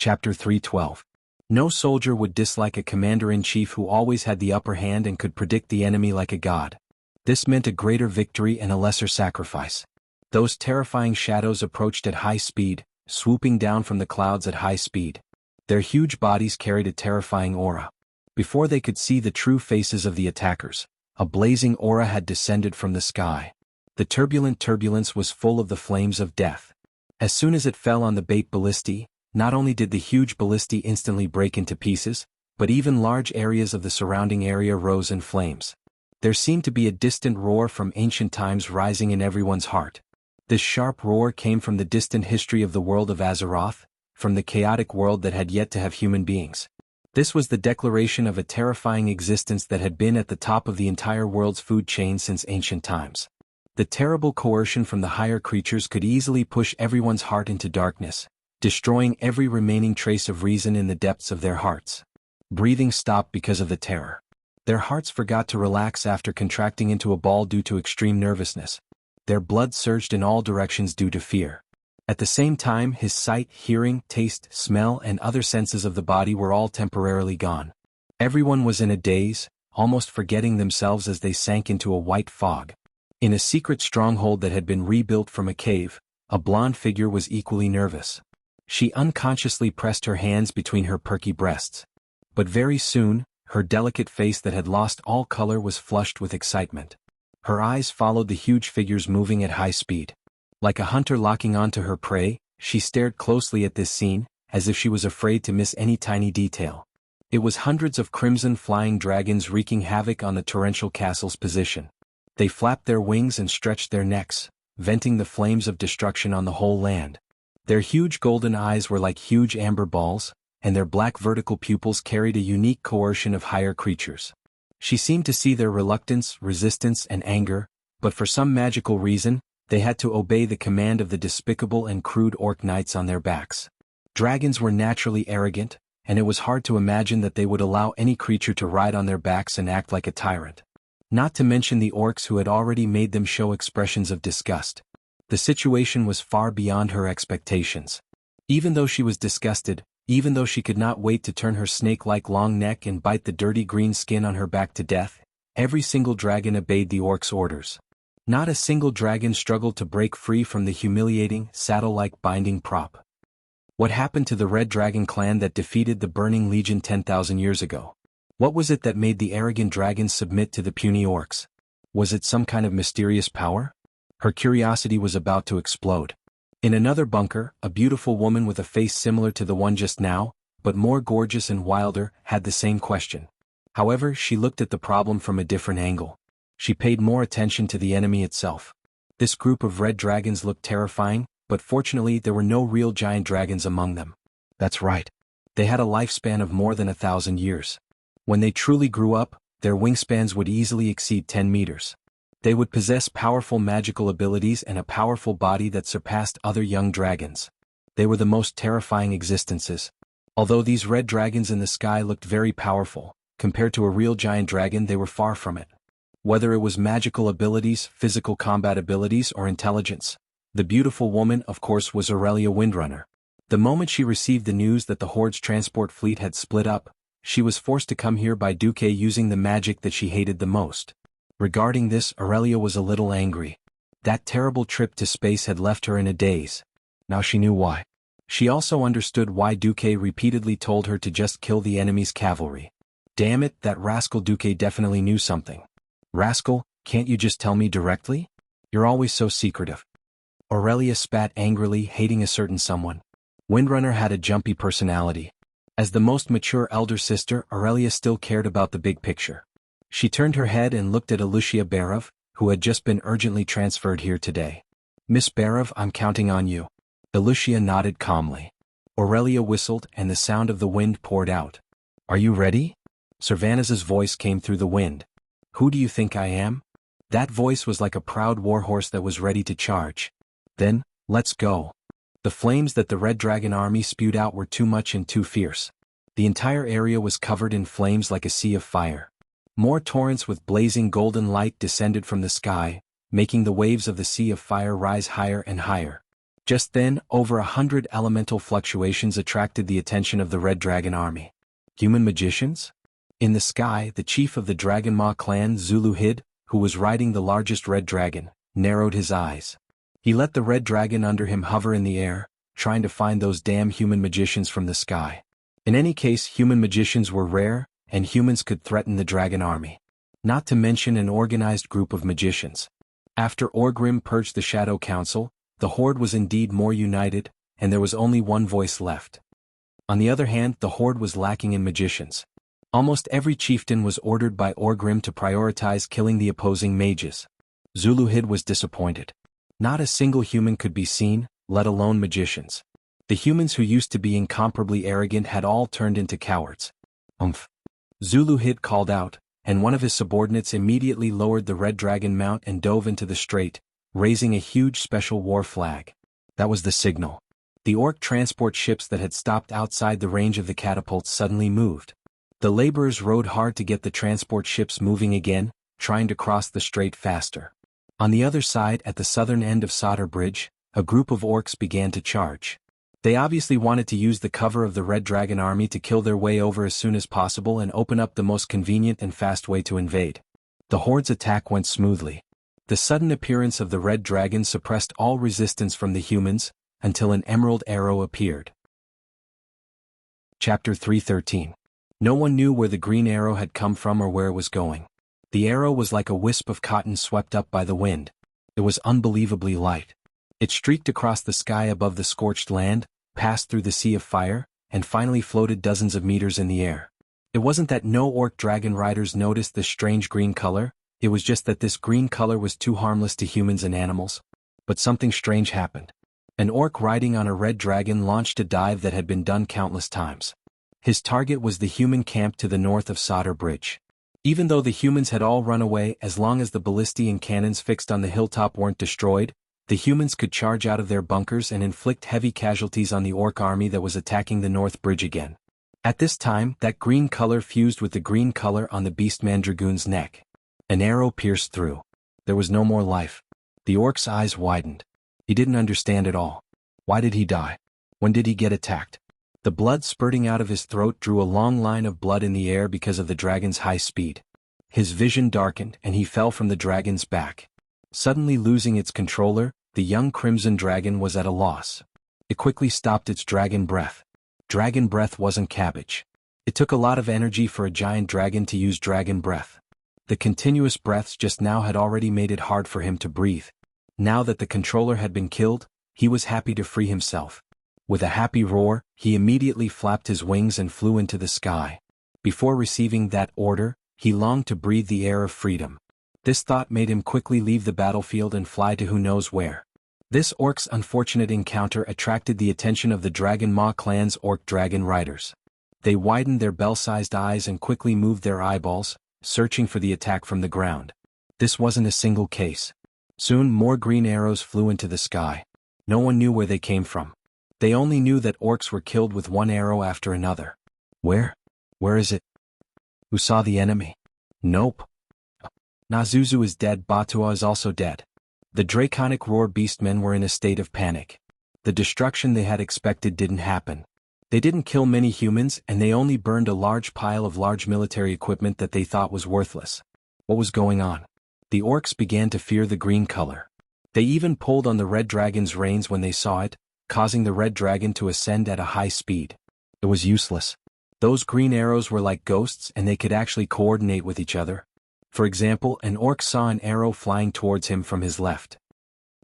Chapter 312. No soldier would dislike a commander-in-chief who always had the upper hand and could predict the enemy like a god. This meant a greater victory and a lesser sacrifice. Those terrifying shadows approached at high speed, swooping down from the clouds at high speed. Their huge bodies carried a terrifying aura. Before they could see the true faces of the attackers, a blazing aura had descended from the sky. The turbulence was full of the flames of death. As soon as it fell on the bait ballistae, not only did the huge ballistae instantly break into pieces, but even large areas of the surrounding area rose in flames. There seemed to be a distant roar from ancient times rising in everyone's heart. This sharp roar came from the distant history of the world of Azeroth, from the chaotic world that had yet to have human beings. This was the declaration of a terrifying existence that had been at the top of the entire world's food chain since ancient times. The terrible coercion from the higher creatures could easily push everyone's heart into darkness, destroying every remaining trace of reason in the depths of their hearts. Breathing stopped because of the terror. Their hearts forgot to relax after contracting into a ball due to extreme nervousness. Their blood surged in all directions due to fear. At the same time, his sight, hearing, taste, smell, and other senses of the body were all temporarily gone. Everyone was in a daze, almost forgetting themselves as they sank into a white fog. In a secret stronghold that had been rebuilt from a cave, a blonde figure was equally nervous. She unconsciously pressed her hands between her perky breasts. But very soon, her delicate face that had lost all color was flushed with excitement. Her eyes followed the huge figures moving at high speed. Like a hunter locking onto her prey, she stared closely at this scene, as if she was afraid to miss any tiny detail. It was hundreds of crimson flying dragons wreaking havoc on the torrential castle's position. They flapped their wings and stretched their necks, venting the flames of destruction on the whole land. Their huge golden eyes were like huge amber balls, and their black vertical pupils carried a unique coercion of higher creatures. She seemed to see their reluctance, resistance, and anger, but for some magical reason, they had to obey the command of the despicable and crude orc knights on their backs. Dragons were naturally arrogant, and it was hard to imagine that they would allow any creature to ride on their backs and act like a tyrant. Not to mention the orcs who had already made them show expressions of disgust. The situation was far beyond her expectations. Even though she was disgusted, even though she could not wait to turn her snake-like long neck and bite the dirty green skin on her back to death, every single dragon obeyed the orc's orders. Not a single dragon struggled to break free from the humiliating, saddle-like binding prop. What happened to the Red Dragon clan that defeated the Burning Legion 10,000 years ago? What was it that made the arrogant dragons submit to the puny orcs? Was it some kind of mysterious power? Her curiosity was about to explode. In another bunker, a beautiful woman with a face similar to the one just now, but more gorgeous and wilder, had the same question. However, she looked at the problem from a different angle. She paid more attention to the enemy itself. This group of red dragons looked terrifying, but fortunately there were no real giant dragons among them. That's right. They had a lifespan of more than 1,000 years. When they truly grew up, their wingspans would easily exceed 10 meters. They would possess powerful magical abilities and a powerful body that surpassed other young dragons. They were the most terrifying existences. Although these red dragons in the sky looked very powerful, compared to a real giant dragon they were far from it. Whether it was magical abilities, physical combat abilities, or intelligence, the beautiful woman, of course, was Aurelia Windrunner. The moment she received the news that the Horde's transport fleet had split up, she was forced to come here by Duque using the magic that she hated the most. Regarding this, Aurelia was a little angry. That terrible trip to space had left her in a daze. Now she knew why. She also understood why Duque repeatedly told her to just kill the enemy's cavalry. Damn it, that rascal Duque definitely knew something. Rascal, can't you just tell me directly? You're always so secretive. Aurelia spat angrily, hating a certain someone. Windrunner had a jumpy personality. As the most mature elder sister, Aurelia still cared about the big picture. She turned her head and looked at Alucia Barov, who had just been urgently transferred here today. Miss Barov, I'm counting on you. Alucia nodded calmly. Aurelia whistled and the sound of the wind poured out. Are you ready? Servanaz's voice came through the wind. Who do you think I am? That voice was like a proud warhorse that was ready to charge. Then, let's go. The flames that the Red Dragon army spewed out were too much and too fierce. The entire area was covered in flames like a sea of fire. More torrents with blazing golden light descended from the sky, making the waves of the sea of fire rise higher and higher. Just then, over 100 elemental fluctuations attracted the attention of the Red Dragon army. Human magicians? In the sky, the chief of the Dragon Ma clan, Zulu hid, who was riding the largest red dragon, narrowed his eyes. He let the red dragon under him hover in the air, trying to find those damn human magicians from the sky. In any case, human magicians were rare, and humans could threaten the dragon army. Not to mention an organized group of magicians. After Orgrim purged the Shadow Council, the Horde was indeed more united, and there was only one voice left. On the other hand, the Horde was lacking in magicians. Almost every chieftain was ordered by Orgrim to prioritize killing the opposing mages. Zuluhid was disappointed. Not a single human could be seen, let alone magicians. The humans who used to be incomparably arrogant had all turned into cowards. Zuluhid called out, and one of his subordinates immediately lowered the red dragon mount and dove into the strait, raising a huge special war flag. That was the signal. The orc transport ships that had stopped outside the range of the catapults suddenly moved. The laborers rowed hard to get the transport ships moving again, trying to cross the strait faster. On the other side, at the southern end of Solder Bridge, a group of orcs began to charge. They obviously wanted to use the cover of the Red Dragon army to kill their way over as soon as possible and open up the most convenient and fast way to invade. The Horde's attack went smoothly. The sudden appearance of the Red Dragon suppressed all resistance from the humans, until an emerald arrow appeared. Chapter 313. No one knew where the green arrow had come from or where it was going. The arrow was like a wisp of cotton swept up by the wind. It was unbelievably light. It streaked across the sky above the scorched land, passed through the sea of fire, and finally floated dozens of meters in the air. It wasn't that no orc dragon riders noticed this strange green color, it was just that this green color was too harmless to humans and animals. But something strange happened. An orc riding on a red dragon launched a dive that had been done countless times. His target was the human camp to the north of Solder Bridge. Even though the humans had all run away, as long as the ballistae and cannons fixed on the hilltop weren't destroyed, the humans could charge out of their bunkers and inflict heavy casualties on the orc army that was attacking the north bridge again. At this time, that green color fused with the green color on the Beastman Dragoon's neck. An arrow pierced through. There was no more life. The orc's eyes widened. He didn't understand at all. Why did he die? When did he get attacked? The blood spurting out of his throat drew a long line of blood in the air because of the dragon's high speed. His vision darkened and he fell from the dragon's back. Suddenly losing its controller, the young crimson dragon was at a loss. It quickly stopped its dragon breath. Dragon breath wasn't cabbage. It took a lot of energy for a giant dragon to use dragon breath. The continuous breaths just now had already made it hard for him to breathe. Now that the controller had been killed, he was happy to free himself. With a happy roar, he immediately flapped his wings and flew into the sky. Before receiving that order, he longed to breathe the air of freedom. This thought made him quickly leave the battlefield and fly to who knows where. This orc's unfortunate encounter attracted the attention of the Dragon Ma clan's orc dragon riders. They widened their bell-sized eyes and quickly moved their eyeballs, searching for the attack from the ground. This wasn't a single case. Soon more green arrows flew into the sky. No one knew where they came from. They only knew that orcs were killed with one arrow after another. Where? Where is it? Who saw the enemy? Nope. Nazuzu is dead, Batua is also dead. The draconic roar beastmen were in a state of panic. The destruction they had expected didn't happen. They didn't kill many humans and they only burned a large pile of large military equipment that they thought was worthless. What was going on? The orcs began to fear the green color. They even pulled on the red dragon's reins when they saw it, causing the red dragon to ascend at a high speed. It was useless. Those green arrows were like ghosts and they could actually coordinate with each other. For example, an orc saw an arrow flying towards him from his left.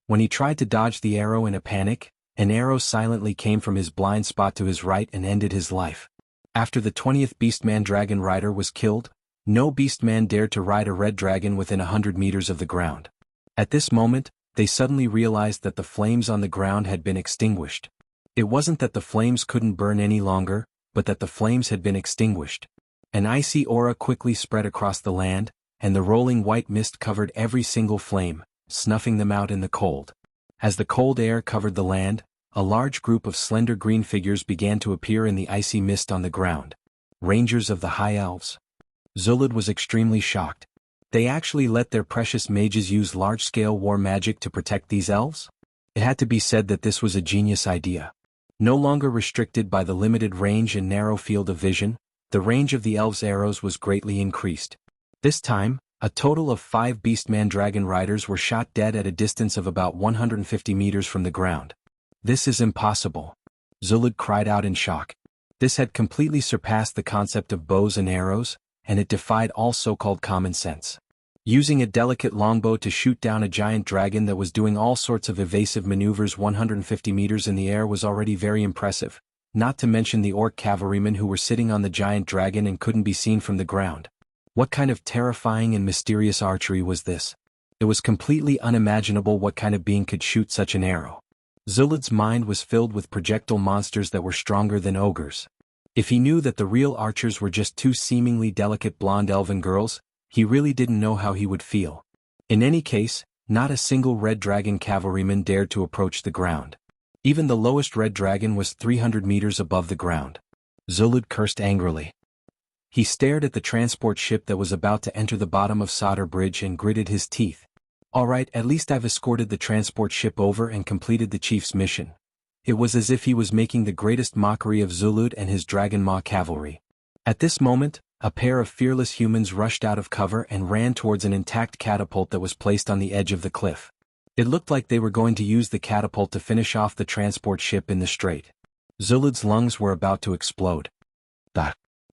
When he tried to dodge the arrow in a panic, an arrow silently came from his blind spot to his right and ended his life. After the 20th Beastman Dragon Rider was killed, no Beastman dared to ride a red dragon within 100 meters of the ground. At this moment, they suddenly realized that the flames on the ground had been extinguished. It wasn't that the flames couldn't burn any longer, but that the flames had been extinguished. An icy aura quickly spread across the land, and the rolling white mist covered every single flame, snuffing them out in the cold. As the cold air covered the land, a large group of slender green figures began to appear in the icy mist on the ground. Rangers of the High Elves. Zulud was extremely shocked. They actually let their precious mages use large-scale war magic to protect these elves? It had to be said that this was a genius idea. No longer restricted by the limited range and narrow field of vision, the range of the elves' arrows was greatly increased. This time, a total of 5 Beastman dragon riders were shot dead at a distance of about 150 meters from the ground. This is impossible. Zulud cried out in shock. This had completely surpassed the concept of bows and arrows, and it defied all so-called common sense. Using a delicate longbow to shoot down a giant dragon that was doing all sorts of evasive maneuvers 150 meters in the air was already very impressive, not to mention the orc cavalrymen who were sitting on the giant dragon and couldn't be seen from the ground. What kind of terrifying and mysterious archery was this? It was completely unimaginable what kind of being could shoot such an arrow. Zulud's mind was filled with projectile monsters that were stronger than ogres. If he knew that the real archers were just 2 seemingly delicate blonde elven girls, he really didn't know how he would feel. In any case, not a single red dragon cavalryman dared to approach the ground. Even the lowest red dragon was 300 meters above the ground. Zulud cursed angrily. He stared at the transport ship that was about to enter the bottom of Solder Bridge and gritted his teeth. Alright, at least I've escorted the transport ship over and completed the chief's mission. It was as if he was making the greatest mockery of Zulud and his Dragon Maw cavalry. At this moment, a pair of fearless humans rushed out of cover and ran towards an intact catapult that was placed on the edge of the cliff. It looked like they were going to use the catapult to finish off the transport ship in the strait. Zulud's lungs were about to explode.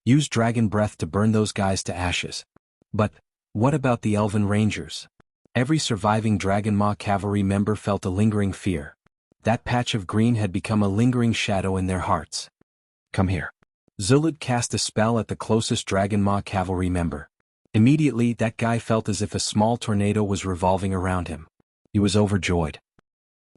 Use dragon breath to burn those guys to ashes. But what about the elven rangers? Every surviving Dragon Maw cavalry member felt a lingering fear. That patch of green had become a lingering shadow in their hearts. Come here. Zulud cast a spell at the closest Dragon Maw cavalry member. Immediately, that guy felt as if a small tornado was revolving around him. He was overjoyed.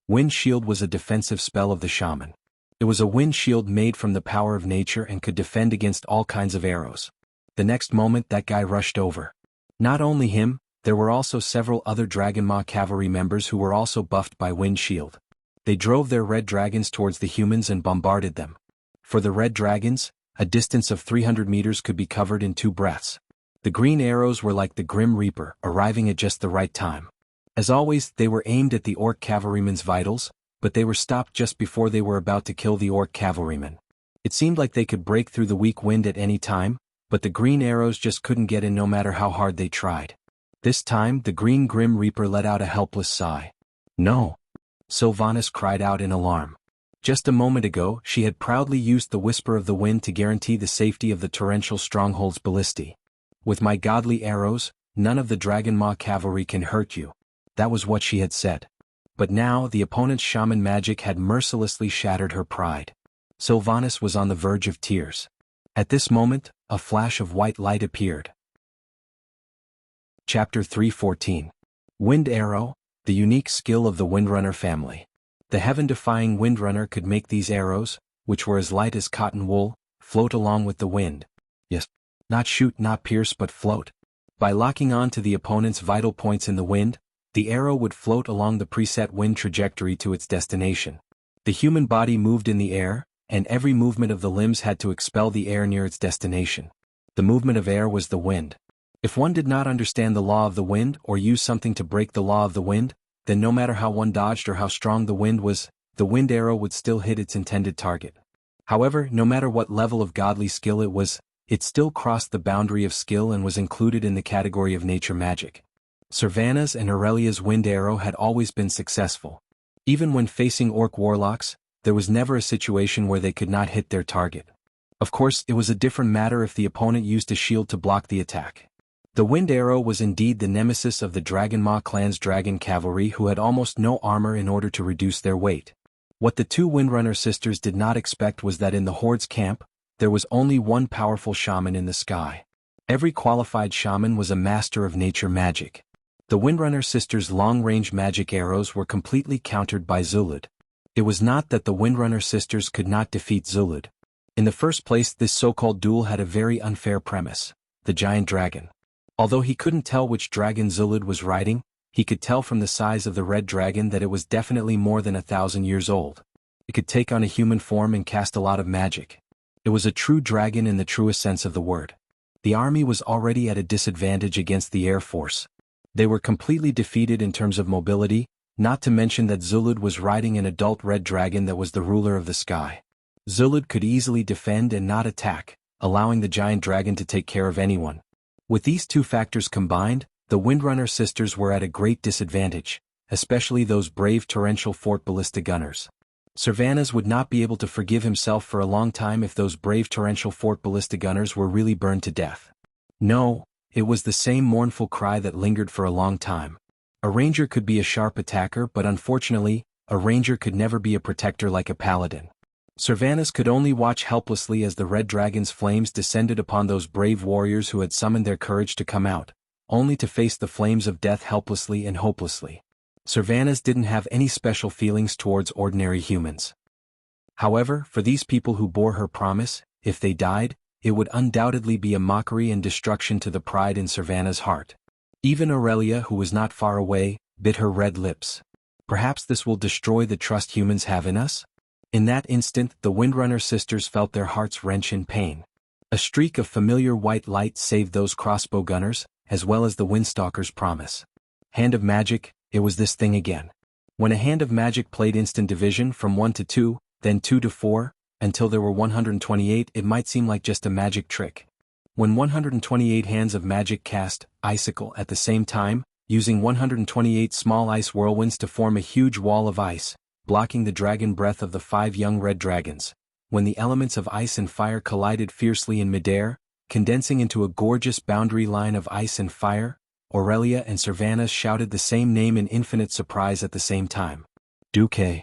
Wind Shield was a defensive spell of the shaman. It was a wind shield made from the power of nature and could defend against all kinds of arrows. The next moment that guy rushed over. Not only him, there were also several other Dragon Maw cavalry members who were also buffed by Wind Shield. They drove their red dragons towards the humans and bombarded them. For the red dragons, a distance of 300 meters could be covered in 2 breaths. The green arrows were like the Grim Reaper, arriving at just the right time. As always, they were aimed at the orc cavalrymen's vitals, but they were stopped just before they were about to kill the orc cavalrymen. It seemed like they could break through the weak wind at any time, but the green arrows just couldn't get in no matter how hard they tried. This time, the green Grim Reaper let out a helpless sigh. No! Sylvanas cried out in alarm. Just a moment ago, she had proudly used the Whisper of the Wind to guarantee the safety of the torrential stronghold's ballistae. With my godly arrows, none of the Dragon Maw cavalry can hurt you. That was what she had said. But now, the opponent's shaman magic had mercilessly shattered her pride. Sylvanas was on the verge of tears. At this moment, a flash of white light appeared. Chapter 3:14. Wind Arrow, the unique skill of the Windrunner family. The heaven-defying Windrunner could make these arrows, which were as light as cotton wool, float along with the wind. Yes, not shoot, not pierce, but float. By locking on to the opponent's vital points in the wind, the arrow would float along the preset wind trajectory to its destination. The human body moved in the air, and every movement of the limbs had to expel the air near its destination. The movement of air was the wind. If one did not understand the law of the wind or use something to break the law of the wind, then no matter how one dodged or how strong the wind was, the wind arrow would still hit its intended target. However, no matter what level of godly skill it was, it still crossed the boundary of skill and was included in the category of nature magic. Sylvanas and Aurelia's wind arrow had always been successful. Even when facing orc warlocks, there was never a situation where they could not hit their target. Of course, it was a different matter if the opponent used a shield to block the attack. The wind arrow was indeed the nemesis of the Dragon Maw clan's dragon cavalry, who had almost no armor in order to reduce their weight. What the 2 Windrunner sisters did not expect was that in the Horde's camp, there was only one powerful shaman in the sky. Every qualified shaman was a master of nature magic. The Windrunner sisters' long-range magic arrows were completely countered by Zulud. It was not that the Windrunner sisters could not defeat Zulud. In the first place, this so-called duel had a very unfair premise: the giant dragon. Although he couldn't tell which dragon Zulud was riding, he could tell from the size of the red dragon that it was definitely more than 1,000 years old. It could take on a human form and cast a lot of magic. It was a true dragon in the truest sense of the word. The army was already at a disadvantage against the air force. They were completely defeated in terms of mobility, Not to mention that Zulud was riding an adult red dragon that was the ruler of the sky. Zulud could easily defend and not attack, allowing the giant dragon to take care of anyone. With these two factors combined, the Windrunner sisters were at a great disadvantage, especially those brave torrential fort ballista gunners. Servanas would not be able to forgive himself for a long time if those brave torrential fort ballista gunners were really burned to death. No, it was the same mournful cry that lingered for a long time. A ranger could be a sharp attacker, but unfortunately, a ranger could never be a protector like a paladin. Servanas could only watch helplessly as the red dragon's flames descended upon those brave warriors who had summoned their courage to come out, only to face the flames of death helplessly and hopelessly. Servanas didn't have any special feelings towards ordinary humans. However, for these people who bore her promise, if they died, it would undoubtedly be a mockery and destruction to the pride in Servanas' heart. Even Aurelia, who was not far away, bit her red lips. Perhaps this will destroy the trust humans have in us? In that instant, the Windrunner sisters felt their hearts wrench in pain. A streak of familiar white light saved those crossbow gunners, as well as the Windstalker's promise. Hand of Magic, it was this thing again. When a Hand of Magic played instant division from 1 to 2, then 2 to 4, until there were 128, it might seem like just a magic trick. When 128 hands of magic cast Icicle at the same time, using 128 small ice whirlwinds to form a huge wall of ice, blocking the dragon breath of the 5 young red dragons, when the elements of ice and fire collided fiercely in midair, condensing into a gorgeous boundary line of ice and fire, Aurelia and Servanas shouted the same name in infinite surprise at the same time. Duque.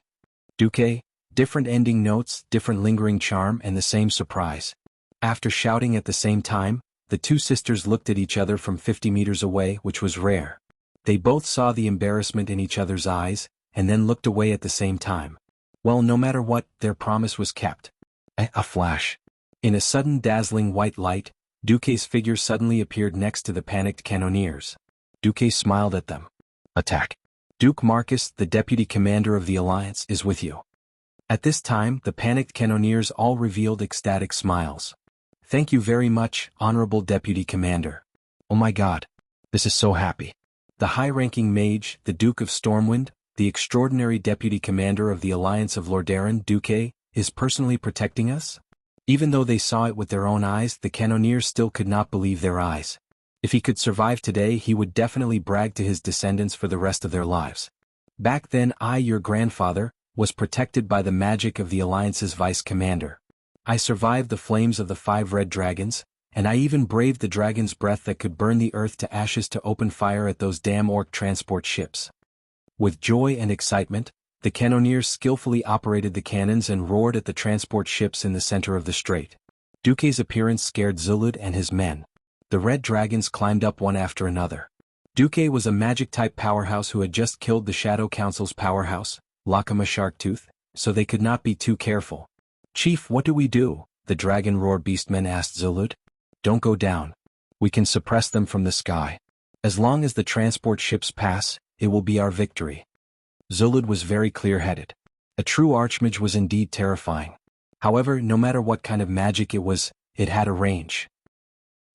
Duque, different ending notes, different lingering charm, and the same surprise. After shouting at the same time, the two sisters looked at each other from 50 meters away, which was rare. They both saw the embarrassment in each other's eyes, and then looked away at the same time. Well, no matter what, their promise was kept. A flash. In a sudden dazzling white light, Duque's figure suddenly appeared next to the panicked cannoneers. Duque smiled at them. Attack. Duke Marcus, the deputy commander of the Alliance, is with you. At this time, the panicked cannoneers all revealed ecstatic smiles. Thank you very much, honorable deputy commander. Oh my god. This is so happy. The high-ranking mage, the Duke of Stormwind, the extraordinary deputy commander of the Alliance of Lordaeron, Duque, is personally protecting us? Even though they saw it with their own eyes, the cannoneers still could not believe their eyes. If he could survive today, he would definitely brag to his descendants for the rest of their lives. Back then, I, your grandfather, was protected by the magic of the Alliance's vice-commander. I survived the flames of the 5 red dragons, and I even braved the dragon's breath that could burn the earth to ashes to open fire at those damn orc transport ships. With joy and excitement, the cannoneers skillfully operated the cannons and roared at the transport ships in the center of the strait. Duque's appearance scared Zulud and his men. The red dragons climbed up one after another. Duque was a magic-type powerhouse who had just killed the Shadow Council's powerhouse, Lakama Sharktooth, so they could not be too careful. Chief, what do we do? The dragon roar beastmen asked Zulud. Don't go down. We can suppress them from the sky. As long as the transport ships pass, it will be our victory. Zulud was very clear-headed. A true archmage was indeed terrifying. However, no matter what kind of magic it was, it had a range.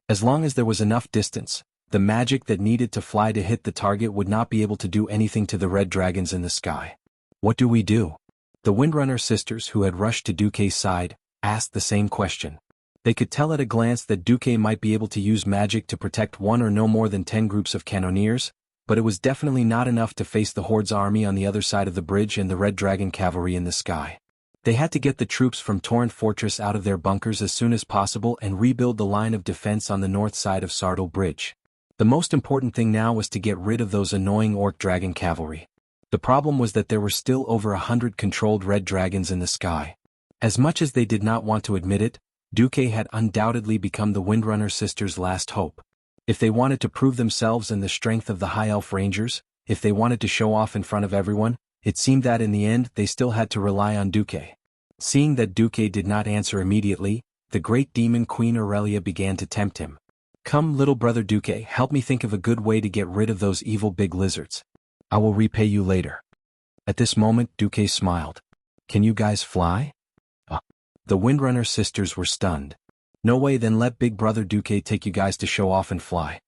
As long as there was enough distance, the magic that needed to fly to hit the target would not be able to do anything to the red dragons in the sky. What do we do? The Windrunner sisters, who had rushed to Duque's side, asked the same question. They could tell at a glance that Duque might be able to use magic to protect one or no more than 10 groups of cannoneers, but it was definitely not enough to face the Horde's army on the other side of the bridge and the Red Dragon cavalry in the sky. They had to get the troops from Torrent Fortress out of their bunkers as soon as possible and rebuild the line of defense on the north side of Sardal Bridge. The most important thing now was to get rid of those annoying Orc Dragon cavalry. The problem was that there were still over 100 controlled red dragons in the sky. As much as they did not want to admit it, Duque had undoubtedly become the Windrunner sisters' last hope. If they wanted to prove themselves and the strength of the High Elf Rangers, if they wanted to show off in front of everyone, it seemed that in the end they still had to rely on Duque. Seeing that Duque did not answer immediately, the great demon Queen Aurelia began to tempt him. Come, little brother Duque, help me think of a good way to get rid of those evil big lizards. I will repay you later. At this moment, Duque smiled. Can you guys fly? The Windrunner sisters were stunned. No way, then let big brother Duque take you guys to show off and fly.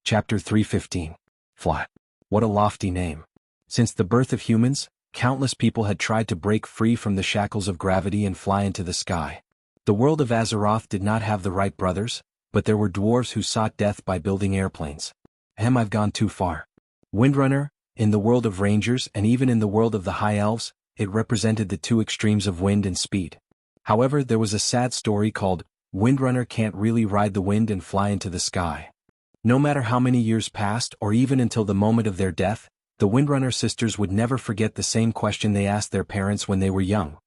Chapter 315. Fly. What a lofty name. Since the birth of humans, countless people had tried to break free from the shackles of gravity and fly into the sky. The world of Azeroth did not have the Wright brothers, but there were dwarves who sought death by building airplanes. I've gone too far. Windrunner, in the world of rangers and even in the world of the High Elves, it represented the two extremes of wind and speed. However, there was a sad story called, Windrunner can't really ride the wind and fly into the sky. No matter how many years passed or even until the moment of their death, the Windrunner sisters would never forget the same question they asked their parents when they were young.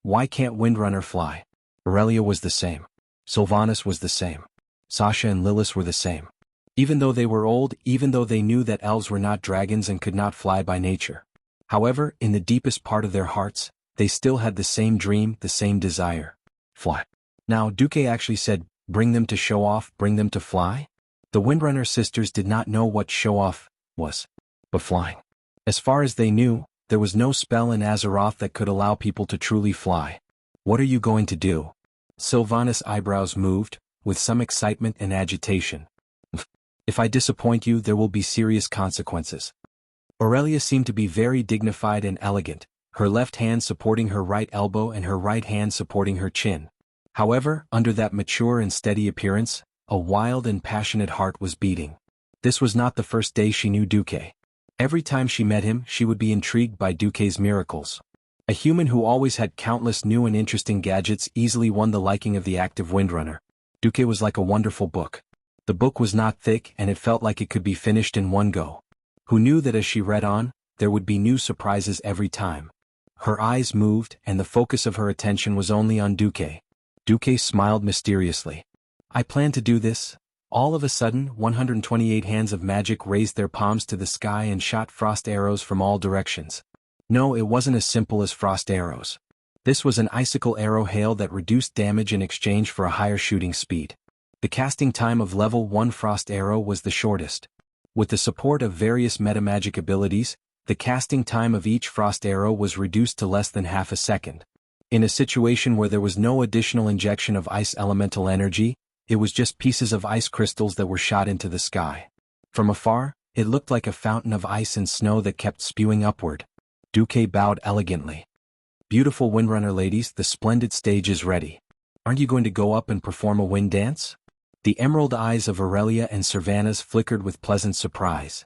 Why can't Windrunner fly? Aurelia was the same. Sylvanas was the same. Sasha and Lilith were the same. Even though they were old, even though they knew that elves were not dragons and could not fly by nature. However, in the deepest part of their hearts, they still had the same dream, the same desire. Fly. Now, Duque actually said, bring them to show off, bring them to fly? The Windrunner sisters did not know what show off was. But flying. As far as they knew, there was no spell in Azeroth that could allow people to truly fly. What are you going to do? Sylvanas' eyebrows moved, with some excitement and agitation. If I disappoint you, there will be serious consequences. Aurelia seemed to be very dignified and elegant, her left hand supporting her right elbow and her right hand supporting her chin. However, under that mature and steady appearance, a wild and passionate heart was beating. This was not the first day she knew Duque. Every time she met him, she would be intrigued by Duque's miracles. A human who always had countless new and interesting gadgets easily won the liking of the active Windrunner. Duque was like a wonderful book. The book was not thick and it felt like it could be finished in one go. Who knew that as she read on, there would be new surprises every time. Her eyes moved and the focus of her attention was only on Duque. Duque smiled mysteriously. I plan to do this. All of a sudden, 128 hands of magic raised their palms to the sky and shot frost arrows from all directions. No, it wasn't as simple as frost arrows. This was an icicle arrow hail that reduced damage in exchange for a higher shooting speed. The casting time of level 1 frost arrow was the shortest. With the support of various metamagic abilities, the casting time of each frost arrow was reduced to less than half a second. In a situation where there was no additional injection of ice elemental energy, it was just pieces of ice crystals that were shot into the sky. From afar, it looked like a fountain of ice and snow that kept spewing upward. Duque bowed elegantly. Beautiful Windrunner ladies, the splendid stage is ready. Aren't you going to go up and perform a wind dance? The emerald eyes of Aurelia and Sylvanas flickered with pleasant surprise.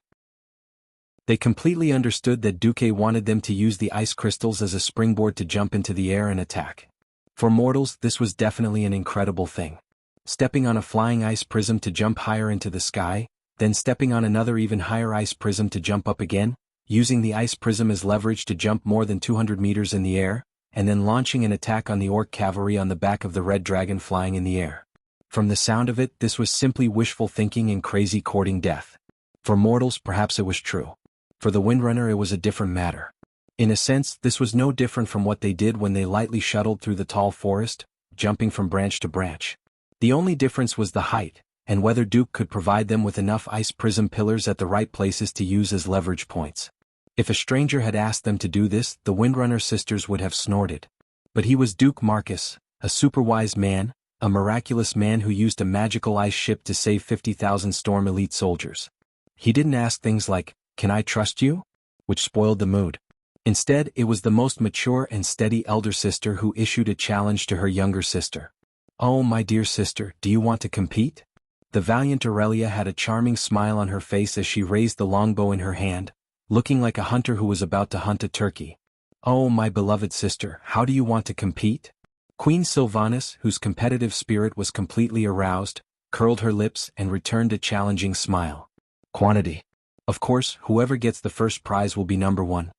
They completely understood that Duque wanted them to use the ice crystals as a springboard to jump into the air and attack. For mortals, this was definitely an incredible thing. Stepping on a flying ice prism to jump higher into the sky, then stepping on another even higher ice prism to jump up again, using the ice prism as leverage to jump more than 200 meters in the air, and then launching an attack on the orc cavalry on the back of the red dragon flying in the air. From the sound of it, this was simply wishful thinking and crazy courting death. For mortals, perhaps it was true. For the Windrunner, it was a different matter. In a sense, this was no different from what they did when they lightly shuttled through the tall forest, jumping from branch to branch. The only difference was the height, and whether Duke could provide them with enough ice prism pillars at the right places to use as leverage points. If a stranger had asked them to do this, the Windrunner sisters would have snorted. But he was Duke Marcus, a superwise man, a miraculous man who used a magical ice ship to save 50,000 Storm elite soldiers. He didn't ask things like, "Can I trust you?" which spoiled the mood. Instead, it was the most mature and steady elder sister who issued a challenge to her younger sister. "Oh, my dear sister, do you want to compete?" The valiant Aurelia had a charming smile on her face as she raised the longbow in her hand, looking like a hunter who was about to hunt a turkey. "Oh, my beloved sister, how do you want to compete?" Queen Sylvanas, whose competitive spirit was completely aroused, curled her lips and returned a challenging smile. "Quantity. Of course, whoever gets the first prize will be number one."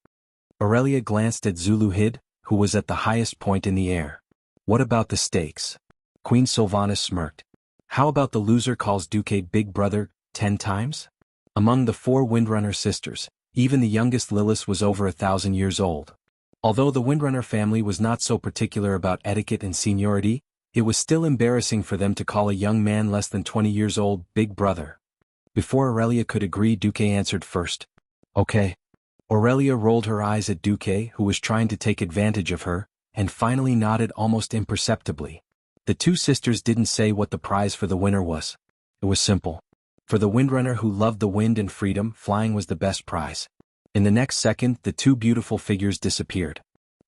Aurelia glanced at Zuluhid, who was at the highest point in the air. "What about the stakes?" Queen Sylvanas smirked. "How about the loser calls Duque Big Brother 10 times? Among the 4 Windrunner sisters, even the youngest Lilith was over 1,000 years old. Although the Windrunner family was not so particular about etiquette and seniority, it was still embarrassing for them to call a young man less than 20 years old Big Brother. Before Aurelia could agree, Duque answered first. "Okay." Aurelia rolled her eyes at Duque, who was trying to take advantage of her, and finally nodded almost imperceptibly. The two sisters didn't say what the prize for the winner was. It was simple. For the windrunner who loved the wind and freedom, flying was the best prize. In the next second, the two beautiful figures disappeared.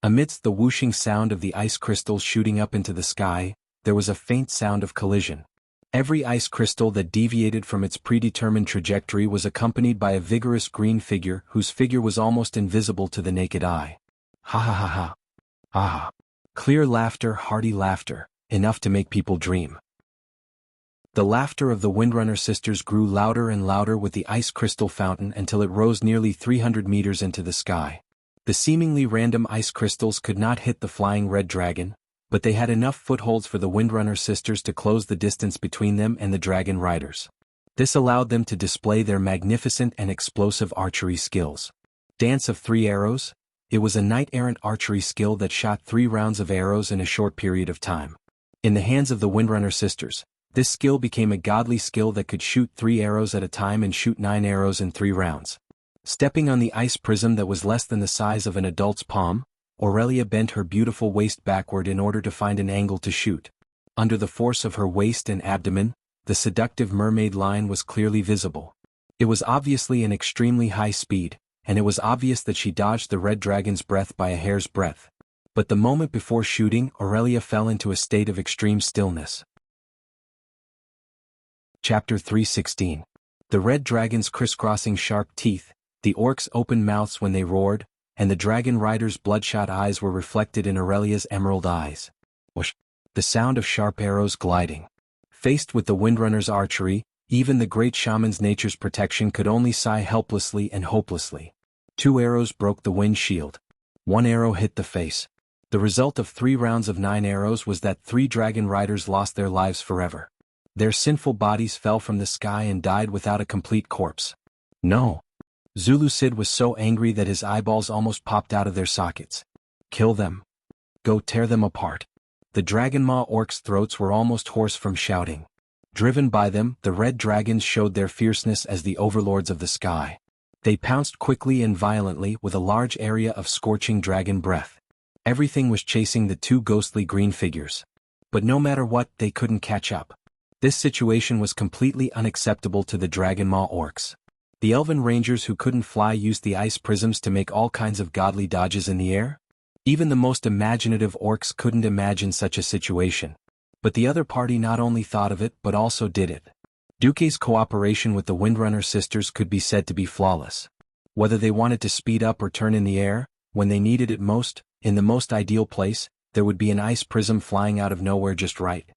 Amidst the whooshing sound of the ice crystals shooting up into the sky, there was a faint sound of collision. Every ice crystal that deviated from its predetermined trajectory was accompanied by a vigorous green figure whose figure was almost invisible to the naked eye. Ha ha ha ha. Ah. Clear laughter, hearty laughter, enough to make people dream. The laughter of the Windrunner sisters grew louder and louder with the ice crystal fountain until it rose nearly 300 meters into the sky. The seemingly random ice crystals could not hit the flying red dragon, but they had enough footholds for the Windrunner sisters to close the distance between them and the dragon riders. This allowed them to display their magnificent and explosive archery skills. Dance of 3 arrows? It was a knight-errant archery skill that shot 3 rounds of arrows in a short period of time. In the hands of the Windrunner sisters, this skill became a godly skill that could shoot 3 arrows at a time and shoot 9 arrows in 3 rounds. Stepping on the ice prism that was less than the size of an adult's palm, Aurelia bent her beautiful waist backward in order to find an angle to shoot. Under the force of her waist and abdomen, the seductive mermaid line was clearly visible. It was obviously an extremely high speed, and it was obvious that she dodged the red dragon's breath by a hair's breadth. But the moment before shooting, Aurelia fell into a state of extreme stillness. Chapter 3:16. The red dragon's crisscrossing sharp teeth, the orcs' open mouths when they roared, and the dragon rider's bloodshot eyes were reflected in Aurelia's emerald eyes. Whoosh! The sound of sharp arrows gliding. Faced with the Windrunner's archery, even the great shaman's nature's protection could only sigh helplessly and hopelessly. 2 arrows broke the wind shield. 1 arrow hit the face. The result of 3 rounds of 9 arrows was that 3 dragon riders lost their lives forever. Their sinful bodies fell from the sky and died without a complete corpse. No. Zulu Cid was so angry that his eyeballs almost popped out of their sockets. Kill them. Go tear them apart. The Dragon Maw orcs' throats were almost hoarse from shouting. Driven by them, the red dragons showed their fierceness as the overlords of the sky. They pounced quickly and violently with a large area of scorching dragon breath. Everything was chasing the 2 ghostly green figures. But no matter what, they couldn't catch up. This situation was completely unacceptable to the Dragon Maw orcs. The elven rangers who couldn't fly used the ice prisms to make all kinds of godly dodges in the air. Even the most imaginative orcs couldn't imagine such a situation. But the other party not only thought of it but also did it. Duque's cooperation with the Windrunner sisters could be said to be flawless. Whether they wanted to speed up or turn in the air, when they needed it most, in the most ideal place, there would be an ice prism flying out of nowhere just right.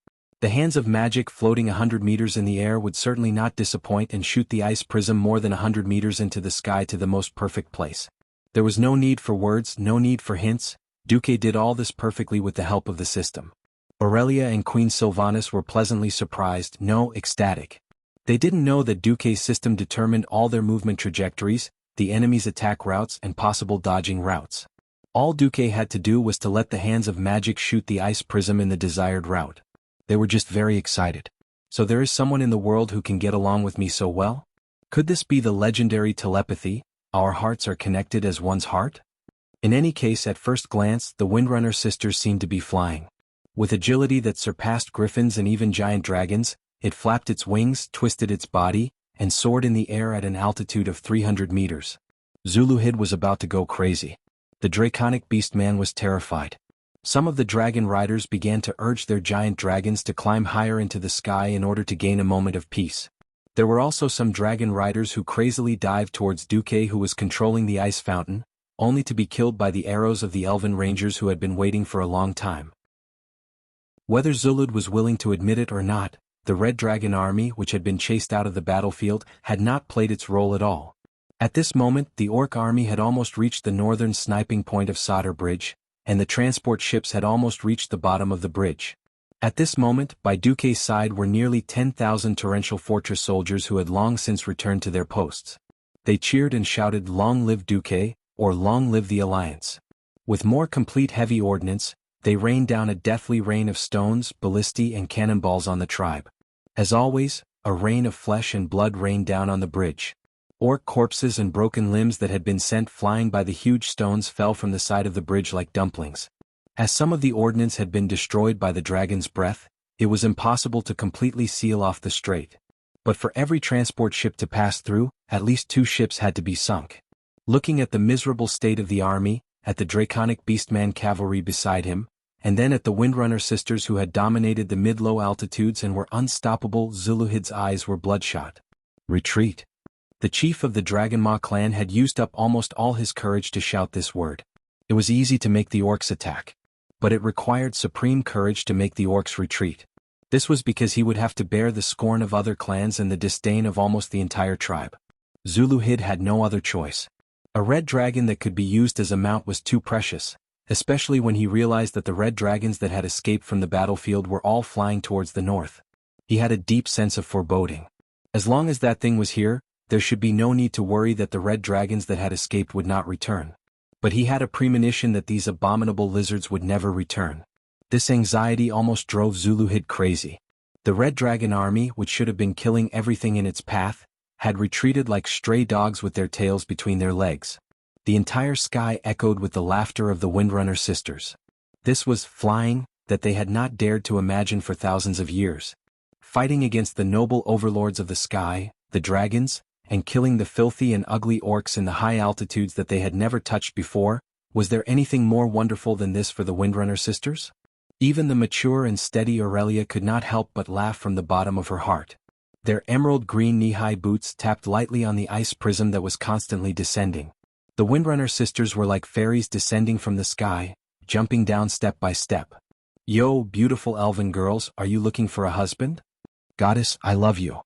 The hands of magic floating 100 meters in the air would certainly not disappoint and shoot the ice prism more than 100 meters into the sky to the most perfect place. There was no need for words, no need for hints. Duque did all this perfectly with the help of the system. Aurelia and Queen Sylvanas were pleasantly surprised, no, ecstatic. They didn't know that Duque's system determined all their movement trajectories, the enemy's attack routes and possible dodging routes. All Duque had to do was to let the hands of magic shoot the ice prism in the desired route. They were just very excited. So there is someone in the world who can get along with me so well? Could this be the legendary telepathy, our hearts are connected as one's heart? In any case, at first glance, the Windrunner sisters seemed to be flying. With agility that surpassed griffins and even giant dragons, it flapped its wings, twisted its body, and soared in the air at an altitude of 300 meters. Zuluhid was about to go crazy. The draconic beastman was terrified. Some of the dragon riders began to urge their giant dragons to climb higher into the sky in order to gain a moment of peace. There were also some dragon riders who crazily dived towards Duque, who was controlling the ice fountain, only to be killed by the arrows of the elven rangers who had been waiting for a long time. Whether Zulud was willing to admit it or not, the Red Dragon army, which had been chased out of the battlefield, had not played its role at all. At this moment, the orc army had almost reached the northern sniping point of Solder Bridge, and the transport ships had almost reached the bottom of the bridge. At this moment, by Duque's side were nearly 10,000 torrential fortress soldiers who had long since returned to their posts. They cheered and shouted, "Long live Duque," or "Long live the Alliance." With more complete heavy ordnance, they rained down a deathly rain of stones, ballistae and cannonballs on the tribe. As always, a rain of flesh and blood rained down on the bridge. Orc corpses and broken limbs that had been sent flying by the huge stones fell from the side of the bridge like dumplings. As some of the ordnance had been destroyed by the dragon's breath, it was impossible to completely seal off the strait. But for every transport ship to pass through, at least 2 ships had to be sunk. Looking at the miserable state of the army, at the draconic beastman cavalry beside him, and then at the Windrunner sisters who had dominated the mid-low altitudes and were unstoppable, Zuluhid's eyes were bloodshot. Retreat. The chief of the Dragonmaw clan had used up almost all his courage to shout this word. It was easy to make the orcs attack. But it required supreme courage to make the orcs retreat. This was because he would have to bear the scorn of other clans and the disdain of almost the entire tribe. Zuluhid had no other choice. A red dragon that could be used as a mount was too precious, especially when he realized that the red dragons that had escaped from the battlefield were all flying towards the north. He had a deep sense of foreboding. As long as that thing was here, there should be no need to worry that the red dragons that had escaped would not return. But he had a premonition that these abominable lizards would never return. This anxiety almost drove Zuluhid crazy. The red dragon army, which should have been killing everything in its path, had retreated like stray dogs with their tails between their legs. The entire sky echoed with the laughter of the Windrunner sisters. This was flying that they had not dared to imagine for thousands of years. Fighting against the noble overlords of the sky, the dragons, and killing the filthy and ugly orcs in the high altitudes that they had never touched before, was there anything more wonderful than this for the Windrunner sisters? Even the mature and steady Aurelia could not help but laugh from the bottom of her heart. Their emerald green knee-high boots tapped lightly on the ice prism that was constantly descending. The Windrunner sisters were like fairies descending from the sky, jumping down step by step. Yo, beautiful elven girls, are you looking for a husband? Goddess, I love you.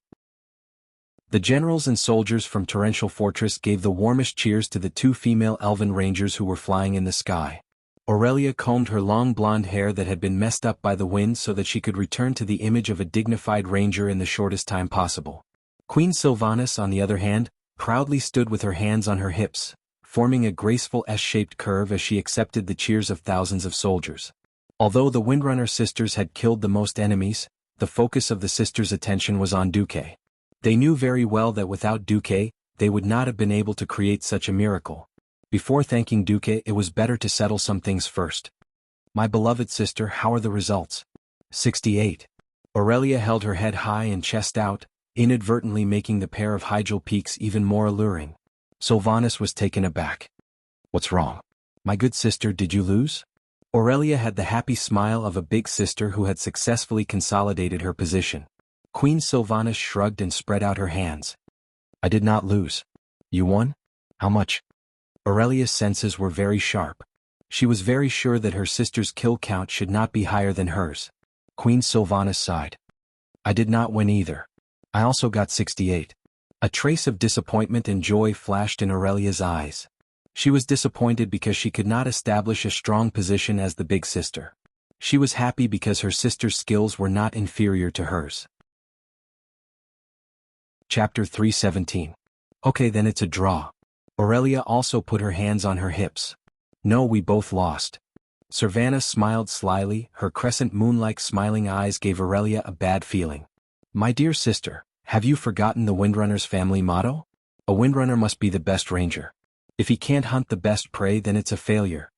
The generals and soldiers from Torrential Fortress gave the warmest cheers to the 2 female elven rangers who were flying in the sky. Aurelia combed her long blonde hair that had been messed up by the wind so that she could return to the image of a dignified ranger in the shortest time possible. Queen Sylvanas, on the other hand, proudly stood with her hands on her hips, forming a graceful S-shaped curve as she accepted the cheers of thousands of soldiers. Although the Windrunner sisters had killed the most enemies, the focus of the sisters' attention was on Duque. They knew very well that without Duque, they would not have been able to create such a miracle. Before thanking Duque, it was better to settle some things first. My beloved sister, how are the results? 68. Aurelia held her head high and chest out, inadvertently making the pair of Hygel peaks even more alluring. Sylvanas was taken aback. What's wrong? My good sister, did you lose? Aurelia had the happy smile of a big sister who had successfully consolidated her position. Queen Sylvanas shrugged and spread out her hands. I did not lose. You won? How much? Aurelia's senses were very sharp. She was very sure that her sister's kill count should not be higher than hers. Queen Sylvanas sighed. I did not win either. I also got 68. A trace of disappointment and joy flashed in Aurelia's eyes. She was disappointed because she could not establish a strong position as the big sister. She was happy because her sister's skills were not inferior to hers. Chapter 317. Okay, then it's a draw. Aurelia also put her hands on her hips. No, we both lost. Sylvanas smiled slyly, her crescent moon-like smiling eyes gave Aurelia a bad feeling. My dear sister, have you forgotten the Windrunner's family motto? A Windrunner must be the best ranger. If he can't hunt the best prey, then it's a failure.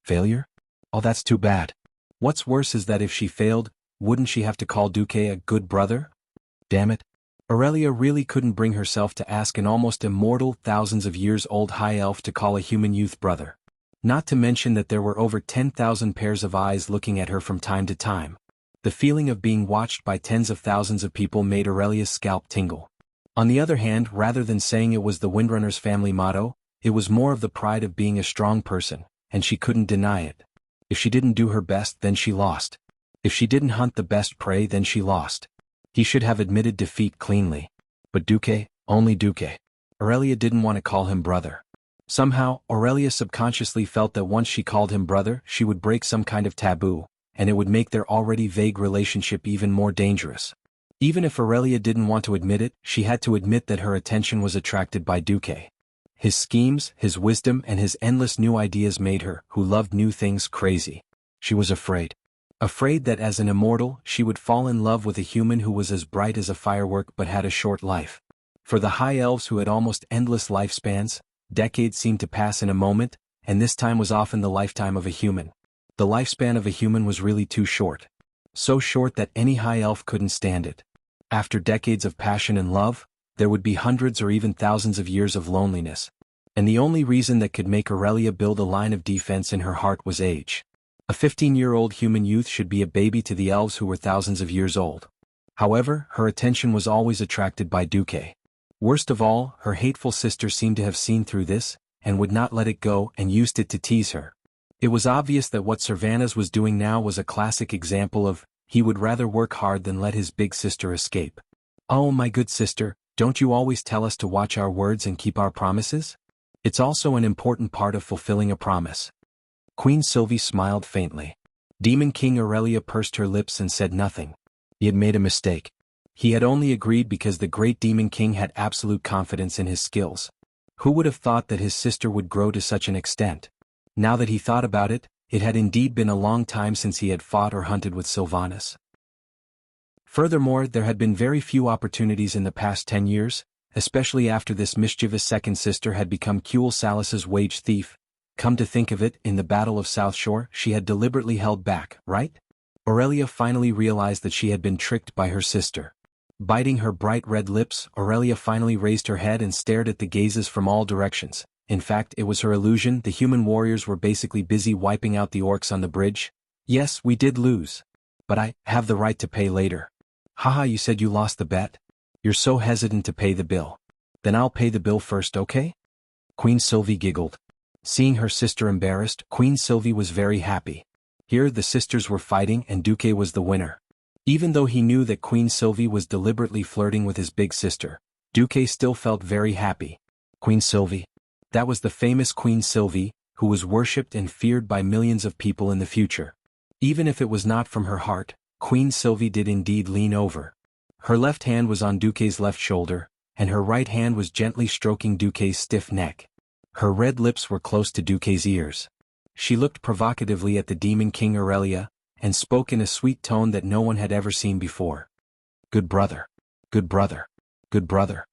Failure? Oh, that's too bad. What's worse is that if she failed, wouldn't she have to call Duque a good brother? Damn it. Aurelia really couldn't bring herself to ask an almost immortal, thousands of years old high elf to call a human youth brother. Not to mention that there were over 10,000 pairs of eyes looking at her from time to time. The feeling of being watched by tens of thousands of people made Aurelia's scalp tingle. On the other hand, rather than saying it was the Windrunner's family motto, it was more of the pride of being a strong person, and she couldn't deny it. If she didn't do her best, then she lost. If she didn't hunt the best prey, then she lost. He should have admitted defeat cleanly. But Duque, only Duque. Aurelia didn't want to call him brother. Somehow, Aurelia subconsciously felt that once she called him brother, she would break some kind of taboo, and it would make their already vague relationship even more dangerous. Even if Aurelia didn't want to admit it, she had to admit that her attention was attracted by Duque. His schemes, his wisdom, and his endless new ideas made her, who loved new things, crazy. She was afraid. Afraid that as an immortal, she would fall in love with a human who was as bright as a firework but had a short life. For the high elves who had almost endless lifespans, decades seemed to pass in a moment, and this time was often the lifetime of a human. The lifespan of a human was really too short. So short that any high elf couldn't stand it. After decades of passion and love, there would be hundreds or even thousands of years of loneliness. And the only reason that could make Aurelia build a line of defense in her heart was age. A 15-year-old human youth should be a baby to the elves who were thousands of years old. However, her attention was always attracted by Duque. Worst of all, her hateful sister seemed to have seen through this, and would not let it go and used it to tease her. It was obvious that what Servanas was doing now was a classic example of, he would rather work hard than let his big sister escape. Oh my good sister, don't you always tell us to watch our words and keep our promises? It's also an important part of fulfilling a promise. Queen Sylvie smiled faintly. Demon King Aurelia pursed her lips and said nothing. He had made a mistake. He had only agreed because the great Demon King had absolute confidence in his skills. Who would have thought that his sister would grow to such an extent? Now that he thought about it, it had indeed been a long time since he had fought or hunted with Sylvanas. Furthermore, there had been very few opportunities in the past 10 years, especially after this mischievous second sister had become Kuel Salas's wage thief. Come to think of it, in the Battle of South Shore, she had deliberately held back, right? Aurelia finally realized that she had been tricked by her sister. Biting her bright red lips, Aurelia finally raised her head and stared at the gazes from all directions. In fact, it was her illusion. The human warriors were basically busy wiping out the orcs on the bridge. Yes, we did lose. But I have the right to pay later. Haha, you said you lost the bet? You're so hesitant to pay the bill. Then I'll pay the bill first, okay? Queen Sylvie giggled. Seeing her sister embarrassed, Queen Sylvie was very happy. Here the sisters were fighting and Duque was the winner. Even though he knew that Queen Sylvie was deliberately flirting with his big sister, Duque still felt very happy. Queen Sylvie. That was the famous Queen Sylvie, who was worshipped and feared by millions of people in the future. Even if it was not from her heart, Queen Sylvie did indeed lean over. Her left hand was on Duque's left shoulder, and her right hand was gently stroking Duque's stiff neck. Her red lips were close to Duque's ears. She looked provocatively at the Demon King Aurelia, and spoke in a sweet tone that no one had ever seen before. Good brother. Good brother. Good brother.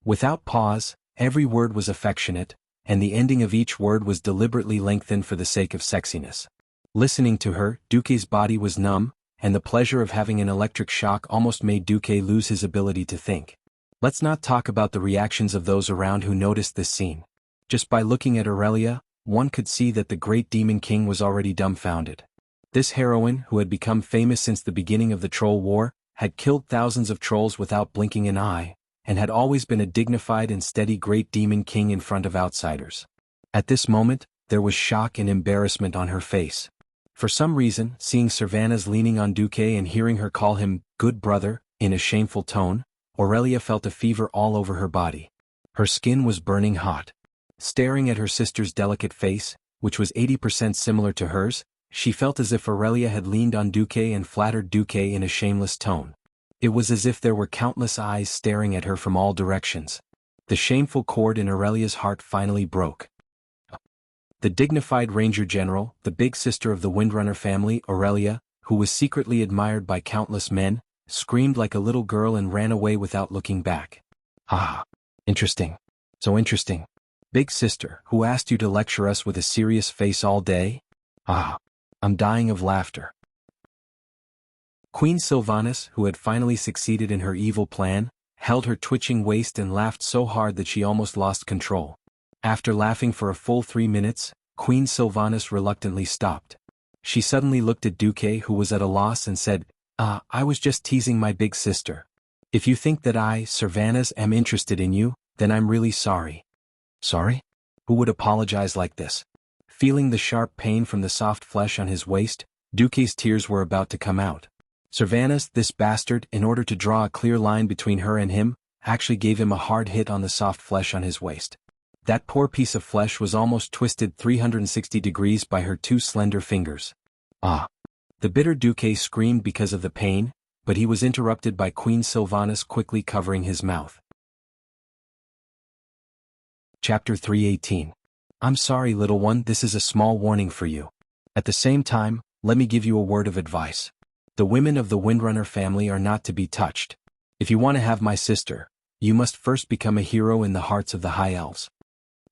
Without pause, every word was affectionate, and the ending of each word was deliberately lengthened for the sake of sexiness. Listening to her, Duque's body was numb, and the pleasure of having an electric shock almost made Duque lose his ability to think. Let's not talk about the reactions of those around who noticed this scene. Just by looking at Aurelia, one could see that the great Demon King was already dumbfounded. This heroine, who had become famous since the beginning of the Troll War, had killed thousands of trolls without blinking an eye, and had always been a dignified and steady great Demon King in front of outsiders. At this moment, there was shock and embarrassment on her face. For some reason, seeing Servanas leaning on Duque and hearing her call him, good brother, in a shameful tone, Aurelia felt a fever all over her body. Her skin was burning hot. Staring at her sister's delicate face, which was 80% similar to hers, she felt as if Aurelia had leaned on Duque and flattered Duque in a shameless tone. It was as if there were countless eyes staring at her from all directions. The shameful cord in Aurelia's heart finally broke. The dignified Ranger General, the big sister of the Windrunner family, Aurelia, who was secretly admired by countless men, screamed like a little girl and ran away without looking back. Ah, interesting. So interesting. Big sister, who asked you to lecture us with a serious face all day? Ah, I'm dying of laughter. Queen Sylvanas, who had finally succeeded in her evil plan, held her twitching waist and laughed so hard that she almost lost control. After laughing for a full 3 minutes, Queen Sylvanas reluctantly stopped. She suddenly looked at Duque, who was at a loss, and said, I was just teasing my big sister. If you think that I, Servanas, am interested in you, then I'm really sorry. Sorry? Who would apologize like this? Feeling the sharp pain from the soft flesh on his waist, Duque's tears were about to come out. Servanas, this bastard, in order to draw a clear line between her and him, actually gave him a hard hit on the soft flesh on his waist. That poor piece of flesh was almost twisted 360 degrees by her 2 slender fingers. Ah! The bitter Duque screamed because of the pain, but he was interrupted by Queen Sylvanas quickly covering his mouth. Chapter 318. I'm sorry, little one, this is a small warning for you. At the same time, let me give you a word of advice. The women of the Windrunner family are not to be touched. If you want to have my sister, you must first become a hero in the hearts of the High Elves.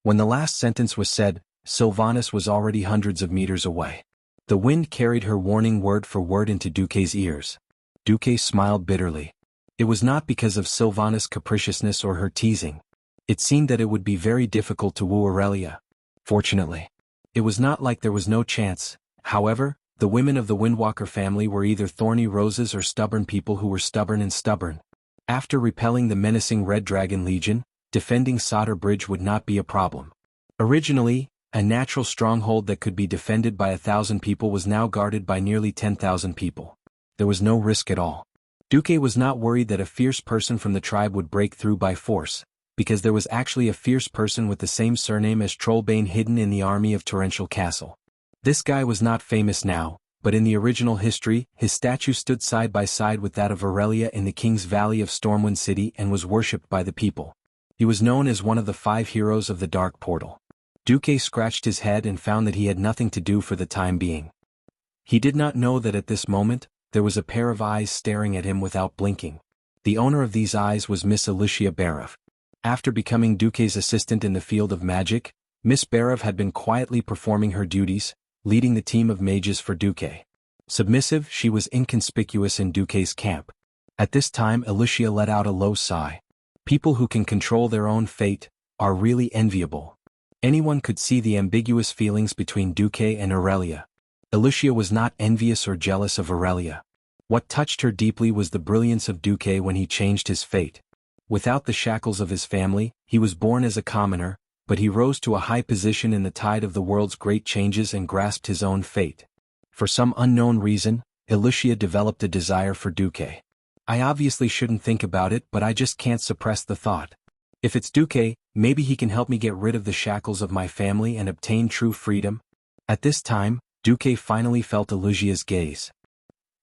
When the last sentence was said, Sylvanas was already hundreds of meters away. The wind carried her warning word for word into Duque's ears. Duque smiled bitterly. It was not because of Sylvana's capriciousness or her teasing. It seemed that it would be very difficult to woo Aurelia. Fortunately, it was not like there was no chance. However, the women of the Windwalker family were either thorny roses or stubborn people who were stubborn and stubborn. After repelling the menacing Red Dragon Legion, defending Sodder Bridge would not be a problem. Originally, a natural stronghold that could be defended by 1,000 people was now guarded by nearly 10,000 people. There was no risk at all. Duque was not worried that a fierce person from the tribe would break through by force, because there was actually a fierce person with the same surname as Trollbane hidden in the army of Torrential Castle. This guy was not famous now, but in the original history, his statue stood side by side with that of Aurelia in the King's Valley of Stormwind City and was worshipped by the people. He was known as one of the 5 heroes of the Dark Portal. Duque scratched his head and found that he had nothing to do for the time being. He did not know that at this moment, there was a pair of eyes staring at him without blinking. The owner of these eyes was Miss Alicia Barev. After becoming Duque's assistant in the field of magic, Miss Barev had been quietly performing her duties, leading the team of mages for Duque. Submissive, she was inconspicuous in Duque's camp. At this time Alicia let out a low sigh. People who can control their own fate are really enviable. Anyone could see the ambiguous feelings between Duque and Aurelia. Alicia was not envious or jealous of Aurelia. What touched her deeply was the brilliance of Duque when he changed his fate. Without the shackles of his family, he was born as a commoner, but he rose to a high position in the tide of the world's great changes and grasped his own fate. For some unknown reason, Alicia developed a desire for Duque. I obviously shouldn't think about it, but I just can't suppress the thought. If it's Duque, maybe he can help me get rid of the shackles of my family and obtain true freedom. At this time, Duque finally felt Alicia's gaze.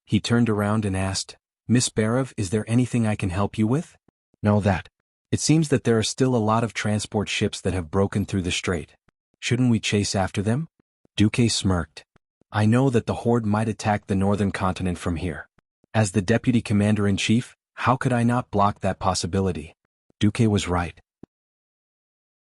He turned around and asked, "Miss Barev, is there anything I can help you with?" "No, that. It seems that there are still a lot of transport ships that have broken through the strait. Shouldn't we chase after them?" Duque smirked. "I know that the Horde might attack the northern continent from here. As the deputy commander-in-chief, how could I not block that possibility?" Duque was right.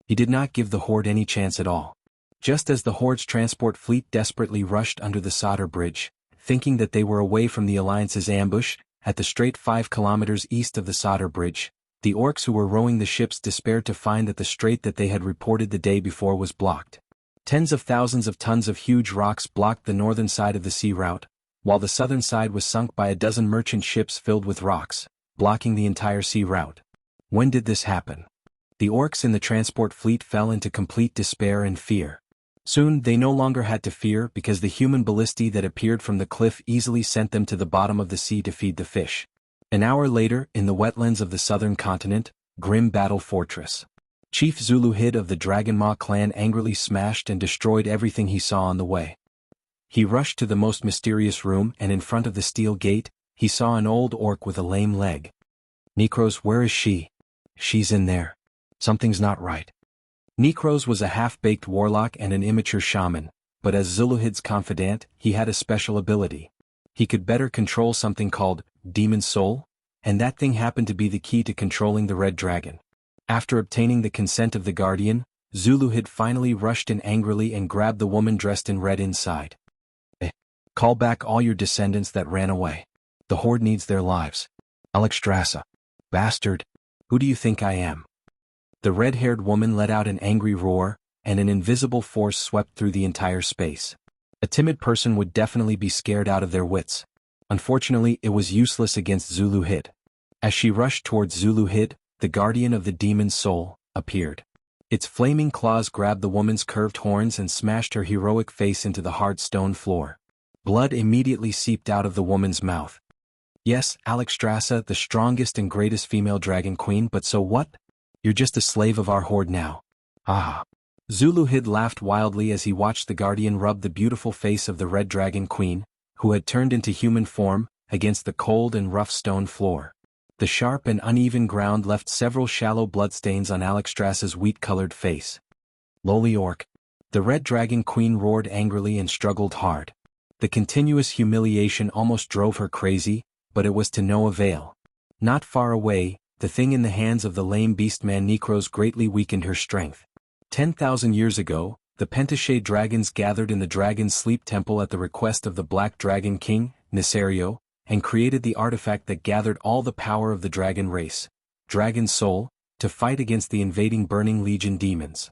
He did not give the Horde any chance at all. Just as the Horde's transport fleet desperately rushed under the Sodder Bridge, thinking that they were away from the Alliance's ambush, at the strait 5 kilometers east of the Sodder Bridge, the orcs who were rowing the ships despaired to find that the strait that they had reported the day before was blocked. Tens of thousands of tons of huge rocks blocked the northern side of the sea route, while the southern side was sunk by a dozen merchant ships filled with rocks, blocking the entire sea route. When did this happen? The orcs in the transport fleet fell into complete despair and fear. Soon they no longer had to fear because the human ballistae that appeared from the cliff easily sent them to the bottom of the sea to feed the fish. An hour later, in the wetlands of the southern continent, Grim Battle Fortress. Chief Zuluhid of the Dragonmaw clan angrily smashed and destroyed everything he saw on the way. He rushed to the most mysterious room and in front of the steel gate, he saw an old orc with a lame leg. "Necros, where is she?" "She's in there. Something's not right." Necros was a half-baked warlock and an immature shaman, but as Zuluhid's confidant, he had a special ability. He could better control something called Demon Soul, and that thing happened to be the key to controlling the Red Dragon. After obtaining the consent of the Guardian, Zuluhid finally rushed in angrily and grabbed the woman dressed in red inside. "Call back all your descendants that ran away. The Horde needs their lives." "Alexstrasza. Bastard. Who do you think I am?" The red-haired woman let out an angry roar, and an invisible force swept through the entire space. A timid person would definitely be scared out of their wits. Unfortunately, it was useless against Zuluhid. As she rushed towards Zuluhid, the guardian of the demon's soul appeared. Its flaming claws grabbed the woman's curved horns and smashed her heroic face into the hard stone floor. Blood immediately seeped out of the woman's mouth. "Yes, Alexstrasza, the strongest and greatest female dragon queen, but so what? You're just a slave of our Horde now." "Ah." Zuluhid laughed wildly as he watched the guardian rub the beautiful face of the Red Dragon Queen, who had turned into human form, against the cold and rough stone floor. The sharp and uneven ground left several shallow bloodstains on Alexstrasza's wheat-colored face. "Lowly orc." The Red Dragon Queen roared angrily and struggled hard. The continuous humiliation almost drove her crazy, but it was to no avail. Not far away, the thing in the hands of the lame beastman Necros greatly weakened her strength. 10,000 years ago, the Pentashade dragons gathered in the Dragon's Sleep Temple at the request of the Black Dragon King, Nisario, and created the artifact that gathered all the power of the dragon race, Dragon Soul, to fight against the invading Burning Legion demons.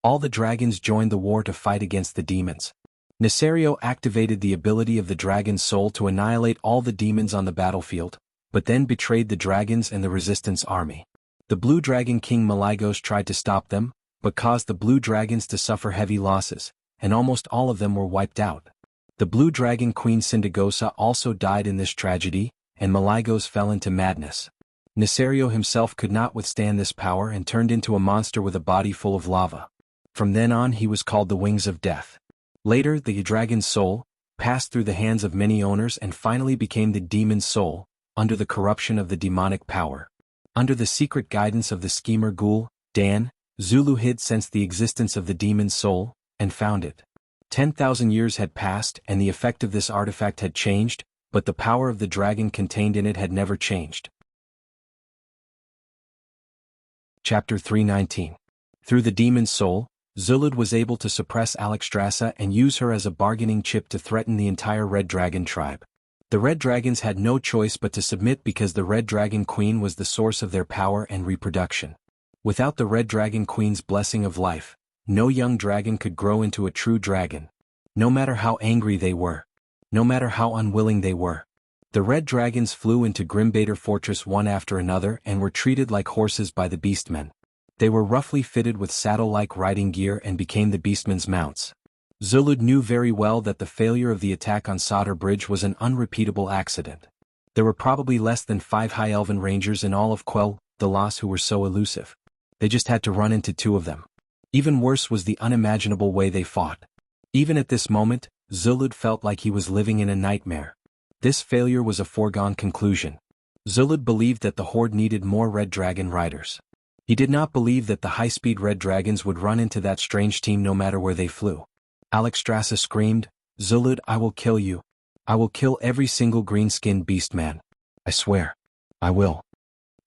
All the dragons joined the war to fight against the demons. Nesario activated the ability of the Dragon Soul to annihilate all the demons on the battlefield, but then betrayed the dragons and the resistance army. The Blue Dragon King Malygos tried to stop them, but caused the Blue Dragons to suffer heavy losses, and almost all of them were wiped out. The Blue Dragon Queen Syndagosa also died in this tragedy, and Malygos fell into madness. Nesario himself could not withstand this power and turned into a monster with a body full of lava. From then on he was called the Wings of Death. Later the Dragon Soul passed through the hands of many owners and finally became the Demon Soul, under the corruption of the demonic power. Under the secret guidance of the schemer Ghoul, Dan, Zuluhid sensed the existence of the Demon Soul, and found it. 10,000 years had passed and the effect of this artifact had changed, but the power of the dragon contained in it had never changed. Chapter 319. Through the Demon Soul, Zulud was able to suppress Alexstrasza and use her as a bargaining chip to threaten the entire Red Dragon tribe. The Red Dragons had no choice but to submit because the Red Dragon Queen was the source of their power and reproduction. Without the Red Dragon Queen's blessing of life, no young dragon could grow into a true dragon. No matter how angry they were, no matter how unwilling they were. The Red Dragons flew into Grimbader Fortress one after another and were treated like horses by the Beastmen. They were roughly fitted with saddle-like riding gear and became the Beastmen's mounts. Zulud knew very well that the failure of the attack on Sodder Bridge was an unrepeatable accident. There were probably less than 5 High Elven Rangers in all of Quell, the Loss who were so elusive. They just had to run into 2 of them. Even worse was the unimaginable way they fought. Even at this moment, Zulud felt like he was living in a nightmare. This failure was a foregone conclusion. Zulud believed that the Horde needed more Red Dragon riders. He did not believe that the high-speed Red Dragons would run into that strange team no matter where they flew. Alexstrasza screamed, "Zulud, I will kill you. I will kill every single green-skinned beastman. I swear. I will."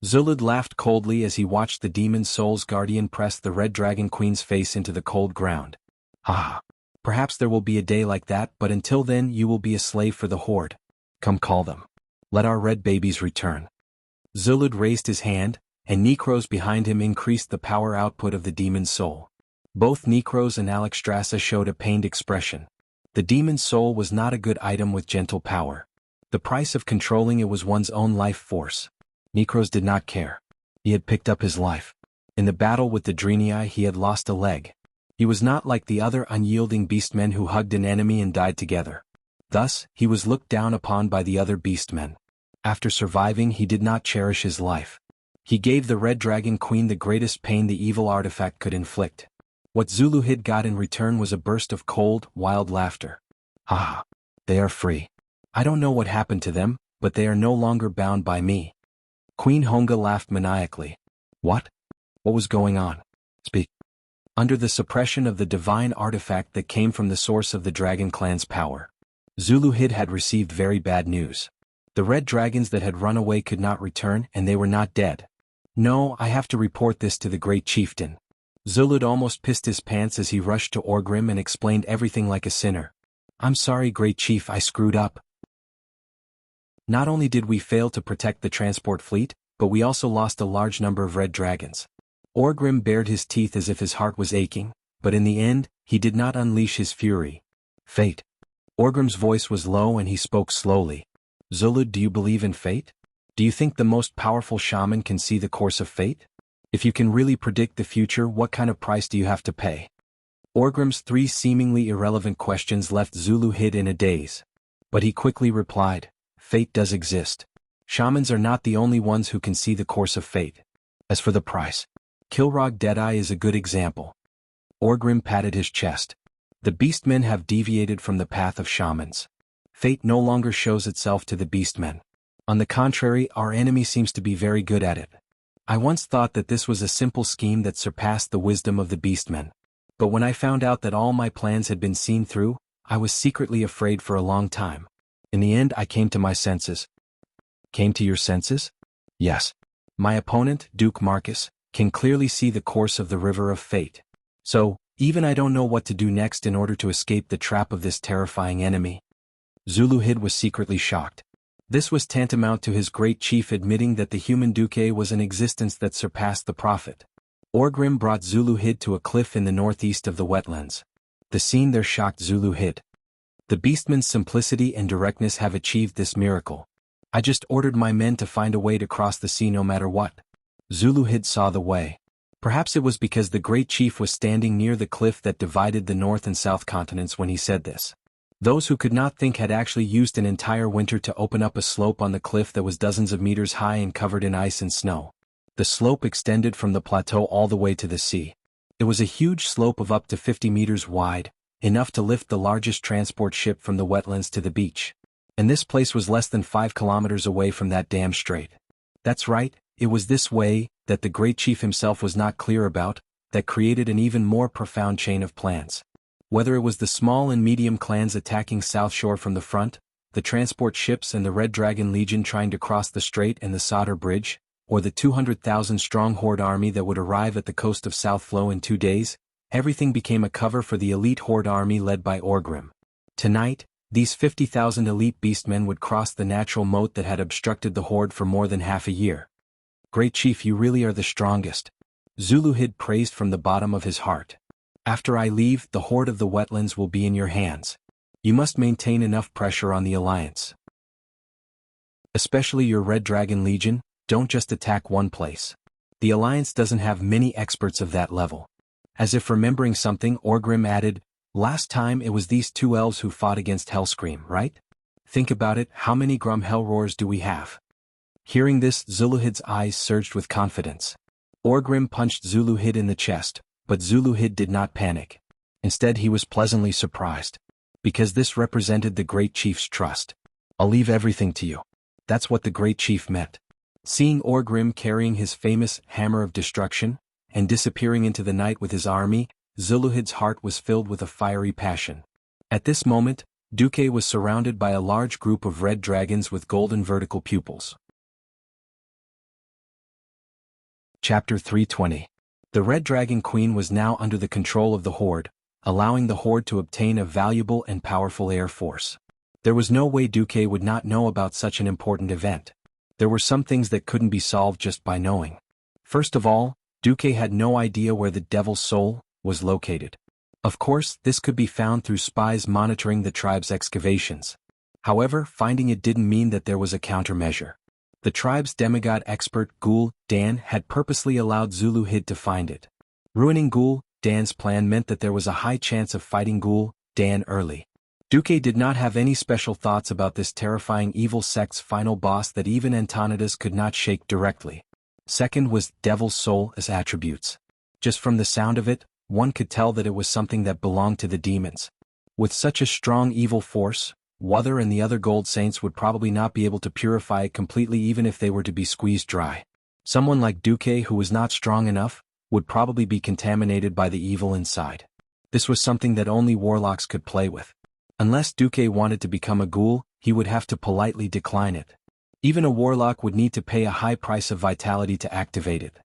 Zulud laughed coldly as he watched the Demon Soul's guardian press the Red Dragon Queen's face into the cold ground. "Ah. Perhaps there will be a day like that, but until then you will be a slave for the Horde. Come call them. Let our red babies return." Zulud raised his hand, and Necros behind him increased the power output of the Demon Soul. Both Necros and Alexstrasza showed a pained expression. The Demon Soul was not a good item with gentle power. The price of controlling it was one's own life force. Necros did not care. He had picked up his life. In the battle with the Drenii he had lost a leg. He was not like the other unyielding beastmen who hugged an enemy and died together. Thus, he was looked down upon by the other beastmen. After surviving he did not cherish his life. He gave the Red Dragon Queen the greatest pain the evil artifact could inflict. What Zuluhid got in return was a burst of cold, wild laughter. "Ah, they are free. I don't know what happened to them, but they are no longer bound by me." Queen Honga laughed maniacally. "What? What was going on? Speak." Under the suppression of the divine artifact that came from the source of the Dragon Clan's power, Zuluhid had received very bad news. The red dragons that had run away could not return and they were not dead. "No, I have to report this to the great chieftain." Zulud almost pissed his pants as he rushed to Orgrim and explained everything like a sinner. "I'm sorry, great chief, I screwed up. Not only did we fail to protect the transport fleet, but we also lost a large number of red dragons." Orgrim bared his teeth as if his heart was aching, but in the end, he did not unleash his fury. "Fate." Orgrim's voice was low and he spoke slowly. "Zulud, do you believe in fate? Do you think the most powerful shaman can see the course of fate? If you can really predict the future, what kind of price do you have to pay?" Orgrim's 3 seemingly irrelevant questions left Zuluhid in a daze. But he quickly replied, "Fate does exist. Shamans are not the only ones who can see the course of fate. As for the price, Kilrog Deadeye is a good example." Orgrim patted his chest. "The beastmen have deviated from the path of shamans. Fate no longer shows itself to the beastmen. On the contrary, our enemy seems to be very good at it. I once thought that this was a simple scheme that surpassed the wisdom of the beastmen. But when I found out that all my plans had been seen through, I was secretly afraid for a long time. In the end I came to my senses." "Came to your senses?" "Yes. My opponent, Duke Marcus, can clearly see the course of the river of fate. So, even I don't know what to do next in order to escape the trap of this terrifying enemy." Zuluhid was secretly shocked. This was tantamount to his great chief admitting that the human Duque was an existence that surpassed the prophet. Orgrim brought Zuluhid to a cliff in the northeast of the wetlands. The scene there shocked Zuluhid. The beastman's simplicity and directness have achieved this miracle. I just ordered my men to find a way to cross the sea no matter what. Zuluhid saw the way. Perhaps it was because the great chief was standing near the cliff that divided the north and south continents when he said this. Those who could not think had actually used an entire winter to open up a slope on the cliff that was dozens of meters high and covered in ice and snow. The slope extended from the plateau all the way to the sea. It was a huge slope of up to 50 meters wide, enough to lift the largest transport ship from the wetlands to the beach. And this place was less than 5 kilometers away from that damn strait. That's right, it was this way, that the great chief himself was not clear about, that created an even more profound chain of plans. Whether it was the small and medium clans attacking South Shore from the front, the transport ships and the Red Dragon Legion trying to cross the strait and the Sodder Bridge, or the 200,000-strong Horde army that would arrive at the coast of South Flow in 2 days, everything became a cover for the elite Horde army led by Orgrim. Tonight, these 50,000 elite beastmen would cross the natural moat that had obstructed the Horde for more than half a year. Great Chief, you really are the strongest. Zuluhid praised from the bottom of his heart. After I leave, the Horde of the wetlands will be in your hands. You must maintain enough pressure on the Alliance. Especially your Red Dragon Legion, don't just attack one place. The Alliance doesn't have many experts of that level. As if remembering something, Orgrim added, last time it was these 2 elves who fought against Hellscream, right? Think about it, how many Grum Hellroars do we have? Hearing this, Zuluhid's eyes surged with confidence. Orgrim punched Zuluhid in the chest, but Zuluhid did not panic. Instead, he was pleasantly surprised. Because this represented the Great Chief's trust. I'll leave everything to you. That's what the Great Chief meant. Seeing Orgrim carrying his famous Hammer of Destruction, and disappearing into the night with his army, Zuluhid's heart was filled with a fiery passion. At this moment, Duque was surrounded by a large group of red dragons with golden vertical pupils. Chapter 320. The Red Dragon Queen was now under the control of the Horde, allowing the Horde to obtain a valuable and powerful air force. There was no way Duque would not know about such an important event. There were some things that couldn't be solved just by knowing. First of all, Duque had no idea where the Devil's Soul was located. Of course, this could be found through spies monitoring the tribe's excavations. However, finding it didn't mean that there was a countermeasure. The tribe's demigod expert Ghoul Dan had purposely allowed Zuluhid to find it. Ruining Ghoul Dan's plan meant that there was a high chance of fighting Ghoul Dan early. Duque did not have any special thoughts about this terrifying evil sect's final boss that even Antonidas could not shake directly. Second was Devil's Soul as attributes. Just from the sound of it, one could tell that it was something that belonged to the demons. With such a strong evil force, Wuther and the other Gold Saints would probably not be able to purify it completely even if they were to be squeezed dry. Someone like Duque who was not strong enough, would probably be contaminated by the evil inside. This was something that only warlocks could play with. Unless Duque wanted to become a ghoul, he would have to politely decline it. Even a warlock would need to pay a high price of vitality to activate it.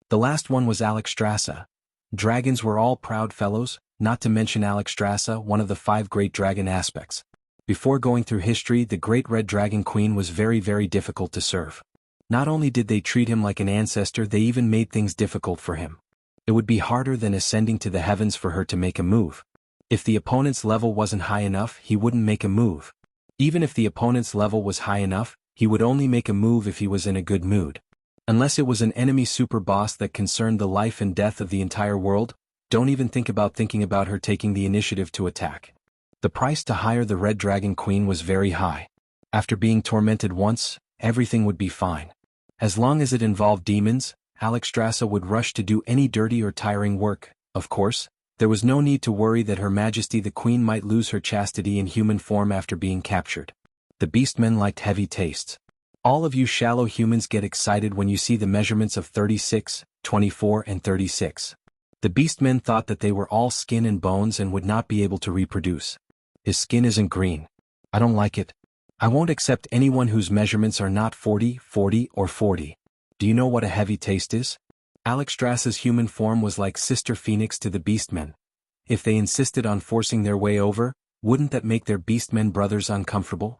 The last one was Alexstrasza. Dragons were all proud fellows, not to mention Alexstrasza, one of the 5 great dragon aspects. Before going through history, the Great Red Dragon Queen was very difficult to serve. Not only did they treat him like an ancestor, they even made things difficult for him. It would be harder than ascending to the heavens for her to make a move. If the opponent's level wasn't high enough, he wouldn't make a move. Even if the opponent's level was high enough, he would only make a move if he was in a good mood. Unless it was an enemy super boss that concerned the life and death of the entire world, don't even think about her taking the initiative to attack. The price to hire the Red Dragon Queen was very high. After being tormented once, everything would be fine. As long as it involved demons, Alexstrasza would rush to do any dirty or tiring work. Of course, there was no need to worry that Her Majesty the Queen might lose her chastity in human form after being captured. The beastmen liked heavy tastes. All of you shallow humans get excited when you see the measurements of 36, 24 and 36. The beastmen thought that they were all skin and bones and would not be able to reproduce. His skin isn't green. I don't like it. I won't accept anyone whose measurements are not 40, 40 or 40. Do you know what a heavy taste is? Alexstrasza's human form was like Sister Phoenix to the beastmen. If they insisted on forcing their way over, wouldn't that make their beastmen brothers uncomfortable?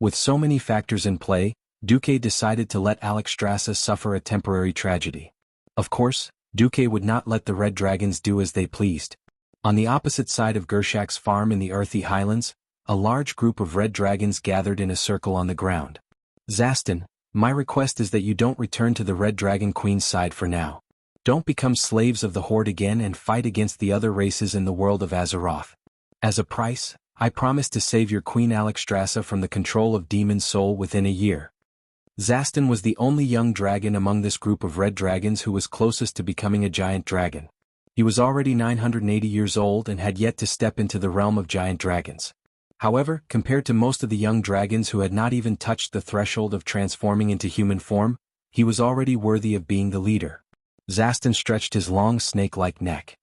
With so many factors in play, Duque decided to let Alexstrasza suffer a temporary tragedy. Of course, Duque would not let the red dragons do as they pleased. On the opposite side of Gershak's farm in the earthy highlands, a large group of red dragons gathered in a circle on the ground. Zastan, my request is that you don't return to the Red Dragon Queen's side for now. Don't become slaves of the Horde again and fight against the other races in the world of Azeroth. As a price, I promise to save your Queen Alexstrasza from the control of Demon Soul within a year. Zastan was the only young dragon among this group of red dragons who was closest to becoming a giant dragon. He was already 980 years old and had yet to step into the realm of giant dragons. However, compared to most of the young dragons who had not even touched the threshold of transforming into human form, he was already worthy of being the leader. Zastan stretched his long snake-like neck.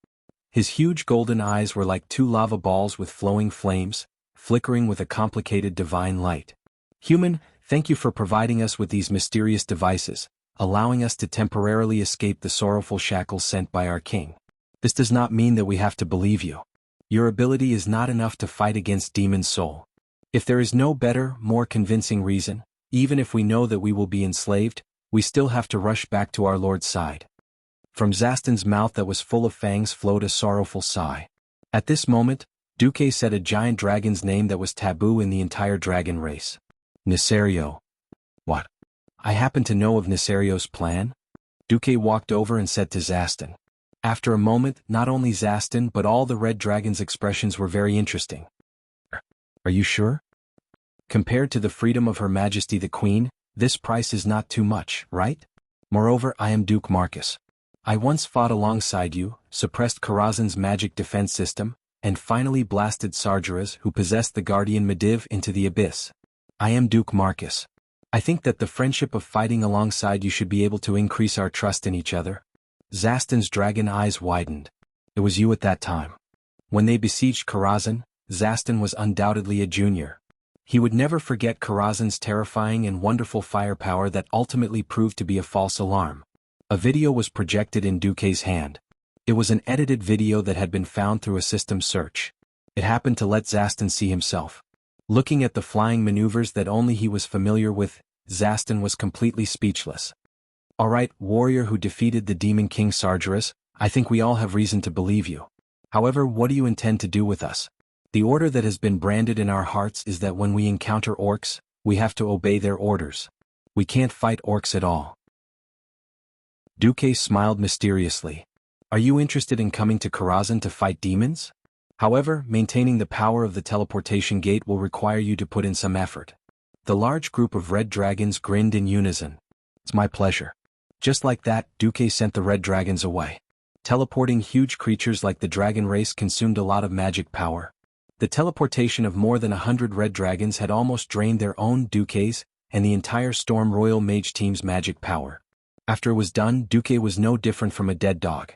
His huge golden eyes were like two lava balls with flowing flames, flickering with a complicated divine light. Human, thank you for providing us with these mysterious devices, allowing us to temporarily escape the sorrowful shackles sent by our king. This does not mean that we have to believe you. Your ability is not enough to fight against Demon Soul. If there is no better, more convincing reason, even if we know that we will be enslaved, we still have to rush back to our Lord's side. From Zastan's mouth that was full of fangs flowed a sorrowful sigh. At this moment, Duque said a giant dragon's name that was taboo in the entire dragon race. Nisario. What? I happen to know of Nisario's plan? Duque walked over and said to Zastan. After a moment, not only Zastan but all the red dragon's expressions were very interesting. Are you sure? Compared to the freedom of Her Majesty the Queen, this price is not too much, right? Moreover, I am Duke Marcus. I once fought alongside you, suppressed Karazhan's magic defense system, and finally blasted Sargeras who possessed the Guardian Mediv into the abyss. I am Duke Marcus. I think that the friendship of fighting alongside you should be able to increase our trust in each other. Zastan's dragon eyes widened. It was you at that time. When they besieged Karazhan, Zastan was undoubtedly a junior. He would never forget Karazhan's terrifying and wonderful firepower that ultimately proved to be a false alarm. A video was projected in Duque's hand. It was an edited video that had been found through a system search. It happened to let Zastan see himself. Looking at the flying maneuvers that only he was familiar with, Zastan was completely speechless. Alright, warrior who defeated the Demon King Sargeras, I think we all have reason to believe you. However, what do you intend to do with us? The order that has been branded in our hearts is that when we encounter orcs, we have to obey their orders. We can't fight orcs at all. Duque smiled mysteriously. Are you interested in coming to Karazhan to fight demons? However, maintaining the power of the teleportation gate will require you to put in some effort. The large group of red dragons grinned in unison. It's my pleasure. Just like that, Duque sent the red dragons away. Teleporting huge creatures like the dragon race consumed a lot of magic power. The teleportation of more than 100 red dragons had almost drained their own Duques and the entire Storm Royal Mage team's magic power. After it was done, Duque was no different from a dead dog.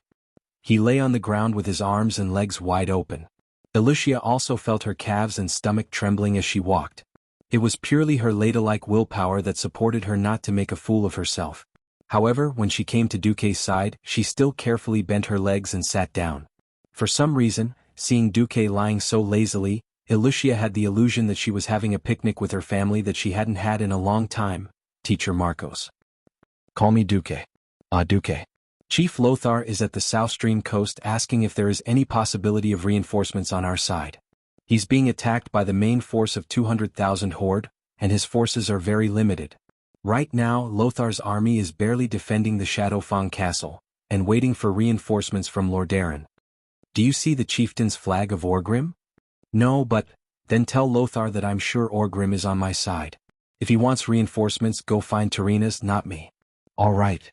He lay on the ground with his arms and legs wide open. Wuxia also felt her calves and stomach trembling as she walked. It was purely her ladle-like willpower that supported her not to make a fool of herself. However, when she came to Duque's side, she still carefully bent her legs and sat down. For some reason, seeing Duque lying so lazily, Wuxia had the illusion that she was having a picnic with her family that she hadn't had in a long time. Teacher Marcos. Call me Duque. Duque. Chief Lothar is at the South Stream coast asking if there is any possibility of reinforcements on our side. He's being attacked by the main force of 200,000 Horde, and his forces are very limited. Right now, Lothar's army is barely defending the Shadowfang castle, and waiting for reinforcements from Lordaeron. Do you see the chieftain's flag of Orgrim? No, but, then tell Lothar that I'm sure Orgrim is on my side. If he wants reinforcements, go find Tarinas, not me. All right.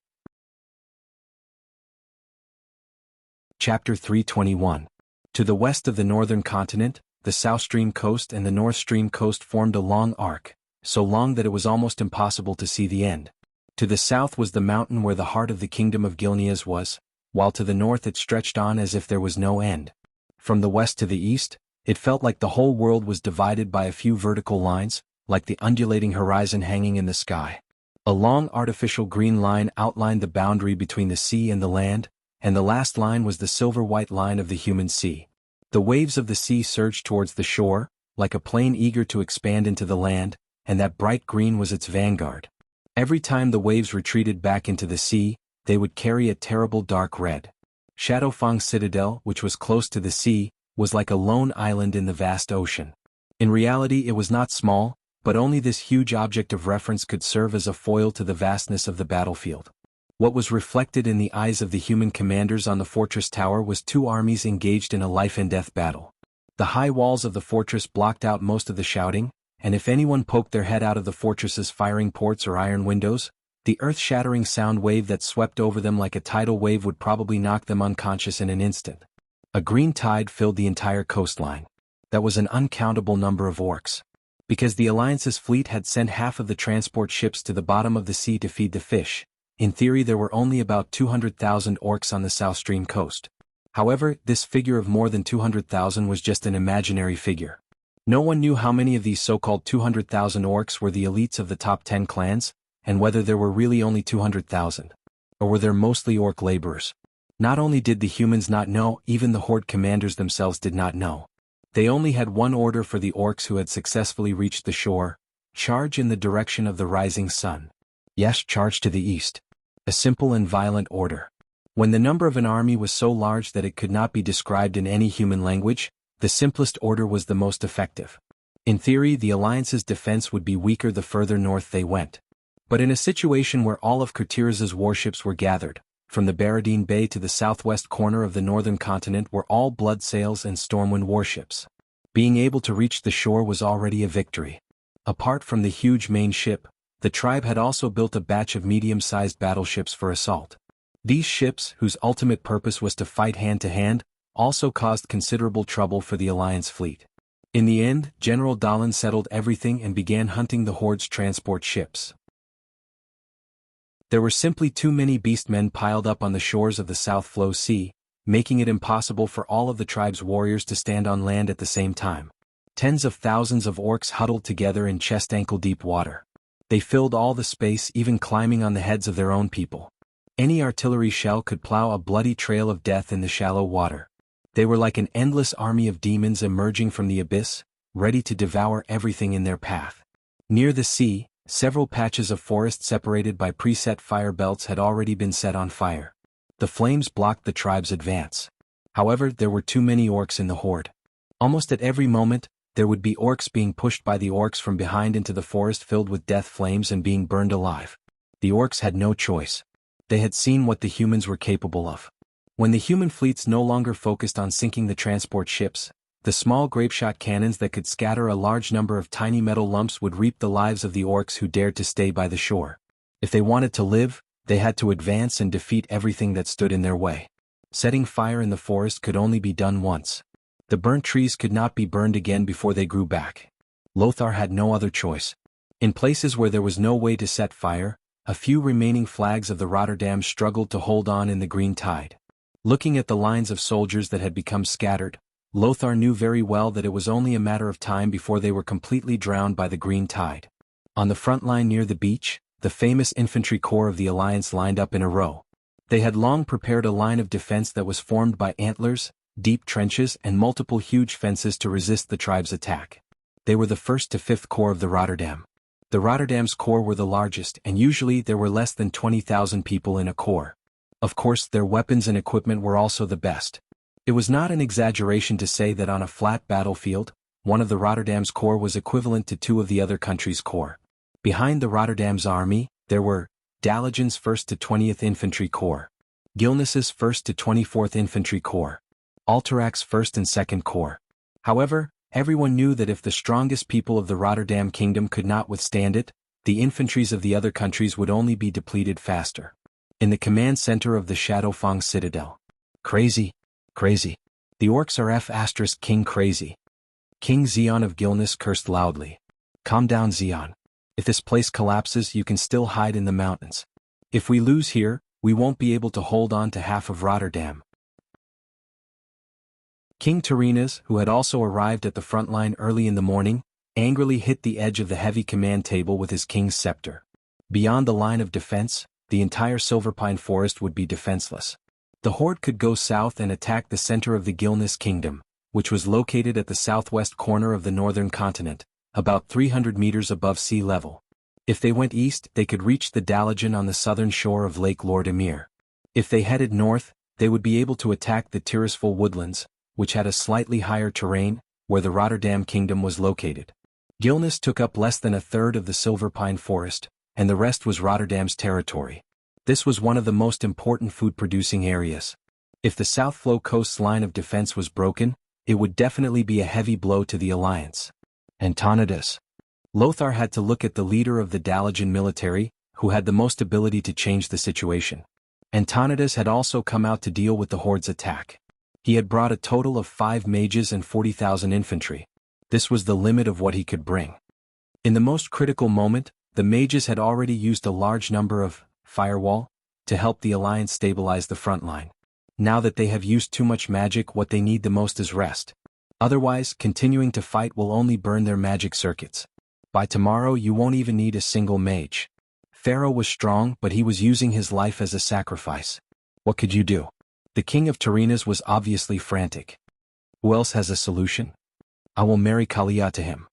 Chapter 321. To the west of the northern continent, the South Stream coast and the North Stream coast formed a long arc, so long that it was almost impossible to see the end. To the south was the mountain where the heart of the kingdom of Gilneas was, while to the north it stretched on as if there was no end. From the west to the east, it felt like the whole world was divided by a few vertical lines, like the undulating horizon hanging in the sky. A long artificial green line outlined the boundary between the sea and the land, and the last line was the silver-white line of the human sea. The waves of the sea surged towards the shore, like a plane eager to expand into the land, and that bright green was its vanguard. Every time the waves retreated back into the sea, they would carry a terrible dark red. Shadowfang's citadel, which was close to the sea, was like a lone island in the vast ocean. In reality it was not small, but only this huge object of reference could serve as a foil to the vastness of the battlefield. What was reflected in the eyes of the human commanders on the fortress tower was two armies engaged in a life-and-death battle. The high walls of the fortress blocked out most of the shouting, and if anyone poked their head out of the fortress's firing ports or iron windows, the earth-shattering sound wave that swept over them like a tidal wave would probably knock them unconscious in an instant. A green tide filled the entire coastline. That was an uncountable number of orcs. Because the Alliance's fleet had sent half of the transport ships to the bottom of the sea to feed the fish, in theory there were only about 200,000 orcs on the South Stream coast. However, this figure of more than 200,000 was just an imaginary figure. No one knew how many of these so-called 200,000 orcs were the elites of the top 10 clans, and whether there were really only 200,000. Or were there mostly orc laborers? Not only did the humans not know, even the horde commanders themselves did not know. They only had one order for the orcs who had successfully reached the shore: charge in the direction of the rising sun. Yes, charge to the east. A simple and violent order. When the number of an army was so large that it could not be described in any human language, the simplest order was the most effective. In theory, the Alliance's defense would be weaker the further north they went. But in a situation where all of Kurtiraz's warships were gathered, from the Baradine Bay to the southwest corner of the northern continent were all Blood Sails and Stormwind warships. Being able to reach the shore was already a victory. Apart from the huge main ship, the tribe had also built a batch of medium-sized battleships for assault. These ships, whose ultimate purpose was to fight hand-to-hand, also caused considerable trouble for the Alliance fleet. In the end, General Dahlan settled everything and began hunting the horde's transport ships. There were simply too many beastmen piled up on the shores of the South Flow Sea, making it impossible for all of the tribe's warriors to stand on land at the same time. Tens of thousands of orcs huddled together in chest-ankle-deep water. They filled all the space, even climbing on the heads of their own people. Any artillery shell could plow a bloody trail of death in the shallow water. They were like an endless army of demons emerging from the abyss, ready to devour everything in their path. Near the sea, several patches of forest separated by preset fire belts had already been set on fire. The flames blocked the tribe's advance. However, there were too many orcs in the horde. Almost at every moment, there would be orcs being pushed by the orcs from behind into the forest filled with death flames and being burned alive. The orcs had no choice. They had seen what the humans were capable of. When the human fleets no longer focused on sinking the transport ships, the small grapeshot cannons that could scatter a large number of tiny metal lumps would reap the lives of the orcs who dared to stay by the shore. If they wanted to live, they had to advance and defeat everything that stood in their way. Setting fire in the forest could only be done once. The burnt trees could not be burned again before they grew back. Lothar had no other choice. In places where there was no way to set fire, a few remaining flags of the Rotterdam struggled to hold on in the green tide. Looking at the lines of soldiers that had become scattered, Lothar knew very well that it was only a matter of time before they were completely drowned by the green tide. On the front line near the beach, the famous infantry corps of the Alliance lined up in a row. They had long prepared a line of defense that was formed by antlers, deep trenches and multiple huge fences to resist the tribe's attack. They were the 1st to 5th Corps of the Rotterdam. The Rotterdam's corps were the largest, and usually there were less than 20,000 people in a corps. Of course, their weapons and equipment were also the best. It was not an exaggeration to say that on a flat battlefield, one of the Rotterdam's corps was equivalent to 2 of the other country's corps. Behind the Rotterdam's army, there were Dalagen's 1st to 20th Infantry Corps, Gilnes's 1st to 24th Infantry Corps, Alterac's 1st and 2nd Corps. However, everyone knew that if the strongest people of the Rotterdam Kingdom could not withstand it, the infantries of the other countries would only be depleted faster. In the command center of the Shadowfang Citadel. Crazy. Crazy. The orcs are King crazy. King Zeon of Gilnes cursed loudly. Calm down, Zeon. If this place collapses, you can still hide in the mountains. If we lose here, we won't be able to hold on to half of Rotterdam. King Tarinas, who had also arrived at the front line early in the morning, angrily hit the edge of the heavy command table with his king's scepter. Beyond the line of defense, the entire Silverpine forest would be defenseless. The horde could go south and attack the center of the Gilnes kingdom, which was located at the southwest corner of the northern continent, about 300 meters above sea level. If they went east, they could reach the Dalajan on the southern shore of Lake Lord Emir. If they headed north, they would be able to attack the Tirisful woodlands, which had a slightly higher terrain, where the Rotterdam kingdom was located. Gilnis took up less than a third of the silver pine forest, and the rest was Rotterdam's territory. This was one of the most important food-producing areas. If the South Flow coast's line of defense was broken, it would definitely be a heavy blow to the alliance. Antonidas. Lothar had to look at the leader of the Dalajan military, who had the most ability to change the situation. Antonidas had also come out to deal with the horde's attack. He had brought a total of 5 mages and 40,000 infantry. This was the limit of what he could bring. In the most critical moment, the mages had already used a large number of firewall to help the alliance stabilize the front line. Now that they have used too much magic, what they need the most is rest. Otherwise, continuing to fight will only burn their magic circuits. By tomorrow you won't even need a single mage. Pharaoh was strong, but he was using his life as a sacrifice. What could you do? The king of Tyrannus was obviously frantic. Who else has a solution? I will marry Kalia to him.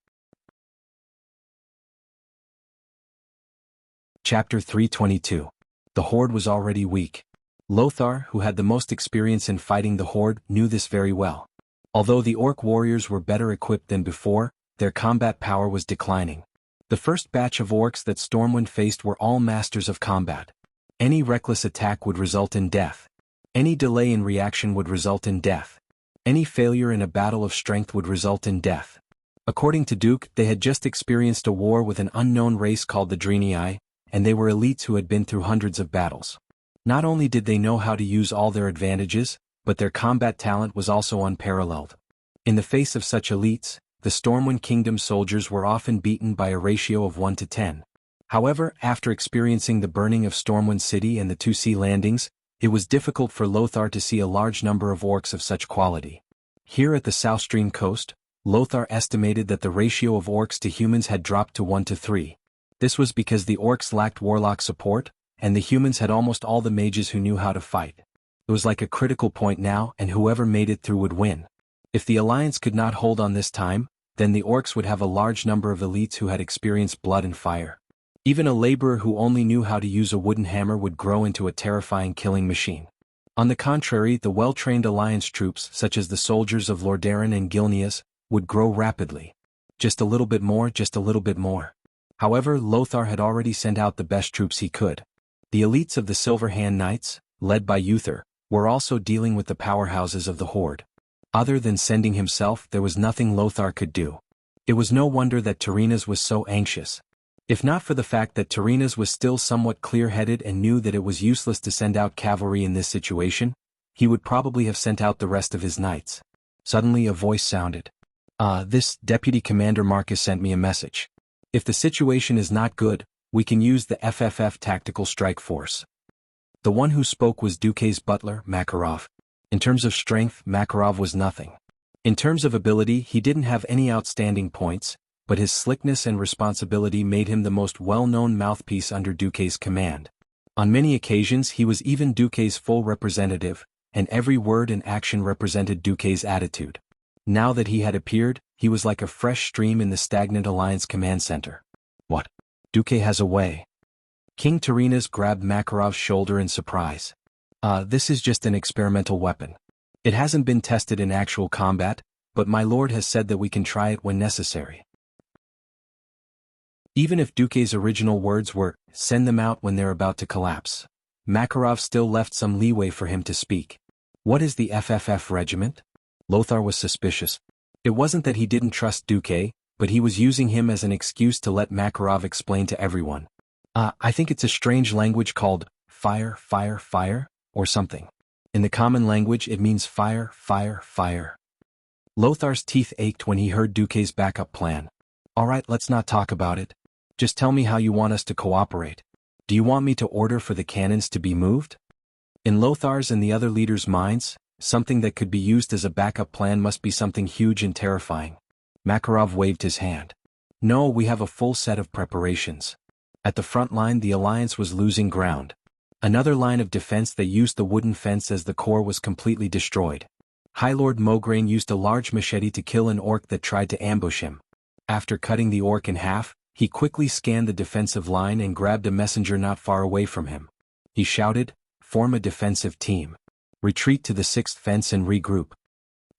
Chapter 322. The horde was already weak. Lothar, who had the most experience in fighting the horde, knew this very well. Although the orc warriors were better equipped than before, their combat power was declining. The first batch of orcs that Stormwind faced were all masters of combat. Any reckless attack would result in death. Any delay in reaction would result in death. Any failure in a battle of strength would result in death. According to Duke, they had just experienced a war with an unknown race called the Drenii, and they were elites who had been through hundreds of battles. Not only did they know how to use all their advantages, but their combat talent was also unparalleled. In the face of such elites, the Stormwind Kingdom soldiers were often beaten by a ratio of 1 to 10. However, after experiencing the burning of Stormwind City and the 2 sea landings, it was difficult for Lothar to see a large number of orcs of such quality. Here at the South Stream coast, Lothar estimated that the ratio of orcs to humans had dropped to 1 to 3. This was because the orcs lacked warlock support, and the humans had almost all the mages who knew how to fight. It was like a critical point now, and whoever made it through would win. If the alliance could not hold on this time, then the orcs would have a large number of elites who had experienced blood and fire. Even a laborer who only knew how to use a wooden hammer would grow into a terrifying killing machine. On the contrary, the well-trained alliance troops, such as the soldiers of Lordaeron and Gilneas, would grow rapidly. Just a little bit more, just a little bit more. However, Lothar had already sent out the best troops he could. The elites of the Silver Hand Knights, led by Uther, were also dealing with the powerhouses of the horde. Other than sending himself, there was nothing Lothar could do. It was no wonder that Tyrannus was so anxious. If not for the fact that Tyrannus was still somewhat clear-headed and knew that it was useless to send out cavalry in this situation, he would probably have sent out the rest of his knights. Suddenly a voice sounded. This Deputy Commander Marcus sent me a message. If the situation is not good, we can use the FFF Tactical Strike Force. The one who spoke was Duquesne's butler, Makarov. In terms of strength, Makarov was nothing. In terms of ability, he didn't have any outstanding points, but his slickness and responsibility made him the most well-known mouthpiece under Duquesne's command. On many occasions he was even Duquesne's full representative, and every word and action represented Duquesne's attitude. Now that he had appeared, he was like a fresh stream in the stagnant Alliance command center. What? Duquesne has a way. King Tyrannus grabbed Makarov's shoulder in surprise. This is just an experimental weapon. It hasn't been tested in actual combat, but my lord has said that we can try it when necessary. Even if Duquesne's original words were, send them out when they're about to collapse, Makarov still left some leeway for him to speak. What is the FFF regiment? Lothar was suspicious. It wasn't that he didn't trust Duquesne, but he was using him as an excuse to let Makarov explain to everyone. I think it's a strange language called fire, fire, fire, or something. In the common language it means fire, fire, fire. Lothar's teeth ached when he heard Duquesne's backup plan. Alright, let's not talk about it. Just tell me how you want us to cooperate. Do you want me to order for the cannons to be moved? In Lothar's and the other leaders' minds, something that could be used as a backup plan must be something huge and terrifying. Makarov waved his hand. No, we have a full set of preparations. At the front line the alliance was losing ground. Another line of defense that used the wooden fence as the core was completely destroyed. High Lord Mograine used a large machete to kill an orc that tried to ambush him. After cutting the orc in half, he quickly scanned the defensive line and grabbed a messenger not far away from him. He shouted, "Form a defensive team. Retreat to the 6th fence and regroup."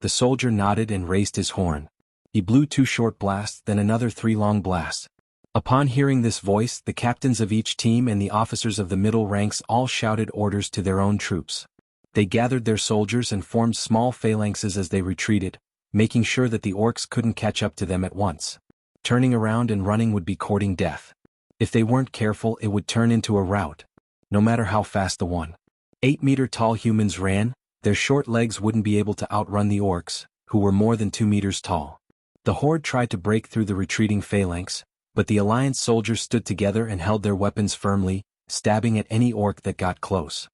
The soldier nodded and raised his horn. He blew 2 short blasts, then another 3 long blasts. Upon hearing this voice, the captains of each team and the officers of the middle ranks all shouted orders to their own troops. They gathered their soldiers and formed small phalanxes as they retreated, making sure that the orcs couldn't catch up to them at once. Turning around and running would be courting death. If they weren't careful, it would turn into a rout. No matter how fast the 1.8-meter-tall humans ran, their short legs wouldn't be able to outrun the orcs, who were more than 2 meters tall. The horde tried to break through the retreating phalanx, but the Alliance soldiers stood together and held their weapons firmly, stabbing at any orc that got close.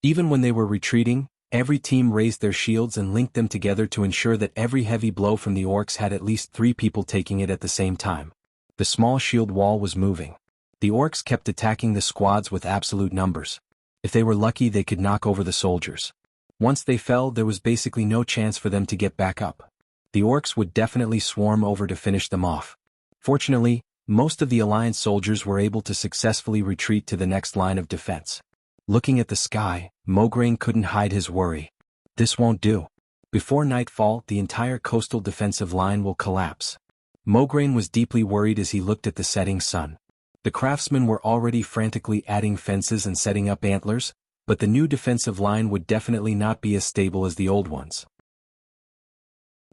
Even when they were retreating, every team raised their shields and linked them together to ensure that every heavy blow from the orcs had at least 3 people taking it at the same time. The small shield wall was moving. The orcs kept attacking the squads with absolute numbers. If they were lucky, they could knock over the soldiers. Once they fell, there was basically no chance for them to get back up. The orcs would definitely swarm over to finish them off. Fortunately, most of the Alliance soldiers were able to successfully retreat to the next line of defense. Looking at the sky, Mograine couldn't hide his worry. This won't do. Before nightfall, the entire coastal defensive line will collapse. Mograine was deeply worried as he looked at the setting sun. The craftsmen were already frantically adding fences and setting up antlers, but the new defensive line would definitely not be as stable as the old ones.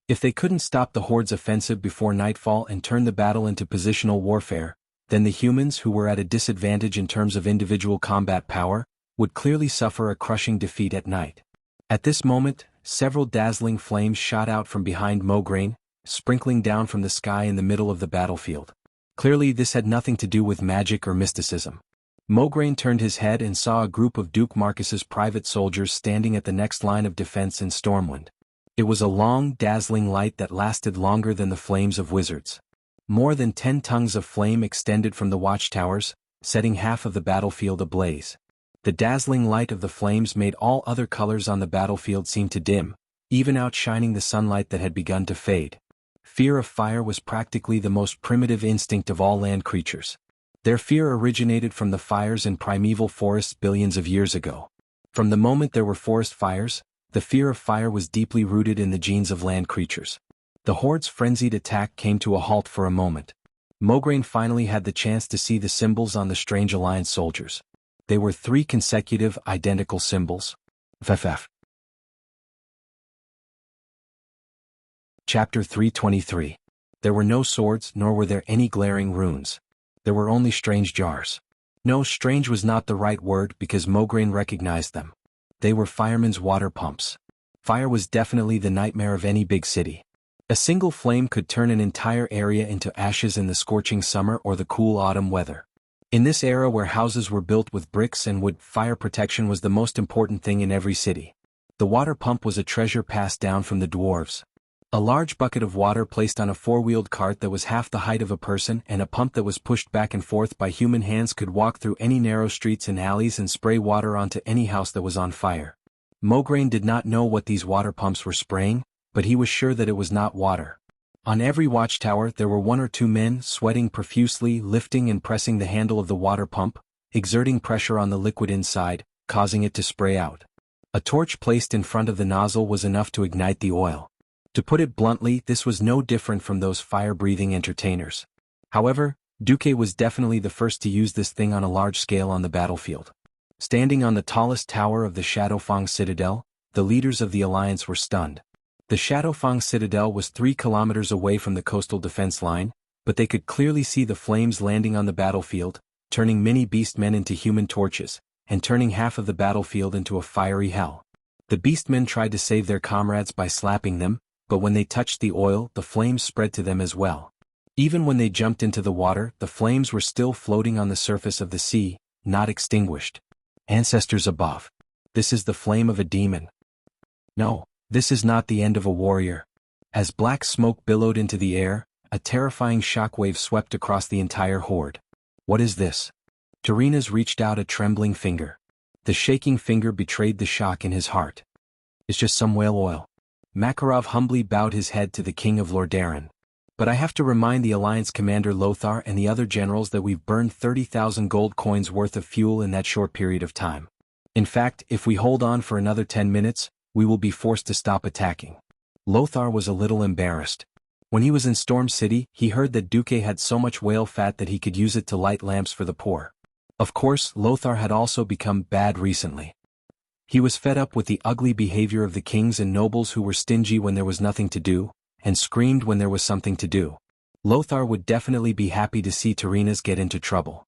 If they couldn't stop the horde's offensive before nightfall and turn the battle into positional warfare, then the humans, who were at a disadvantage in terms of individual combat power, would clearly suffer a crushing defeat at night. At this moment, several dazzling flames shot out from behind Mograine, sprinkling down from the sky in the middle of the battlefield. Clearly this had nothing to do with magic or mysticism. Mograine turned his head and saw a group of Duke Marcus's private soldiers standing at the next line of defense in Stormwind. It was a long, dazzling light that lasted longer than the flames of wizards. More than 10 tongues of flame extended from the watchtowers, setting half of the battlefield ablaze. The dazzling light of the flames made all other colors on the battlefield seem to dim, even outshining the sunlight that had begun to fade. Fear of fire was practically the most primitive instinct of all land creatures. Their fear originated from the fires in primeval forests billions of years ago. From the moment there were forest fires, the fear of fire was deeply rooted in the genes of land creatures. The horde's frenzied attack came to a halt for a moment. Mograine finally had the chance to see the symbols on the strange Alliance soldiers. They were 3 consecutive, identical symbols. FFF. Chapter 323. There were no swords, nor were there any glaring runes. There were only strange jars. No, strange was not the right word because Mograine recognized them. They were firemen's water pumps. Fire was definitely the nightmare of any big city. A single flame could turn an entire area into ashes in the scorching summer or the cool autumn weather. In this era where houses were built with bricks and wood, fire protection was the most important thing in every city. The water pump was a treasure passed down from the dwarves. A large bucket of water placed on a 4-wheeled cart that was half the height of a person and a pump that was pushed back and forth by human hands could walk through any narrow streets and alleys and spray water onto any house that was on fire. Mograine did not know what these water pumps were spraying, but he was sure that it was not water. On every watchtower there were 1 or 2 men sweating profusely, lifting and pressing the handle of the water pump, exerting pressure on the liquid inside, causing it to spray out. A torch placed in front of the nozzle was enough to ignite the oil. To put it bluntly, this was no different from those fire-breathing entertainers. However, Duque was definitely the first to use this thing on a large scale on the battlefield. Standing on the tallest tower of the Shadowfang Citadel, the leaders of the Alliance were stunned. The Shadowfang Citadel was 3 kilometers away from the coastal defense line, but they could clearly see the flames landing on the battlefield, turning many beastmen into human torches, and turning half of the battlefield into a fiery hell. The beastmen tried to save their comrades by slapping them, but when they touched the oil, the flames spread to them as well. Even when they jumped into the water, the flames were still floating on the surface of the sea, not extinguished. Ancestors above. This is the flame of a demon. No, this is not the end of a warrior. As black smoke billowed into the air, a terrifying shockwave swept across the entire horde. What is this? Tyrrhena's reached out a trembling finger. The shaking finger betrayed the shock in his heart. It's just some whale oil. Makarov humbly bowed his head to the king of Lordaeron. But I have to remind the Alliance commander Lothar and the other generals that we've burned 30,000 gold coins worth of fuel in that short period of time. In fact, if we hold on for another 10 minutes, we will be forced to stop attacking. Lothar was a little embarrassed. When he was in Storm City, he heard that Duque had so much whale fat that he could use it to light lamps for the poor. Of course, Lothar had also become bad recently. He was fed up with the ugly behavior of the kings and nobles who were stingy when there was nothing to do, and screamed when there was something to do. Lothar would definitely be happy to see Tyrrhena's get into trouble.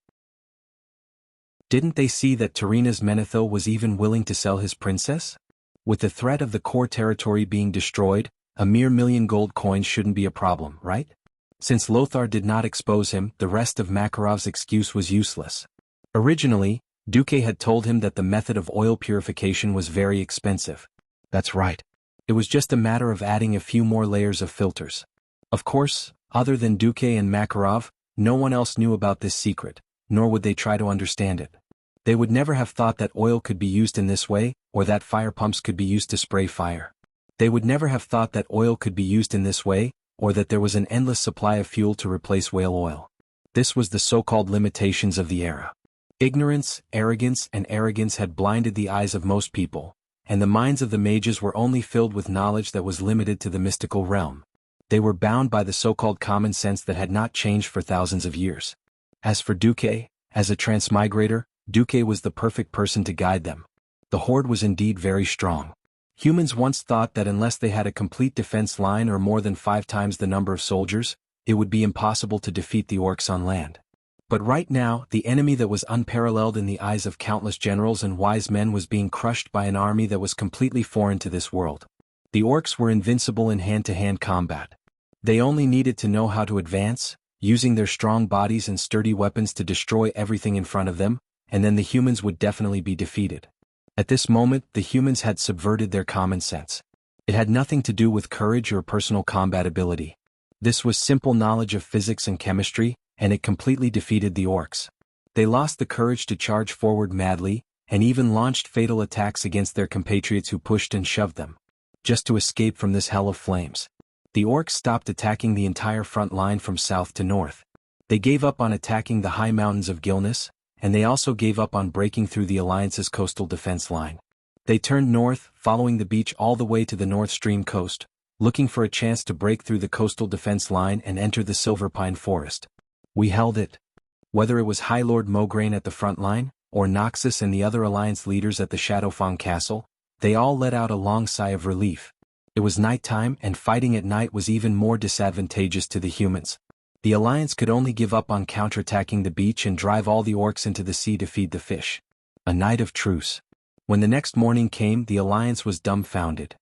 Didn't they see that Tyrrhena's Menethil was even willing to sell his princess? With the threat of the core territory being destroyed, a mere 1,000,000 gold coins shouldn't be a problem, right? Since Lothar did not expose him, the rest of Makarov's excuse was useless. Originally, Duque had told him that the method of oil purification was very expensive. That's right. It was just a matter of adding a few more layers of filters. Of course, other than Duque and Makarov, no one else knew about this secret, nor would they try to understand it. They would never have thought that oil could be used in this way, or that fire pumps could be used to spray fire. They would never have thought that oil could be used in this way, or that there was an endless supply of fuel to replace whale oil. This was the so-called limitations of the era. Ignorance, arrogance had blinded the eyes of most people, and the minds of the mages were only filled with knowledge that was limited to the mystical realm. They were bound by the so-called common sense that had not changed for thousands of years. As for Duque, as a transmigrator, Duque was the perfect person to guide them. The horde was indeed very strong. Humans once thought that unless they had a complete defense line or more than 5 times the number of soldiers, it would be impossible to defeat the orcs on land. But right now, the enemy that was unparalleled in the eyes of countless generals and wise men was being crushed by an army that was completely foreign to this world. The orcs were invincible in hand-to-hand combat. They only needed to know how to advance, using their strong bodies and sturdy weapons to destroy everything in front of them, and then the humans would definitely be defeated. At this moment, the humans had subverted their common sense. It had nothing to do with courage or personal combat ability. This was simple knowledge of physics and chemistry, and it completely defeated the orcs. They lost the courage to charge forward madly, and even launched fatal attacks against their compatriots who pushed and shoved them, just to escape from this hell of flames. The orcs stopped attacking the entire front line from south to north. They gave up on attacking the high mountains of Gilnis, and they also gave up on breaking through the Alliance's coastal defense line. They turned north, following the beach all the way to the North Stream coast, looking for a chance to break through the coastal defense line and enter the Silver Pine Forest. We held it. Whether it was High Lord Mograine at the front line, or Noxus and the other Alliance leaders at the Shadowfang Castle, they all let out a long sigh of relief. It was nighttime, and fighting at night was even more disadvantageous to the humans. The Alliance could only give up on counterattacking the beach and drive all the orcs into the sea to feed the fish. A night of truce. When the next morning came, the Alliance was dumbfounded.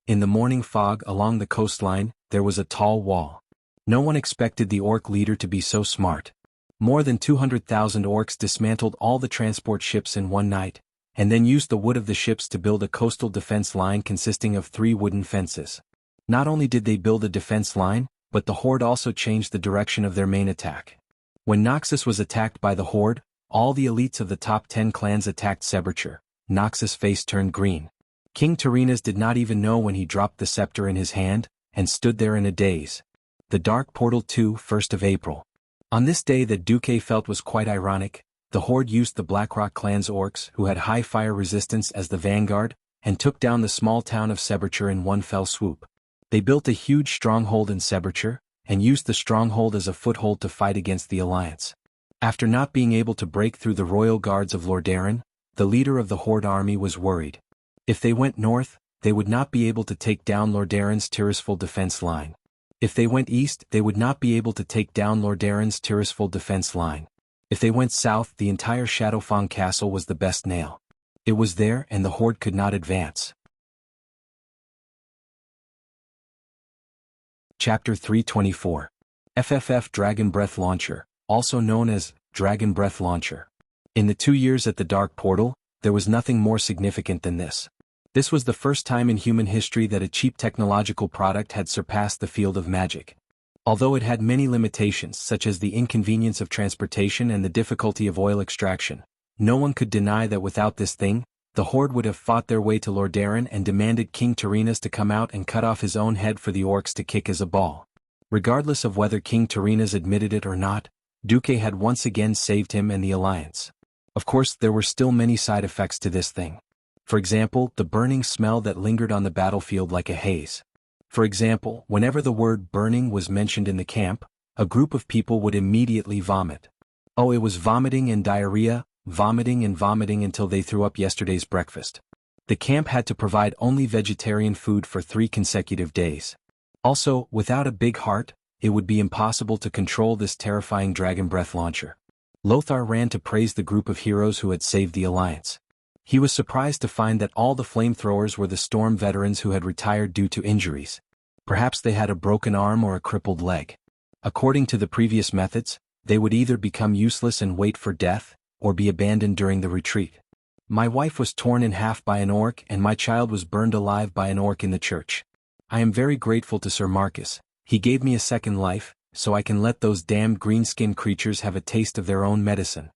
In the morning fog along the coastline, there was a tall wall. No one expected the orc leader to be so smart. More than 200,000 orcs dismantled all the transport ships in one night, and then used the wood of the ships to build a coastal defense line consisting of 3 wooden fences. Not only did they build a defense line, but the horde also changed the direction of their main attack. When Noxus was attacked by the horde, all the elites of the top 10 clans attacked Seberture. Noxus' face turned green. King Tyrrhena's did not even know when he dropped the scepter in his hand, and stood there in a daze. The Dark Portal 2, 1st of April. On this day that Duque felt was quite ironic, the horde used the Blackrock clan's orcs who had high fire resistance as the vanguard, and took down the small town of Seberture in one fell swoop. They built a huge stronghold in Seberture, and used the stronghold as a foothold to fight against the Alliance. After not being able to break through the royal guards of Lordaeron, the leader of the horde army was worried. If they went north, they would not be able to take down Lordaeron's Tirisful defense line. If they went east, they would not be able to take down Lordaeron's Tirisful defense line. If they went south, the entire Shadowfang Castle was the best nail. It was there, and the horde could not advance. Chapter 324. FFF Dragon Breath Launcher, also known as Dragon Breath Launcher. In the 2 years at the Dark Portal, there was nothing more significant than this. This was the first time in human history that a cheap technological product had surpassed the field of magic. Although it had many limitations such as the inconvenience of transportation and the difficulty of oil extraction, no one could deny that without this thing, the horde would have fought their way to Lordaeron and demanded King Tyrrhenus to come out and cut off his own head for the orcs to kick as a ball. Regardless of whether King Tyrrhenus admitted it or not, Duque had once again saved him and the Alliance. Of course, there were still many side effects to this thing. For example, the burning smell that lingered on the battlefield like a haze. For example, whenever the word burning was mentioned in the camp, a group of people would immediately vomit. Oh, it was vomiting and diarrhea, vomiting and vomiting until they threw up yesterday's breakfast. The camp had to provide only vegetarian food for 3 consecutive days. Also, without a big heart, it would be impossible to control this terrifying dragon breath launcher. Lothar ran to praise the group of heroes who had saved the Alliance. He was surprised to find that all the flamethrowers were the Storm veterans who had retired due to injuries. Perhaps they had a broken arm or a crippled leg. According to the previous methods, they would either become useless and wait for death, or be abandoned during the retreat. My wife was torn in half by an orc and my child was burned alive by an orc in the church. I am very grateful to Sir Marcus. He gave me a second life, so I can let those damned green-skinned creatures have a taste of their own medicine.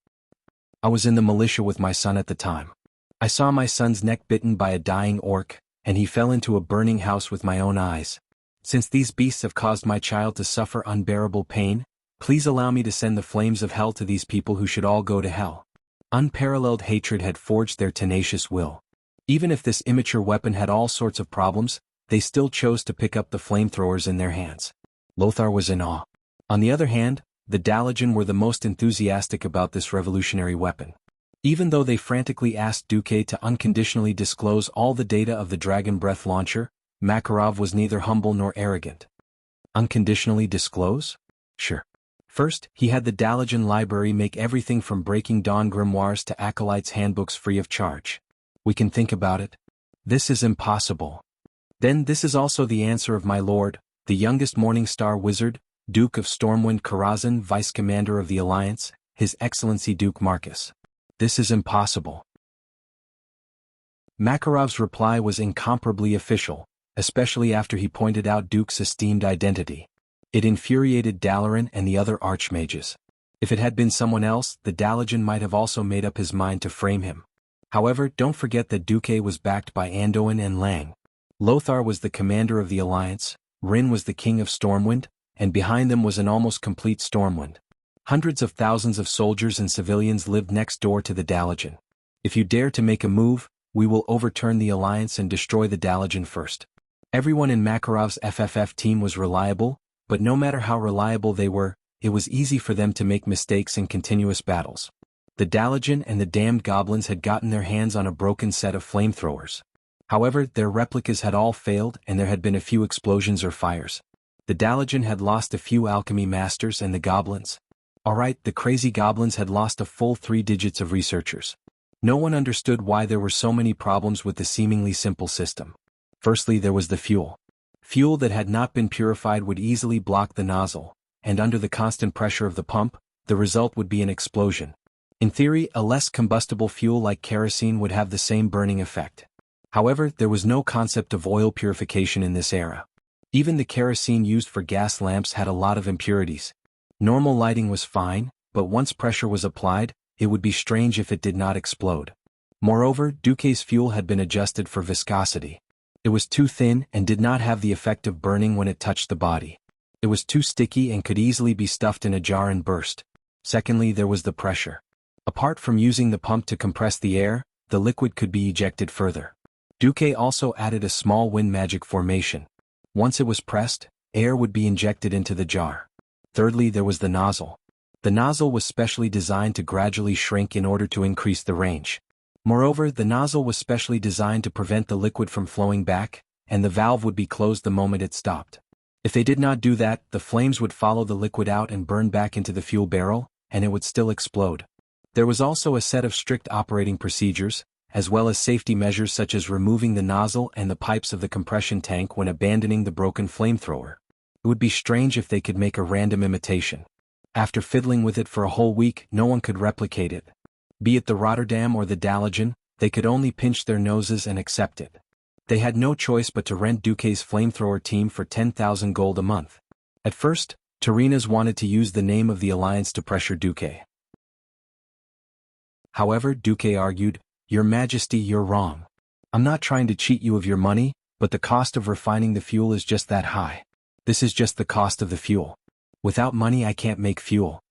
I was in the militia with my son at the time. I saw my son's neck bitten by a dying orc, and he fell into a burning house with my own eyes. Since these beasts have caused my child to suffer unbearable pain, please allow me to send the flames of hell to these people who should all go to hell. Unparalleled hatred had forged their tenacious will. Even if this immature weapon had all sorts of problems, they still chose to pick up the flamethrowers in their hands. Lothar was in awe. On the other hand, the Dalajan were the most enthusiastic about this revolutionary weapon. Even though they frantically asked Duque to unconditionally disclose all the data of the dragon breath launcher, Makarov was neither humble nor arrogant. Unconditionally disclose? Sure. First, he had the Dalajan library make everything from Breaking Dawn grimoires to Acolytes' handbooks free of charge. We can think about it. This is impossible. Then this is also the answer of my lord, the youngest Morning Star wizard, Duke of Stormwind Karazhan, Vice Commander of the Alliance, His Excellency Duke Marcus. This is impossible. Makarov's reply was incomparably official, especially after he pointed out Duke's esteemed identity. It infuriated Dalaran and the other archmages. If it had been someone else, the Dalajan might have also made up his mind to frame him. However, don't forget that Duque was backed by Anduin and Lang. Lothar was the commander of the Alliance, Rin was the king of Stormwind, and behind them was an almost complete Stormwind. Hundreds of thousands of soldiers and civilians lived next door to the Dalajan. If you dare to make a move, we will overturn the Alliance and destroy the Dalajan first. Everyone in Makarov's FFF team was reliable, but no matter how reliable they were, it was easy for them to make mistakes in continuous battles. The Dalajan and the damned goblins had gotten their hands on a broken set of flamethrowers. However, their replicas had all failed and there had been a few explosions or fires. The Dalajan had lost a few alchemy masters and the goblins. Alright, the crazy goblins had lost a full 3 digits of researchers. No one understood why there were so many problems with the seemingly simple system. Firstly, there was the fuel. Fuel that had not been purified would easily block the nozzle, and under the constant pressure of the pump, the result would be an explosion. In theory, a less combustible fuel like kerosene would have the same burning effect. However, there was no concept of oil purification in this era. Even the kerosene used for gas lamps had a lot of impurities. Normal lighting was fine, but once pressure was applied, it would be strange if it did not explode. Moreover, Duque's fuel had been adjusted for viscosity. It was too thin and did not have the effect of burning when it touched the body. It was too sticky and could easily be stuffed in a jar and burst. Secondly, there was the pressure. Apart from using the pump to compress the air, the liquid could be ejected further. Duque also added a small wind magic formation. Once it was pressed, air would be injected into the jar. Thirdly, there was the nozzle. The nozzle was specially designed to gradually shrink in order to increase the range. Moreover, the nozzle was specially designed to prevent the liquid from flowing back, and the valve would be closed the moment it stopped. If they did not do that, the flames would follow the liquid out and burn back into the fuel barrel, and it would still explode. There was also a set of strict operating procedures, as well as safety measures such as removing the nozzle and the pipes of the compression tank when abandoning the broken flamethrower. It would be strange if they could make a random imitation. After fiddling with it for a whole week, no one could replicate it. Be it the Rotterdam or the Dalajan, they could only pinch their noses and accept it. They had no choice but to rent Duque's flamethrower team for 10,000 gold a month. At first, Tyrrhenus wanted to use the name of the Alliance to pressure Duque. However, Duque argued, "Your Majesty, you're wrong. I'm not trying to cheat you of your money, but the cost of refining the fuel is just that high. This is just the cost of the fuel. Without money I can't make fuel."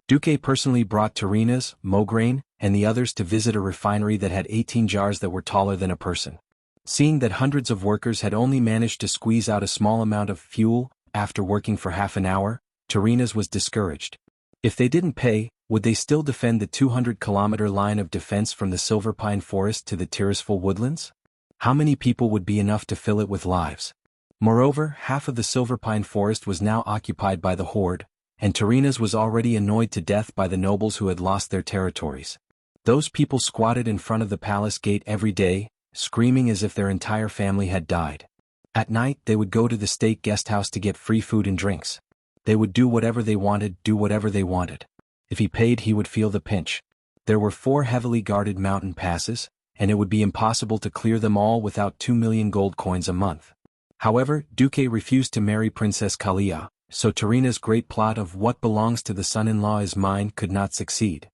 Duque personally brought Tarinas, Mograine, and the others to visit a refinery that had 18 jars that were taller than a person. Seeing that hundreds of workers had only managed to squeeze out a small amount of fuel after working for half an hour, Tarinas was discouraged. If they didn't pay, would they still defend the 200-kilometer line of defense from the silver pine forest to the Tirisful woodlands? How many people would be enough to fill it with lives? Moreover, half of the silver pine forest was now occupied by the horde, and Tarinas was already annoyed to death by the nobles who had lost their territories. Those people squatted in front of the palace gate every day, screaming as if their entire family had died. At night they would go to the state guest house to get free food and drinks. They would do whatever they wanted. If he paid, he would feel the pinch. There were 4 heavily guarded mountain passes, and it would be impossible to clear them all without 2 million gold coins a month. However, Duque refused to marry Princess Kalia, so Tarina's great plot of what belongs to the son-in-law is mine could not succeed.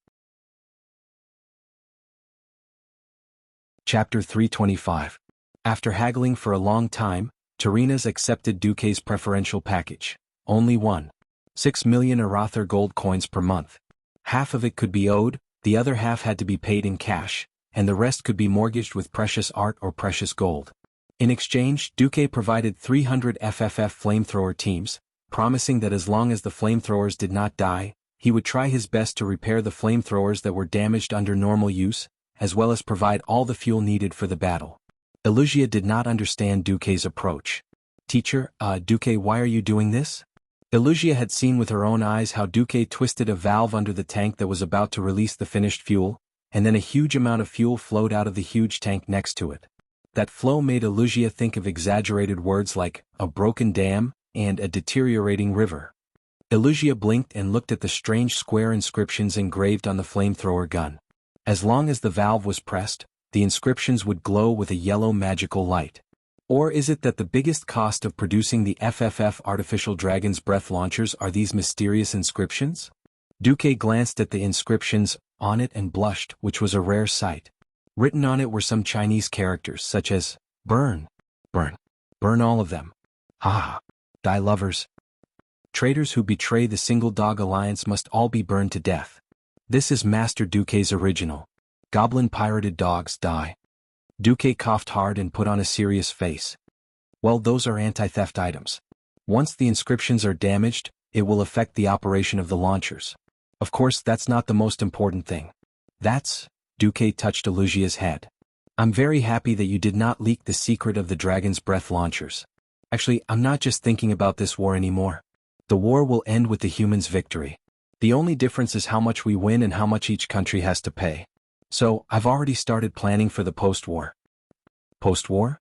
Chapter 325. After haggling for a long time, Tarinas accepted Duque's preferential package. Only 1.6 million Arathar gold coins per month. Half of it could be owed, the other half had to be paid in cash, and the rest could be mortgaged with precious art or precious gold. In exchange, Duque provided 300 FFF flamethrower teams, promising that as long as the flamethrowers did not die, he would try his best to repair the flamethrowers that were damaged under normal use, as well as provide all the fuel needed for the battle. Elugia did not understand Duque's approach. "Teacher, Duque, why are you doing this?" Elugia had seen with her own eyes how Duque twisted a valve under the tank that was about to release the finished fuel, and then a huge amount of fuel flowed out of the huge tank next to it. That flow made Elugia think of exaggerated words like a broken dam and a deteriorating river. Elugia blinked and looked at the strange square inscriptions engraved on the flamethrower gun. As long as the valve was pressed, the inscriptions would glow with a yellow magical light. Or is it that the biggest cost of producing the FFF artificial dragon's breath launchers are these mysterious inscriptions? Duque glanced at the inscriptions on it and blushed, which was a rare sight. Written on it were some Chinese characters such as, "Burn, burn, burn all of them. Ah, die lovers. Traitors who betray the Single Dog Alliance must all be burned to death. This is Master Duque's original. Goblin pirated dogs die." Duque coughed hard and put on a serious face. "Well, those are anti-theft items. Once the inscriptions are damaged, it will affect the operation of the launchers. Of course, that's not the most important thing. That's..." Duque touched Elugia's head. "I'm very happy that you did not leak the secret of the dragon's breath launchers. Actually, I'm not just thinking about this war anymore. The war will end with the humans' victory. The only difference is how much we win and how much each country has to pay. So, I've already started planning for the post-war." "Post-war?"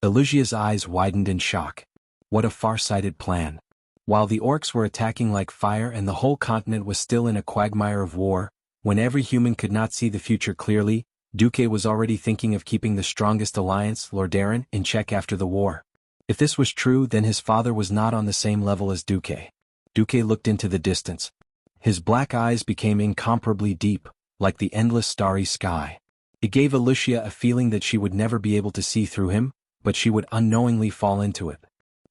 Elugia's eyes widened in shock. What a far-sighted plan. While the orcs were attacking like fire and the whole continent was still in a quagmire of war, when every human could not see the future clearly, Duque was already thinking of keeping the strongest alliance, Lordaeron, in check after the war. If this was true, then his father was not on the same level as Duque. Duque looked into the distance. His black eyes became incomparably deep, like the endless starry sky. It gave Elugia a feeling that she would never be able to see through him, but she would unknowingly fall into it.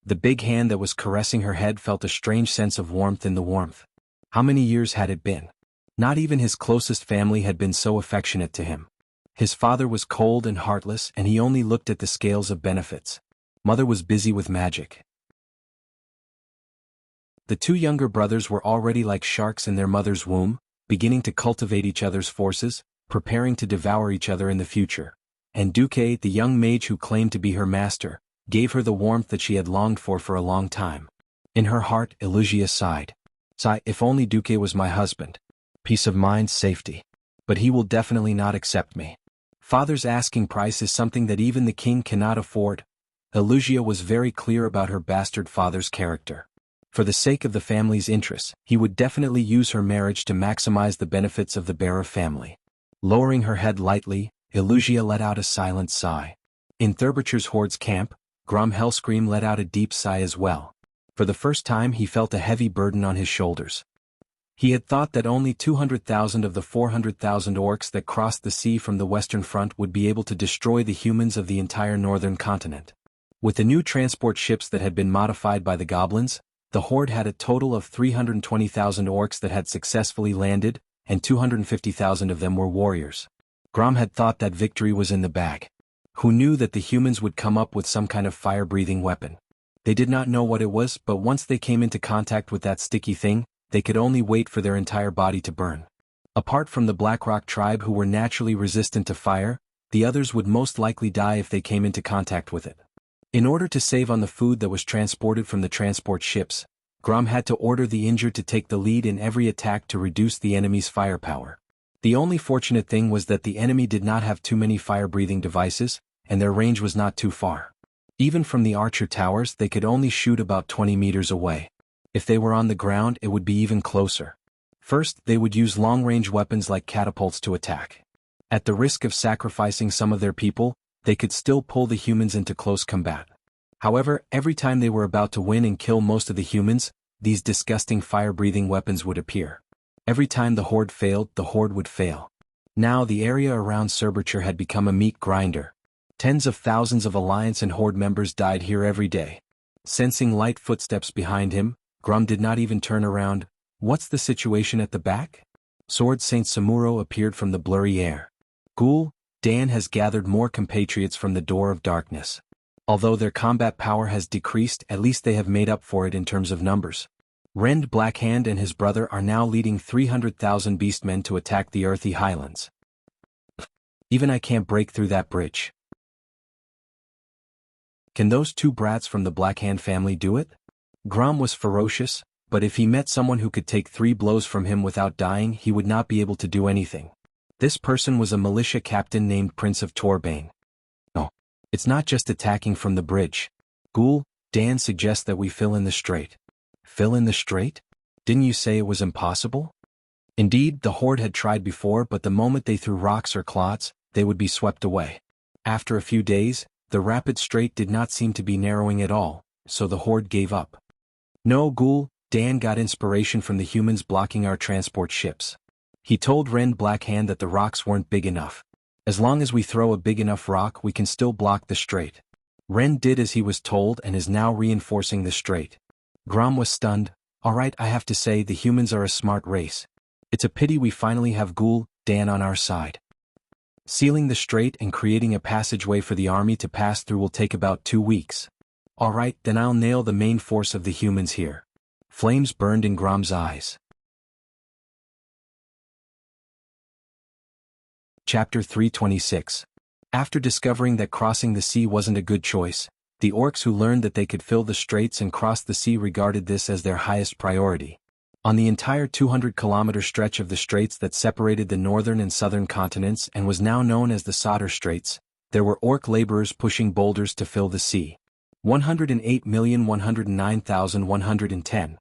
The big hand that was caressing her head felt a strange sense of warmth in the warmth. How many years had it been? Not even his closest family had been so affectionate to him. His father was cold and heartless, and he only looked at the scales of benefits. Mother was busy with magic. The 2 younger brothers were already like sharks in their mother's womb, beginning to cultivate each other's forces, preparing to devour each other in the future. And Duque, the young mage who claimed to be her master, gave her the warmth that she had longed for a long time. In her heart, Elugia sighed. "Sigh, if only Duque was my husband. Peace of mind, safety. But he will definitely not accept me. Father's asking price is something that even the king cannot afford." Elugia was very clear about her bastard father's character. For the sake of the family's interests, he would definitely use her marriage to maximize the benefits of the bearer family. Lowering her head lightly, Elugia let out a silent sigh. In Thurbercher's horde's camp, Grom Hellscream let out a deep sigh as well. For the first time he felt a heavy burden on his shoulders. He had thought that only 200,000 of the 400,000 orcs that crossed the sea from the western front would be able to destroy the humans of the entire northern continent. With the new transport ships that had been modified by the goblins, the horde had a total of 320,000 orcs that had successfully landed, and 250,000 of them were warriors. Grom had thought that victory was in the bag. Who knew that the humans would come up with some kind of fire-breathing weapon? They did not know what it was, but once they came into contact with that sticky thing, they could only wait for their entire body to burn. Apart from the Blackrock tribe who were naturally resistant to fire, the others would most likely die if they came into contact with it. In order to save on the food that was transported from the transport ships, Grom had to order the injured to take the lead in every attack to reduce the enemy's firepower. The only fortunate thing was that the enemy did not have too many fire-breathing devices, and their range was not too far. Even from the archer towers they could only shoot about 20 meters away. If they were on the ground it would be even closer. First, they would use long-range weapons like catapults to attack. At the risk of sacrificing some of their people, they could still pull the humans into close combat. However, every time they were about to win and kill most of the humans, these disgusting fire-breathing weapons would appear. Every time the horde failed, the horde would fail. Now the area around Cerberture had become a meat grinder. Tens of thousands of Alliance and Horde members died here every day. Sensing light footsteps behind him, Grom did not even turn around. What's the situation at the back? Sword Saint Samuro appeared from the blurry air. Ghoul, Dan has gathered more compatriots from the Door of Darkness. Although their combat power has decreased, at least they have made up for it in terms of numbers. Rend Blackhand and his brother are now leading 300,000 beastmen to attack the Earthy Highlands. Even I can't break through that bridge. Can those two brats from the Blackhand family do it? Grom was ferocious, but if he met someone who could take 3 blows from him without dying he would not be able to do anything. This person was a militia captain named Prince of Torbane. No. It's not just attacking from the bridge. Ghoul, Dan suggests that we fill in the strait. Fill in the strait? Didn't you say it was impossible? Indeed, the horde had tried before, but the moment they threw rocks or clods, they would be swept away. After a few days, the rapid strait did not seem to be narrowing at all, so the horde gave up. No, Ghoul, Dan got inspiration from the humans blocking our transport ships. He told Rend Blackhand that the rocks weren't big enough. As long as we throw a big enough rock we can still block the strait. Rend did as he was told and is now reinforcing the strait. Grom was stunned. Alright, I have to say the humans are a smart race. It's a pity we finally have Ghoul, Dan on our side. Sealing the strait and creating a passageway for the army to pass through will take about 2 weeks. Alright, then I'll nail the main force of the humans here. Flames burned in Grom's eyes. Chapter 326. After discovering that crossing the sea wasn't a good choice, the orcs who learned that they could fill the straits and cross the sea regarded this as their highest priority. On the entire 200-kilometer stretch of the straits that separated the northern and southern continents and was now known as the Sodder Straits, there were orc laborers pushing boulders to fill the sea. 108,109,110.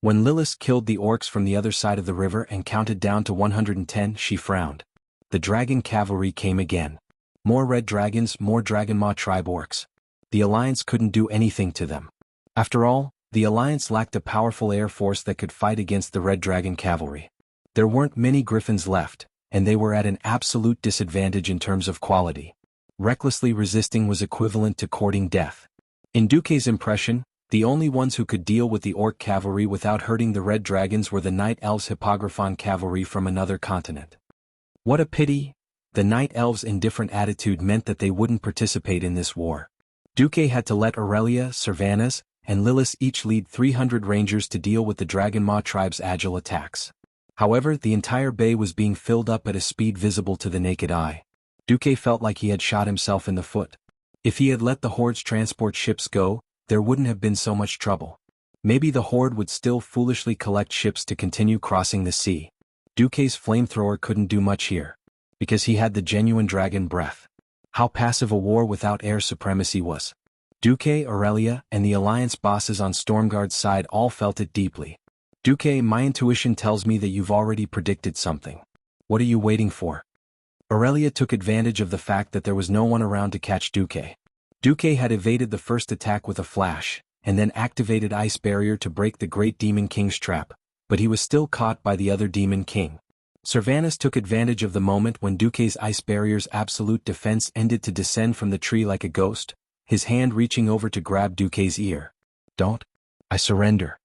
When Lilith killed the orcs from the other side of the river and counted down to 110, she frowned. The dragon cavalry came again. More red dragons, more Dragonmaw tribe orcs. The Alliance couldn't do anything to them. After all, the Alliance lacked a powerful air force that could fight against the red dragon cavalry. There weren't many griffins left, and they were at an absolute disadvantage in terms of quality. Recklessly resisting was equivalent to courting death. In Duque's impression, the only ones who could deal with the orc cavalry without hurting the red dragons were the Night Elves Hippogryphon cavalry from another continent. What a pity! The Night Elves' indifferent attitude meant that they wouldn't participate in this war. Duque had to let Aurelia, Servanas, and Lilith each lead 300 rangers to deal with the Dragonmaw tribe's agile attacks. However, the entire bay was being filled up at a speed visible to the naked eye. Duque felt like he had shot himself in the foot. If he had let the Horde's transport ships go, there wouldn't have been so much trouble. Maybe the Horde would still foolishly collect ships to continue crossing the sea. Duque's flamethrower couldn't do much here, because he had the genuine dragon breath. How passive a war without air supremacy was. Duque, Aurelia, and the Alliance bosses on Stormguard's side all felt it deeply. Duque, my intuition tells me that you've already predicted something. What are you waiting for? Aurelia took advantage of the fact that there was no one around to catch Duque. Duque had evaded the first attack with a flash, and then activated Ice Barrier to break the Great Demon King's trap. but he was still caught by the other Demon King. Servanas took advantage of the moment when Duque's ice barrier's absolute defense ended to descend from the tree like a ghost, his hand reaching over to grab Duque's ear. "Don't. I surrender."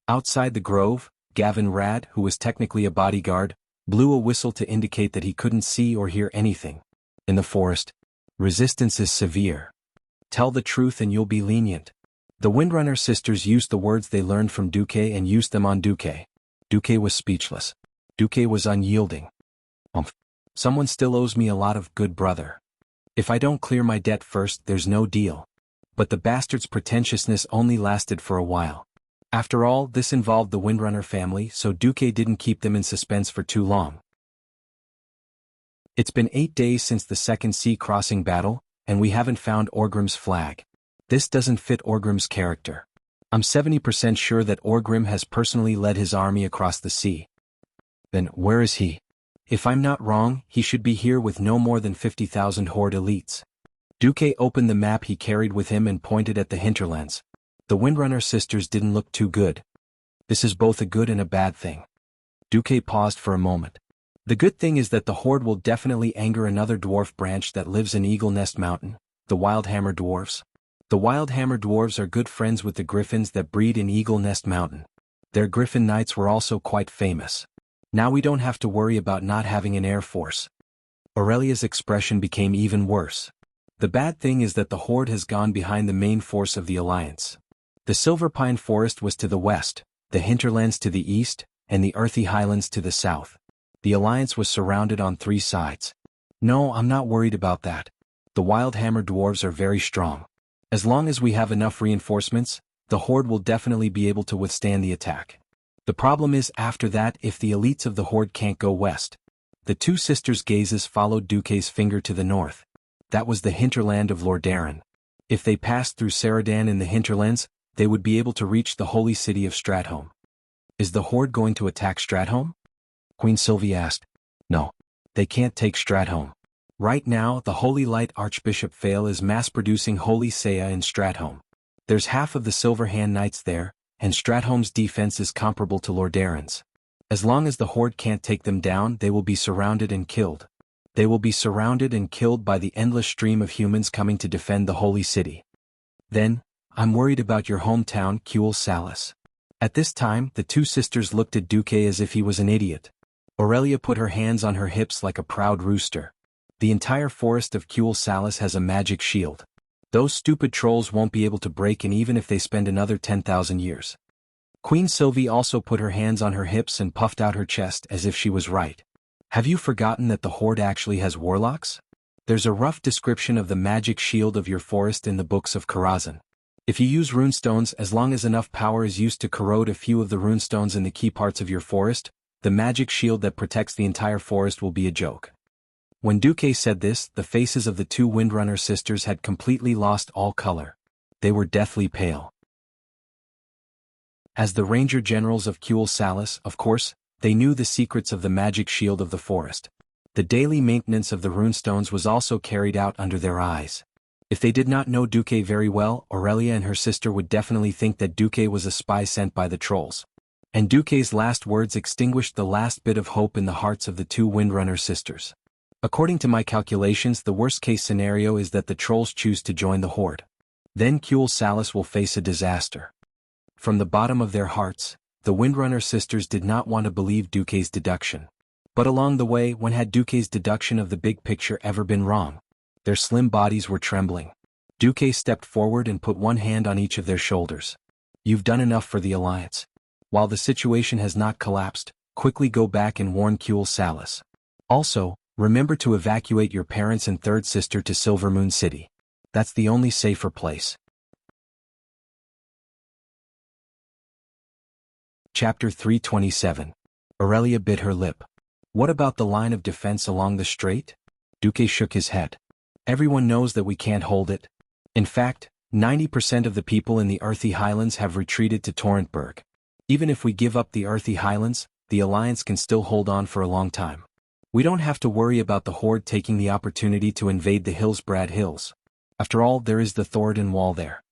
Outside the grove, Gavin Rad, who was technically a bodyguard, blew a whistle to indicate that he couldn't see or hear anything. "In the forest, resistance is severe. Tell the truth and you'll be lenient." The Windrunner sisters used the words they learned from Duque and used them on Duque. Duque was speechless. Duque was unyielding. Someone still owes me a lot of good brother. If I don't clear my debt first, there's no deal." But the bastard's pretentiousness only lasted for a while. After all, this involved the Windrunner family, so Duque didn't keep them in suspense for too long. "It's been 8 days since the second sea crossing battle, and we haven't found Orgrim's flag. This doesn't fit Orgrim's character. I'm 70% sure that Orgrim has personally led his army across the sea." "Then where is he?" "If I'm not wrong, he should be here with no more than 50,000 Horde elites." Duque opened the map he carried with him and pointed at the hinterlands. The Windrunner sisters didn't look too good. "This is both a good and a bad thing." Duque paused for a moment. "The good thing is that the Horde will definitely anger another dwarf branch that lives in Eagle Nest Mountain, the Wildhammer Dwarves. The Wildhammer Dwarves are good friends with the Griffins that breed in Eagle Nest Mountain. Their Griffin Knights were also quite famous. Now we don't have to worry about not having an air force." Aurelia's expression became even worse. "The bad thing is that the Horde has gone behind the main force of the Alliance. The Silver Pine Forest was to the west, the hinterlands to the east, and the earthy highlands to the south. The Alliance was surrounded on 3 sides. No, I'm not worried about that. The Wildhammer Dwarves are very strong. As long as we have enough reinforcements, the Horde will definitely be able to withstand the attack. The problem is after that if the elites of the Horde can't go west." The two sisters' gazes followed Duque's finger to the north. That was the hinterland of Lordaeron. If they passed through Saradan in the hinterlands, they would be able to reach the holy city of Stratholme. "Is the Horde going to attack Stratholme?" Queen Sylvie asked. "No. They can't take Stratholme. Right now, the Holy Light Archbishop Fail is mass-producing Holy Saya in Stratholme. There's half of the Silver Hand Knights there, and Stratholme's defense is comparable to Lordaeron's. As long as the Horde can't take them down, they will be surrounded and killed. They will be surrounded and killed by the endless stream of humans coming to defend the holy city. Then, I'm worried about your hometown, Kuel Salis." At this time, the two sisters looked at Duque as if he was an idiot. Aurelia put her hands on her hips like a proud rooster. "The entire forest of Kuel Salis has a magic shield. Those stupid trolls won't be able to break in even if they spend another 10,000 years." Queen Sylvie also put her hands on her hips and puffed out her chest as if she was right. "Have you forgotten that the Horde actually has warlocks? There's a rough description of the magic shield of your forest in the books of Karazhan. If you use runestones, as long as enough power is used to corrode a few of the runestones in the key parts of your forest, the magic shield that protects the entire forest will be a joke." When Duque said this, the faces of the two Windrunner sisters had completely lost all color. They were deathly pale. As the ranger generals of Kuel Salis, of course, they knew the secrets of the magic shield of the forest. The daily maintenance of the runestones was also carried out under their eyes. If they did not know Duque very well, Aurelia and her sister would definitely think that Duque was a spy sent by the trolls. And Duque's last words extinguished the last bit of hope in the hearts of the two Windrunner sisters. "According to my calculations, the worst-case scenario is that the trolls choose to join the Horde. Then Kuel Salis will face a disaster." From the bottom of their hearts, the Windrunner sisters did not want to believe Duque's deduction. But along the way, when had Duque's deduction of the big picture ever been wrong? Their slim bodies were trembling. Duque stepped forward and put one hand on each of their shoulders. "You've done enough for the Alliance. While the situation has not collapsed, quickly go back and warn Kuel Salis. Also, remember to evacuate your parents and third sister to Silvermoon City. That's the only safer place." Chapter 327. Aurelia bit her lip. "What about the line of defense along the strait?" Duque shook his head. "Everyone knows that we can't hold it. In fact, 90% of the people in the Earthy Highlands have retreated to Torrentburg. Even if we give up the Earthy Highlands, the Alliance can still hold on for a long time. We don't have to worry about the Horde taking the opportunity to invade the Hillsbrad Hills. After all, there is the Thoradin Wall there."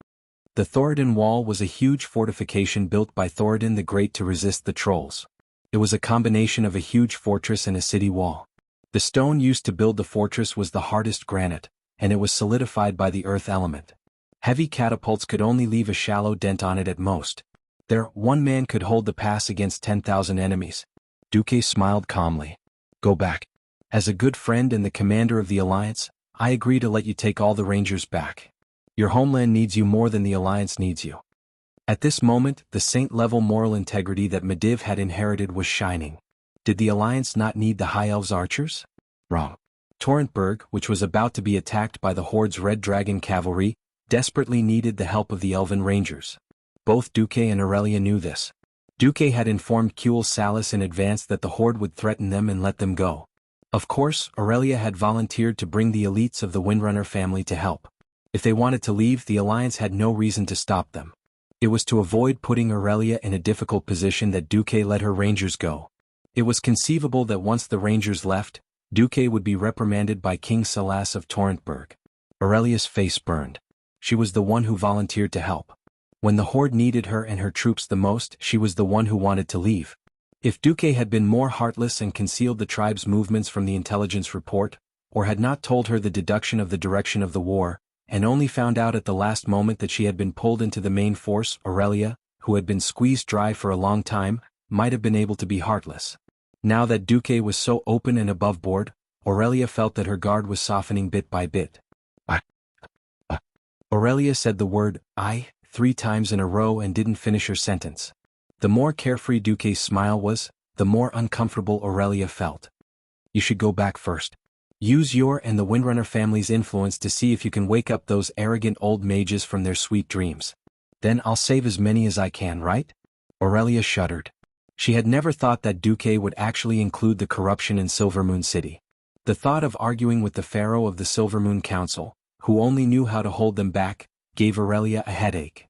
The Thoradin Wall was a huge fortification built by Thoradin the Great to resist the trolls. It was a combination of a huge fortress and a city wall. The stone used to build the fortress was the hardest granite, and it was solidified by the earth element. Heavy catapults could only leave a shallow dent on it at most. There, one man could hold the pass against 10,000 enemies. Duque smiled calmly. Go back. As a good friend and the commander of the Alliance, I agree to let you take all the Rangers back. Your homeland needs you more than the Alliance needs you. At this moment, the saint-level moral integrity that Medivh had inherited was shining. Did the Alliance not need the High Elves archers? Wrong. Torrentberg, which was about to be attacked by the Horde's Red Dragon cavalry, desperately needed the help of the Elven Rangers. Both Duque and Aurelia knew this. Duque had informed Kuel Salas in advance that the Horde would threaten them and let them go. Of course, Aurelia had volunteered to bring the elites of the Windrunner family to help. If they wanted to leave, the Alliance had no reason to stop them. It was to avoid putting Aurelia in a difficult position that Duque let her Rangers go. It was conceivable that once the Rangers left, Duque would be reprimanded by King Salas of Torrentberg. Aurelia's face burned. She was the one who volunteered to help. When the Horde needed her and her troops the most, she was the one who wanted to leave. If Duque had been more heartless and concealed the tribe's movements from the intelligence report, or had not told her the deduction of the direction of the war, and only found out at the last moment that she had been pulled into the main force, Aurelia, who had been squeezed dry for a long time, might have been able to be heartless. Now that Duque was so open and above-board, Aurelia felt that her guard was softening bit by bit. Aurelia said the word, I, 3 times in a row and didn't finish her sentence. The more carefree Duque's smile was, the more uncomfortable Aurelia felt. You should go back first. Use your and the Windrunner family's influence to see if you can wake up those arrogant old mages from their sweet dreams. Then I'll save as many as I can, right? Aurelia shuddered. She had never thought that Duque would actually include the corruption in Silvermoon City. The thought of arguing with the Pharaoh of the Silvermoon Council, who only knew how to hold them back, gave Aurelia a headache.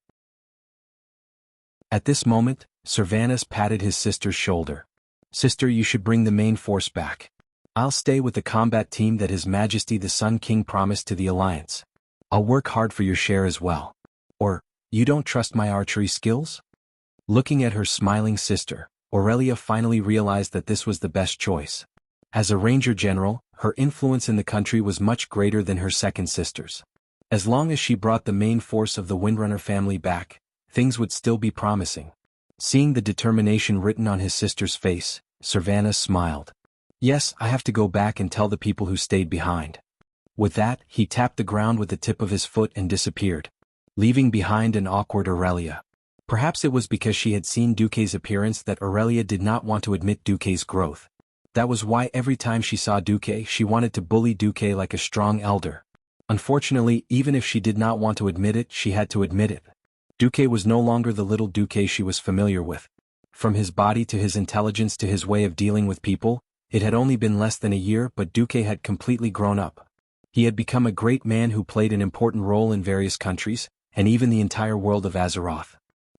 At this moment, Servanus patted his sister's shoulder. Sister, you should bring the main force back. I'll stay with the combat team that His Majesty the Sun King promised to the Alliance. I'll work hard for your share as well. Or, you don't trust my archery skills? Looking at her smiling sister, Aurelia finally realized that this was the best choice. As a ranger general, her influence in the country was much greater than her second sister's. As long as she brought the main force of the Windrunner family back, things would still be promising. Seeing the determination written on his sister's face, Servanus smiled. Yes, I have to go back and tell the people who stayed behind. With that, he tapped the ground with the tip of his foot and disappeared, leaving behind an awkward Aurelia. Perhaps it was because she had seen Duque's appearance that Aurelia did not want to admit Duque's growth. That was why every time she saw Duque, she wanted to bully Duque like a strong elder. Unfortunately, even if she did not want to admit it, she had to admit it. Duque was no longer the little Duque she was familiar with. From his body to his intelligence to his way of dealing with people, it had only been less than a year, but Duque had completely grown up. He had become a great man who played an important role in various countries, and even the entire world of Azeroth.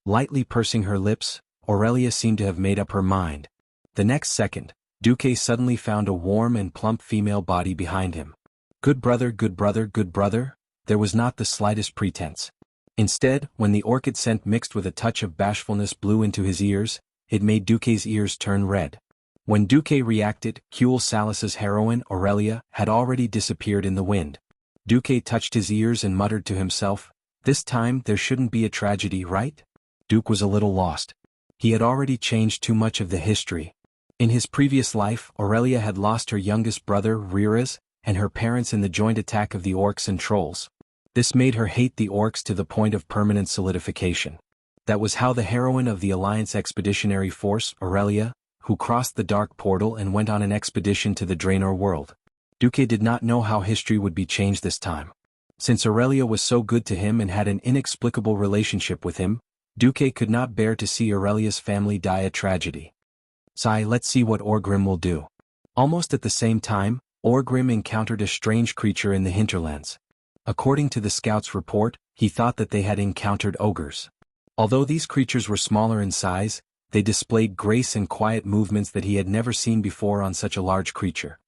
Lightly pursing her lips, Aurelia seemed to have made up her mind. The next second, Duque suddenly found a warm and plump female body behind him. Good brother, good brother, good brother, there was not the slightest pretense. Instead, when the orchid scent mixed with a touch of bashfulness blew into his ears, it made Duque's ears turn red. When Duque reacted, Kuel Salas's heroine, Aurelia, had already disappeared in the wind. Duque touched his ears and muttered to himself, this time there shouldn't be a tragedy, right? Duque was a little lost. He had already changed too much of the history. In his previous life, Aurelia had lost her youngest brother, Riraz, and her parents in the joint attack of the orcs and trolls. This made her hate the orcs to the point of permanent solidification. That was how the heroine of the Alliance Expeditionary Force, Aurelia, who crossed the Dark Portal and went on an expedition to the Draenor world. Duque did not know how history would be changed this time. Since Aurelia was so good to him and had an inexplicable relationship with him, Duque could not bear to see Aurelia's family die a tragedy. Sigh, let's see what Orgrim will do. Almost at the same time, Orgrim encountered a strange creature in the hinterlands. According to the scout's report, he thought that they had encountered ogres. Although these creatures were smaller in size, they displayed grace and quiet movements that he had never seen before on such a large creature.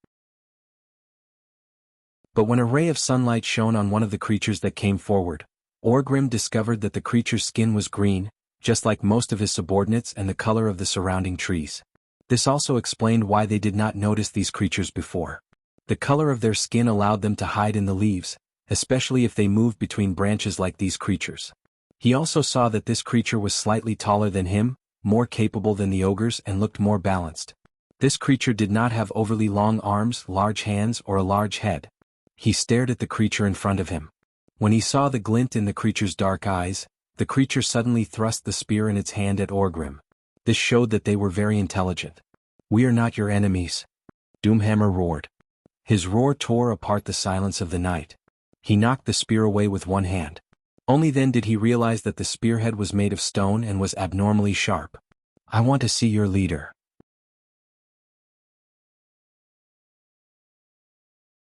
But when a ray of sunlight shone on one of the creatures that came forward, Orgrim discovered that the creature's skin was green, just like most of his subordinates and the color of the surrounding trees. This also explained why they did not notice these creatures before. The color of their skin allowed them to hide in the leaves, especially if they moved between branches like these creatures. He also saw that this creature was slightly taller than him, more capable than the ogres, and looked more balanced. This creature did not have overly long arms, large hands, or a large head. He stared at the creature in front of him. When he saw the glint in the creature's dark eyes, the creature suddenly thrust the spear in its hand at Orgrim. This showed that they were very intelligent. "We are not your enemies," Doomhammer roared. His roar tore apart the silence of the night. He knocked the spear away with one hand. Only then did he realize that the spearhead was made of stone and was abnormally sharp. "I want to see your leader."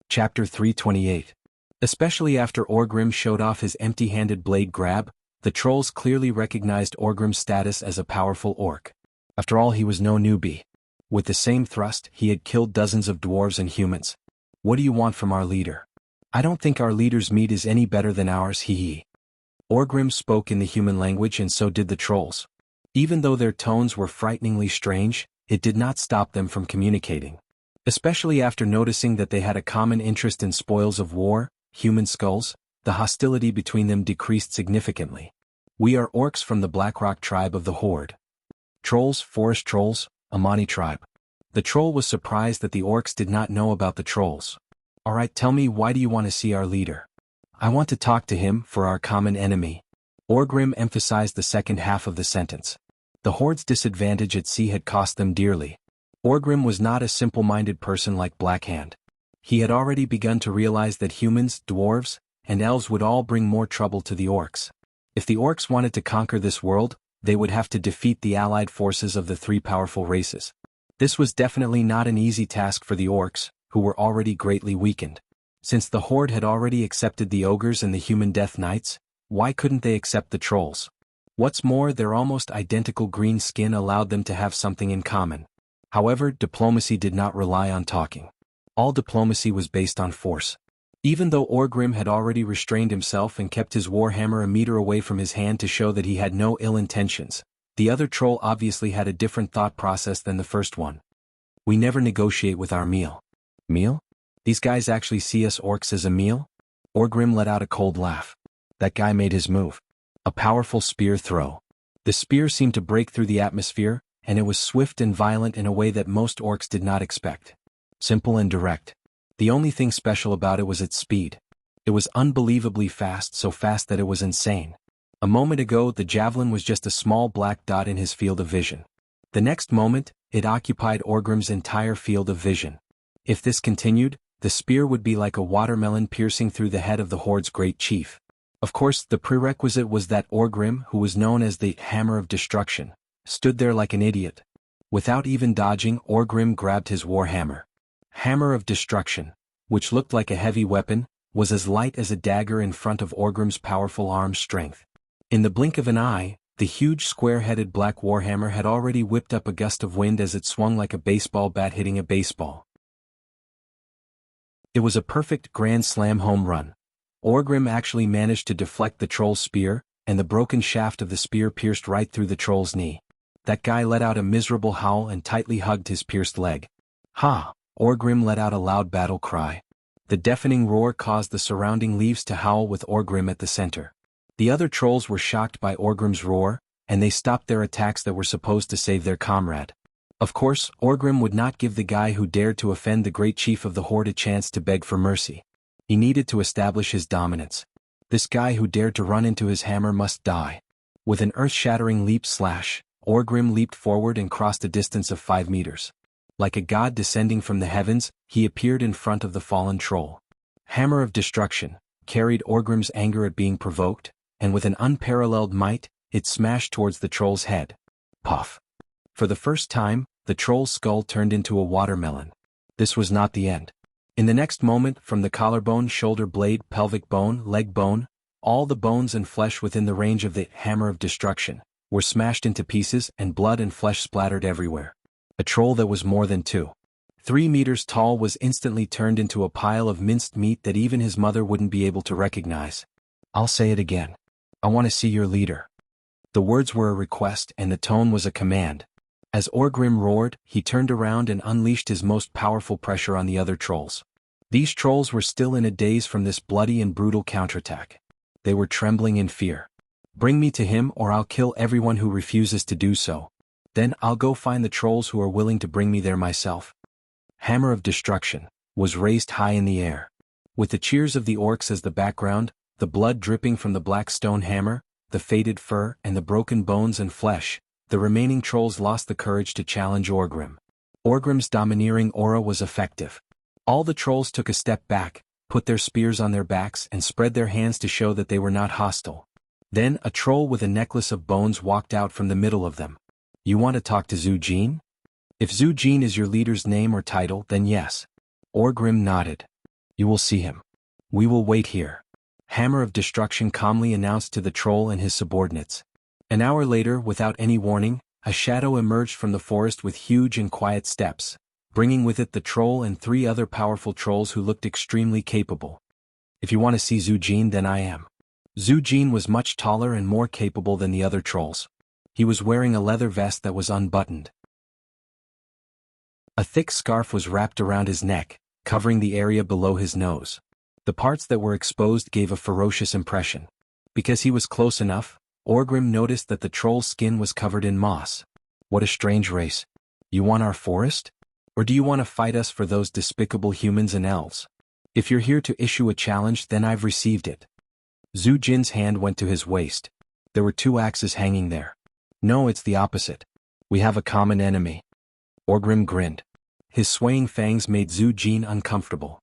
Chapter 328. Especially after Orgrim showed off his empty-handed blade grab, the trolls clearly recognized Orgrim's status as a powerful orc. After all, he was no newbie. With the same thrust, he had killed dozens of dwarves and humans. "What do you want from our leader?" "I don't think our leader's meat is any better than ours, hee. Orgrim spoke in the human language, and so did the trolls. Even though their tones were frighteningly strange, it did not stop them from communicating. Especially after noticing that they had a common interest in spoils of war, human skulls, the hostility between them decreased significantly. "We are orcs from the Blackrock tribe of the Horde." "Trolls, forest trolls, Amani tribe." The troll was surprised that the orcs did not know about the trolls. "Alright, tell me, why do you want to see our leader?" "I want to talk to him, for our common enemy." Orgrim emphasized the second half of the sentence. The Horde's disadvantage at sea had cost them dearly. Orgrim was not a simple-minded person like Blackhand. He had already begun to realize that humans, dwarves, and elves would all bring more trouble to the orcs. If the orcs wanted to conquer this world, they would have to defeat the allied forces of the three powerful races. This was definitely not an easy task for the orcs, who were already greatly weakened. Since the Horde had already accepted the ogres and the human death knights, why couldn't they accept the trolls? What's more, their almost identical green skin allowed them to have something in common. However, diplomacy did not rely on talking. All diplomacy was based on force. Even though Orgrim had already restrained himself and kept his warhammer a meter away from his hand to show that he had no ill intentions, the other troll obviously had a different thought process than the first one. "We never negotiate with our meal." "Meal? These guys actually see us orcs as a meal?" Orgrim let out a cold laugh. That guy made his move. A powerful spear throw. The spear seemed to break through the atmosphere, and it was swift and violent in a way that most orcs did not expect. Simple and direct. The only thing special about it was its speed. It was unbelievably fast, so fast that it was insane. A moment ago, the javelin was just a small black dot in his field of vision. The next moment, it occupied Orgrim's entire field of vision. If this continued, the spear would be like a watermelon piercing through the head of the Horde's great chief. Of course, the prerequisite was that Orgrim, who was known as the Hammer of Destruction, stood there like an idiot. Without even dodging, Orgrim grabbed his warhammer. Hammer of Destruction, which looked like a heavy weapon, was as light as a dagger in front of Orgrim's powerful arm strength. In the blink of an eye, the huge square-headed black warhammer had already whipped up a gust of wind as it swung like a baseball bat hitting a baseball. It was a perfect grand slam home run. Orgrim actually managed to deflect the troll's spear, and the broken shaft of the spear pierced right through the troll's knee. That guy let out a miserable howl and tightly hugged his pierced leg. "Ha!" Orgrim let out a loud battle cry. The deafening roar caused the surrounding leaves to howl with Orgrim at the center. The other trolls were shocked by Orgrim's roar, and they stopped their attacks that were supposed to save their comrade. Of course, Orgrim would not give the guy who dared to offend the great chief of the Horde a chance to beg for mercy. He needed to establish his dominance. This guy who dared to run into his hammer must die. With an earth-shattering leap slash, Orgrim leaped forward and crossed a distance of 5 meters. Like a god descending from the heavens, he appeared in front of the fallen troll. Hammer of Destruction carried Orgrim's anger at being provoked, and with an unparalleled might, it smashed towards the troll's head. Puff. For the first time, the troll's skull turned into a watermelon. This was not the end. In the next moment, from the collarbone, shoulder blade, pelvic bone, leg bone, all the bones and flesh within the range of the Hammer of Destruction were smashed into pieces, and blood and flesh splattered everywhere. A troll that was more than 2-3 meters tall was instantly turned into a pile of minced meat that even his mother wouldn't be able to recognize. I'll say it again. I want to see your leader. The words were a request and the tone was a command. As Orgrim roared, he turned around and unleashed his most powerful pressure on the other trolls. These trolls were still in a daze from this bloody and brutal counterattack. They were trembling in fear. Bring me to him or I'll kill everyone who refuses to do so. Then I'll go find the trolls who are willing to bring me there myself. Hammer of Destruction was raised high in the air. With the cheers of the orcs as the background, the blood dripping from the black stone hammer, the faded fur and the broken bones and flesh, the remaining trolls lost the courage to challenge Orgrim. Orgrim's domineering aura was effective. All the trolls took a step back, put their spears on their backs and spread their hands to show that they were not hostile. Then a troll with a necklace of bones walked out from the middle of them. You want to talk to Zujin? If Zujin is your leader's name or title, then yes. Orgrim nodded. You will see him. We will wait here. Hammer of Destruction calmly announced to the troll and his subordinates. An hour later, without any warning, a shadow emerged from the forest with huge and quiet steps, bringing with it the troll and 3 other powerful trolls who looked extremely capable. If you want to see Zujin, then I am. Zujin was much taller and more capable than the other trolls. He was wearing a leather vest that was unbuttoned. A thick scarf was wrapped around his neck, covering the area below his nose. The parts that were exposed gave a ferocious impression. Because he was close enough, Orgrim noticed that the troll's skin was covered in moss. What a strange race. You want our forest? Or do you want to fight us for those despicable humans and elves? If you're here to issue a challenge, then I've received it. Zujin's hand went to his waist. There were 2 axes hanging there. No, it's the opposite. We have a common enemy. Orgrim grinned. His swaying fangs made Zujin uncomfortable.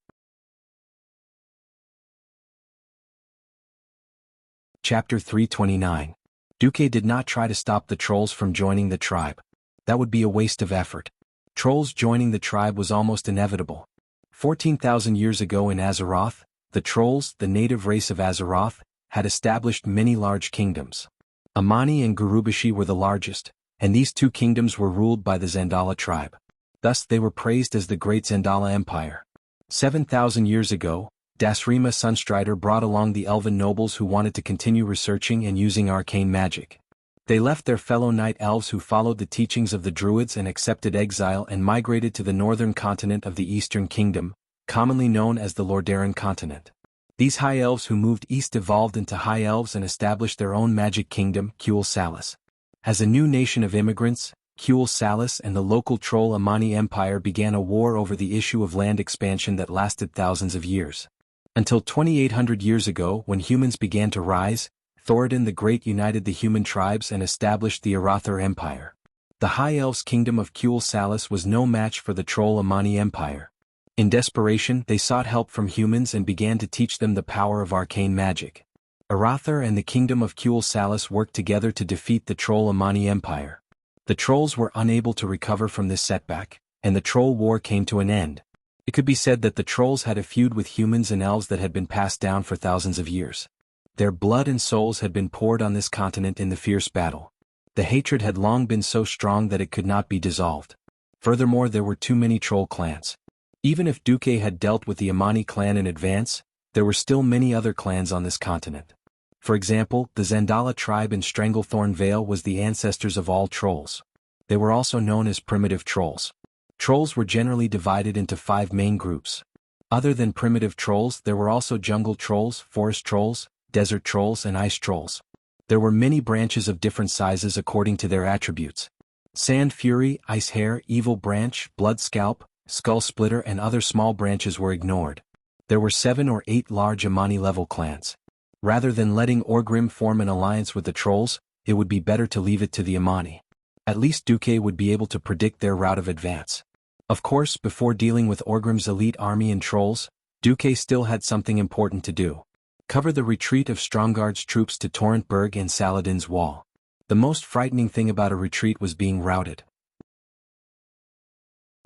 Chapter 329. Duque did not try to stop the trolls from joining the tribe. That would be a waste of effort. Trolls joining the tribe was almost inevitable. 14,000 years ago in Azeroth, the trolls, the native race of Azeroth, had established many large kingdoms. Amani and Gurubashi were the largest, and these 2 kingdoms were ruled by the Zendala tribe. Thus they were praised as the Great Zendala Empire. 7,000 years ago, Dasrima Sunstrider brought along the elven nobles who wanted to continue researching and using arcane magic. They left their fellow night elves who followed the teachings of the druids and accepted exile and migrated to the northern continent of the Eastern Kingdom, commonly known as the Lordaeron continent. These high elves who moved east evolved into high elves and established their own magic kingdom, Kuel Salis. As a new nation of immigrants, Kuel Salis and the local troll Amani Empire began a war over the issue of land expansion that lasted thousands of years. Until 2,800 years ago, when humans began to rise, Thoradin the Great united the human tribes and established the Arathur Empire. The High Elves' kingdom of Kuel Salis was no match for the troll Amani Empire. In desperation, they sought help from humans and began to teach them the power of arcane magic. Arathur and the kingdom of Kuel Salis worked together to defeat the troll Amani Empire. The trolls were unable to recover from this setback, and the troll war came to an end. It could be said that the trolls had a feud with humans and elves that had been passed down for thousands of years. Their blood and souls had been poured on this continent in the fierce battle. The hatred had long been so strong that it could not be dissolved. Furthermore, there were too many troll clans. Even if Duque had dealt with the Amani clan in advance, there were still many other clans on this continent. For example, the Zendala tribe in Stranglethorn Vale was the ancestors of all trolls. They were also known as primitive trolls. Trolls were generally divided into 5 main groups. Other than primitive trolls, there were also jungle trolls, forest trolls, desert trolls and ice trolls. There were many branches of different sizes according to their attributes. Sand Fury, Ice Hare, Evil Branch, Blood Scalp, Skull Splitter and other small branches were ignored. There were 7 or 8 large Amani-level clans. Rather than letting Orgrim form an alliance with the trolls, it would be better to leave it to the Amani. At least Duque would be able to predict their route of advance. Of course, before dealing with Orgrim's elite army and trolls, Duque still had something important to do. Cover the retreat of Stromgard's troops to Torrentberg and Saladin's Wall. The most frightening thing about a retreat was being routed.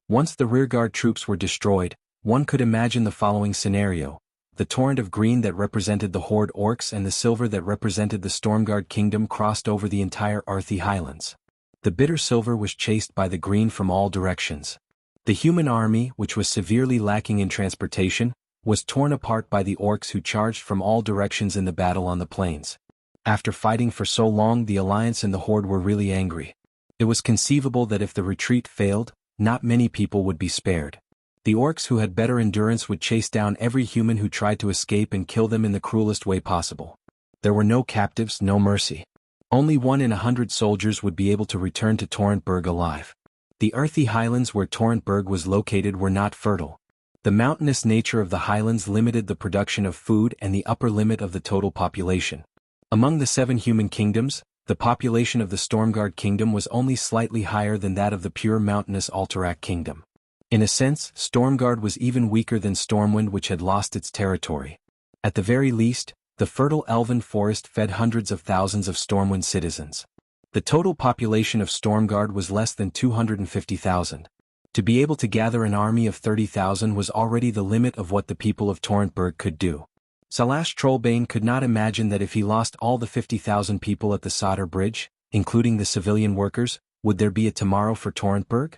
Once the rearguard troops were destroyed, one could imagine the following scenario: the torrent of green that represented the Horde orcs and the silver that represented the Stormguard kingdom crossed over the entire Arthi Highlands. The bitter silver was chased by the green from all directions. The human army, which was severely lacking in transportation, was torn apart by the orcs who charged from all directions in the battle on the plains. After fighting for so long, the Alliance and the Horde were really angry. It was conceivable that if the retreat failed, not many people would be spared. The orcs who had better endurance would chase down every human who tried to escape and kill them in the cruelest way possible. There were no captives, no mercy. Only 1 in 100 soldiers would be able to return to Torrentburg alive. The earthy highlands where Torrentburg was located were not fertile. The mountainous nature of the highlands limited the production of food and the upper limit of the total population. Among the 7 human kingdoms, the population of the Stormguard kingdom was only slightly higher than that of the pure mountainous Alterac kingdom. In a sense, Stormguard was even weaker than Stormwind, which had lost its territory. At the very least, the fertile elven forest fed hundreds of thousands of Stormwind citizens. The total population of Stormguard was less than 250,000. To be able to gather an army of 30,000 was already the limit of what the people of Torrentburg could do. Salash Trollbane could not imagine that if he lost all the 50,000 people at the solder bridge, including the civilian workers, would there be a tomorrow for Torrentburg?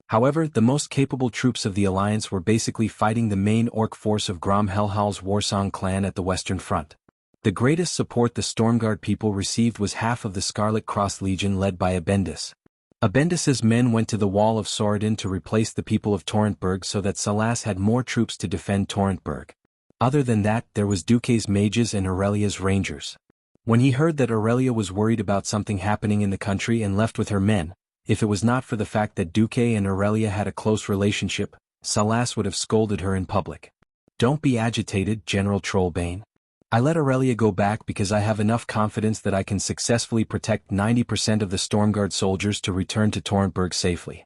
However, the most capable troops of the Alliance were basically fighting the main orc force of Grom Helhal's Warsong clan at the Western Front. The greatest support the Stormguard people received was half of the Scarlet Cross Legion led by Abendis. Abendis's men went to the Wall of Soradin to replace the people of Torrentburg so that Salas had more troops to defend Torrentburg. Other than that, there was Duque's mages and Aurelia's rangers. When he heard that Aurelia was worried about something happening in the country and left with her men, if it was not for the fact that Duque and Aurelia had a close relationship, Salas would have scolded her in public. "Don't be agitated, General Trollbane. I let Aurelia go back because I have enough confidence that I can successfully protect 90% of the Stormguard soldiers to return to Torrentburg safely."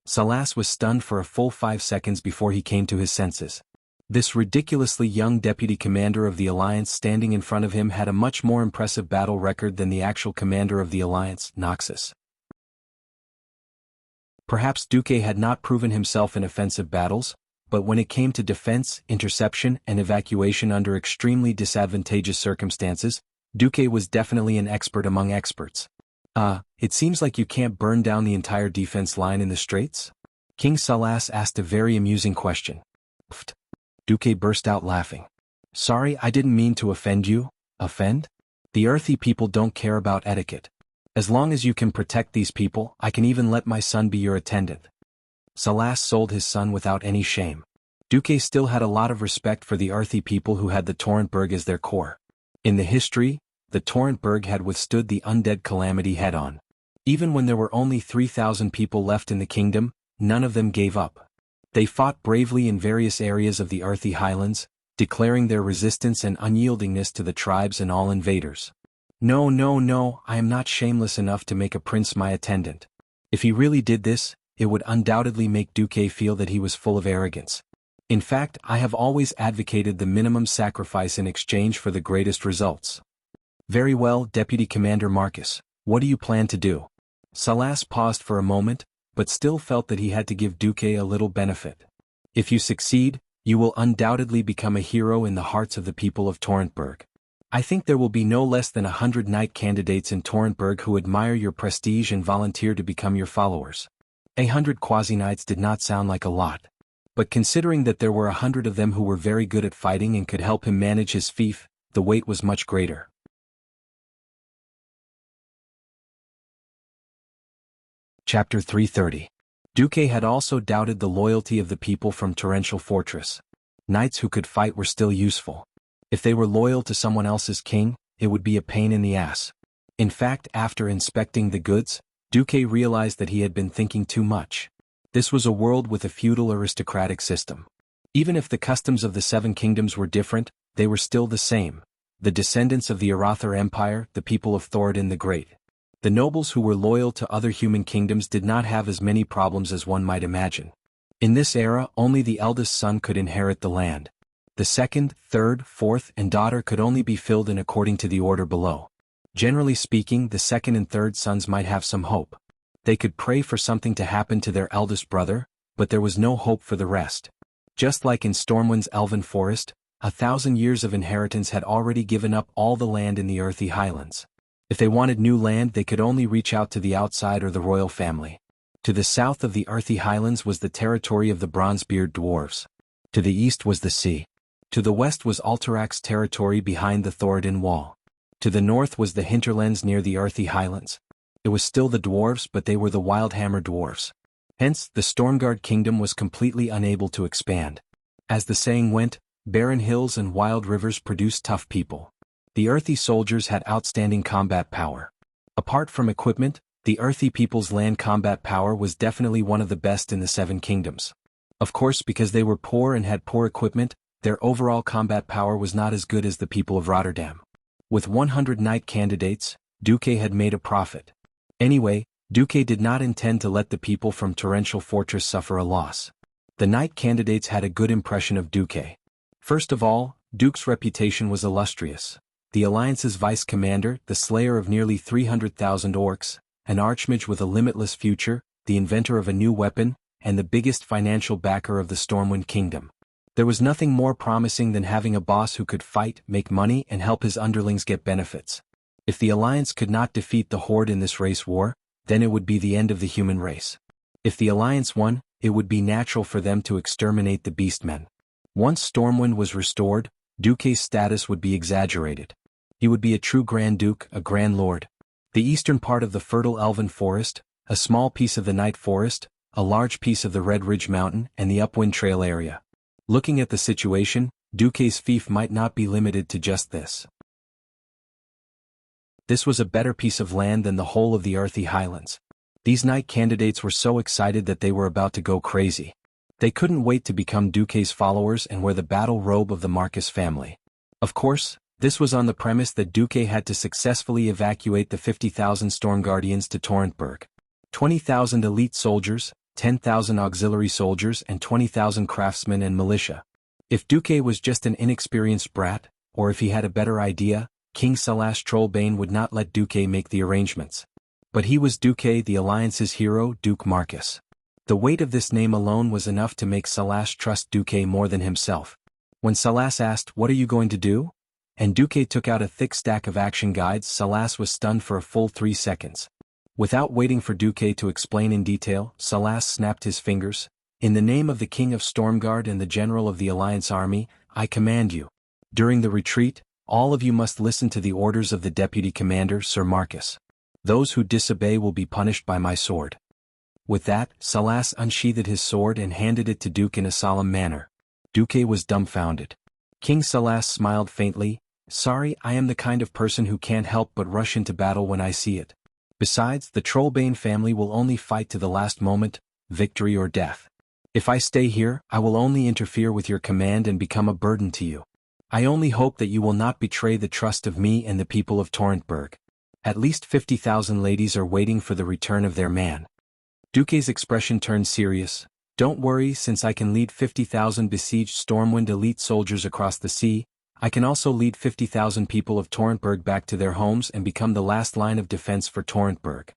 Salas was stunned for a full 5 seconds before he came to his senses. This ridiculously young deputy commander of the Alliance standing in front of him had a much more impressive battle record than the actual commander of the Alliance, Noxus. Perhaps Duque had not proven himself in offensive battles, but when it came to defense, interception, and evacuation under extremely disadvantageous circumstances, Duque was definitely an expert among experts. It seems like you can't burn down the entire defense line in the Straits?" King Salas asked a very amusing question. "Pfft." Duque burst out laughing. "Sorry, I didn't mean to offend you." "Offend? The earthy people don't care about etiquette. As long as you can protect these people, I can even let my son be your attendant." Salas sold his son without any shame. Duque still had a lot of respect for the earthy people who had the Torrentburg as their core. In the history, the Torrentburg had withstood the undead calamity head-on. Even when there were only 3,000 people left in the kingdom, none of them gave up. They fought bravely in various areas of the earthy highlands, declaring their resistance and unyieldingness to the tribes and all invaders. No, I am not shameless enough to make a prince my attendant. If he really did this, it would undoubtedly make Duque feel that he was full of arrogance. In fact, I have always advocated the minimum sacrifice in exchange for the greatest results. "Very well, Deputy Commander Marcus, what do you plan to do?" Salas paused for a moment, but still felt that he had to give Duque a little benefit. "If you succeed, you will undoubtedly become a hero in the hearts of the people of Torrentburg. I think there will be no less than 100 knight candidates in Torrentburg who admire your prestige and volunteer to become your followers." 100 quasi-knights did not sound like a lot. But considering that there were 100 of them who were very good at fighting and could help him manage his fief, the weight was much greater. Chapter 330. Duque had also doubted the loyalty of the people from Torrential Fortress. Knights who could fight were still useful. If they were loyal to someone else's king, it would be a pain in the ass. In fact, after inspecting the goods, Duque realized that he had been thinking too much. This was a world with a feudal aristocratic system. Even if the customs of the 7 kingdoms were different, they were still the same. The descendants of the Arathar Empire, the people of Thoradin the Great. The nobles who were loyal to other human kingdoms did not have as many problems as one might imagine. In this era, only the eldest son could inherit the land. The second, third, fourth, and daughter could only be filled in according to the order below. Generally speaking, the second and third sons might have some hope. They could pray for something to happen to their eldest brother, but there was no hope for the rest. Just like in Stormwind's elven forest, 1,000 years of inheritance had already given up all the land in the earthy highlands. If they wanted new land, they could only reach out to the outside or the royal family. To the south of the earthy highlands was the territory of the Bronzebeard dwarves. To the east was the sea. To the west was Alterax's territory behind the Thoradin wall. To the north was the hinterlands near the earthy highlands. It was still the dwarves, but they were the Wildhammer dwarves. Hence, the Stormguard kingdom was completely unable to expand. As the saying went, barren hills and wild rivers produced tough people. The earthy soldiers had outstanding combat power. Apart from equipment, the earthy people's land combat power was definitely one of the best in the Seven Kingdoms. Of course, because they were poor and had poor equipment, their overall combat power was not as good as the people of Rotterdam. With 100 knight candidates, Duque had made a profit. Anyway, Duque did not intend to let the people from Torrential Fortress suffer a loss. The knight candidates had a good impression of Duque. First of all, Duque's reputation was illustrious. The Alliance's vice-commander, the slayer of nearly 300,000 orcs, an archmage with a limitless future, the inventor of a new weapon, and the biggest financial backer of the Stormwind Kingdom. There was nothing more promising than having a boss who could fight, make money, and help his underlings get benefits. If the Alliance could not defeat the Horde in this race war, then it would be the end of the human race. If the Alliance won, it would be natural for them to exterminate the Beastmen. Once Stormwind was restored, Duque's status would be exaggerated. He would be a true Grand Duke, a Grand Lord. The eastern part of the fertile Elven Forest, a small piece of the Night Forest, a large piece of the Red Ridge Mountain, and the Upwind Trail area. Looking at the situation, Duque's fief might not be limited to just this. This was a better piece of land than the whole of the earthy highlands. These knight candidates were so excited that they were about to go crazy. They couldn't wait to become Duque's followers and wear the battle robe of the Marcus family. Of course, this was on the premise that Duque had to successfully evacuate the 50,000 Stormguardians to Torrentburg. 20,000 elite soldiers, 10,000 auxiliary soldiers, and 20,000 craftsmen and militia. If Duque was just an inexperienced brat, or if he had a better idea, King Salas Trollbane would not let Duque make the arrangements. But he was Duque, the Alliance's hero, Duke Marcus. The weight of this name alone was enough to make Salas trust Duque more than himself. When Salas asked, "What are you going to do?" and Duque took out a thick stack of action guides, Salas was stunned for a full 3 seconds. Without waiting for Duque to explain in detail, Salas snapped his fingers. "In the name of the King of Stormguard and the General of the Alliance Army, I command you. During the retreat, all of you must listen to the orders of the Deputy Commander, Sir Marcus. Those who disobey will be punished by my sword." With that, Salas unsheathed his sword and handed it to Duque in a solemn manner. Duque was dumbfounded. King Salas smiled faintly. "Sorry, I am the kind of person who can't help but rush into battle when I see it. Besides, the Trollbane family will only fight to the last moment, victory or death. If I stay here, I will only interfere with your command and become a burden to you. I only hope that you will not betray the trust of me and the people of Torrentburg. At least 50,000 ladies are waiting for the return of their man." Duque's expression turned serious. "Don't worry, since I can lead 50,000 besieged Stormwind elite soldiers across the sea, I can also lead 50,000 people of Torrentburg back to their homes and become the last line of defense for Torrentburg."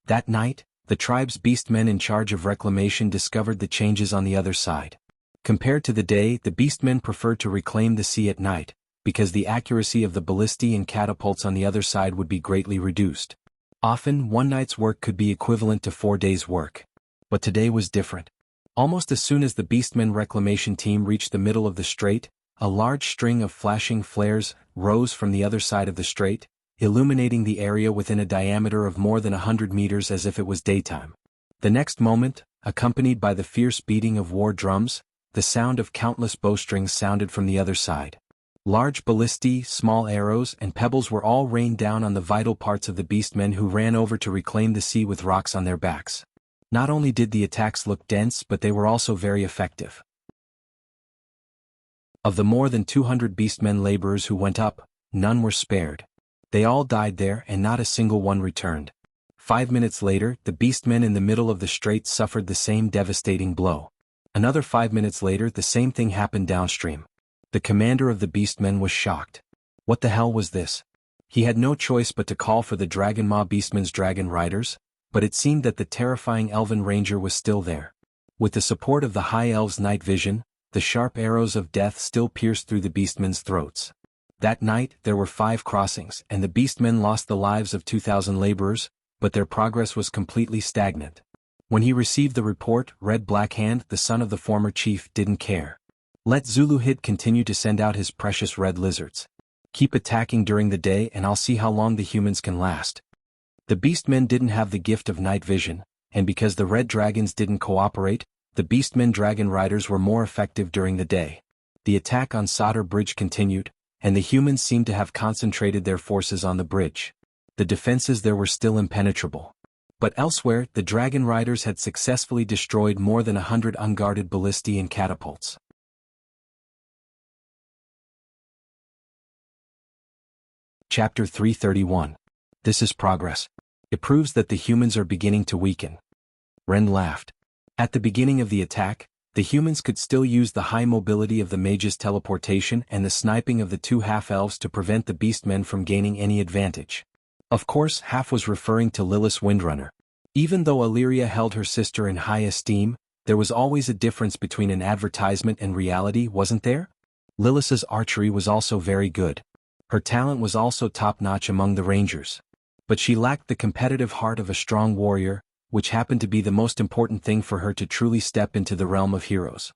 That night, the tribe's beastmen in charge of reclamation discovered the changes on the other side. Compared to the day, the beastmen preferred to reclaim the sea at night, because the accuracy of the ballistae and catapults on the other side would be greatly reduced. Often, one night's work could be equivalent to 4 days' work. But today was different. Almost as soon as the beastmen reclamation team reached the middle of the strait, a large string of flashing flares rose from the other side of the strait, illuminating the area within a diameter of more than 100 meters as if it was daytime. The next moment, accompanied by the fierce beating of war drums, the sound of countless bowstrings sounded from the other side. Large ballistae, small arrows, and pebbles were all rained down on the vital parts of the beastmen who ran over to reclaim the sea with rocks on their backs. Not only did the attacks look dense, but they were also very effective. Of the more than 200 beastmen laborers who went up, none were spared. They all died there and not a single one returned. 5 minutes later, the beastmen in the middle of the strait suffered the same devastating blow. Another 5 minutes later, the same thing happened downstream. The commander of the beastmen was shocked. What the hell was this? He had no choice but to call for the Dragon Maw beastmen's dragon riders, but it seemed that the terrifying elven ranger was still there. With the support of the high elves' night vision, the sharp arrows of death still pierced through the beastmen's throats. That night, there were 5 crossings, and the beastmen lost the lives of 2,000 laborers, but their progress was completely stagnant. When he received the report, Red Blackhand, the son of the former chief, didn't care. Let Zuluhid continue to send out his precious red lizards. Keep attacking during the day and I'll see how long the humans can last. The beastmen didn't have the gift of night vision, and because the red dragons didn't cooperate, the beastmen dragon riders were more effective during the day. The attack on Sadr Bridge continued, and the humans seemed to have concentrated their forces on the bridge. The defenses there were still impenetrable. But elsewhere, the dragon riders had successfully destroyed more than 100 unguarded ballistae and catapults. Chapter 331. This is progress. It proves that the humans are beginning to weaken. Ren laughed. At the beginning of the attack, the humans could still use the high mobility of the mage's teleportation and the sniping of the two half-elves to prevent the beastmen from gaining any advantage. Of course, Half was referring to Lilith's Windrunner. Even though Illyria held her sister in high esteem, there was always a difference between an advertisement and reality, wasn't there? Lilith's archery was also very good. Her talent was also top-notch among the rangers. But she lacked the competitive heart of a strong warrior, which happened to be the most important thing for her to truly step into the realm of heroes.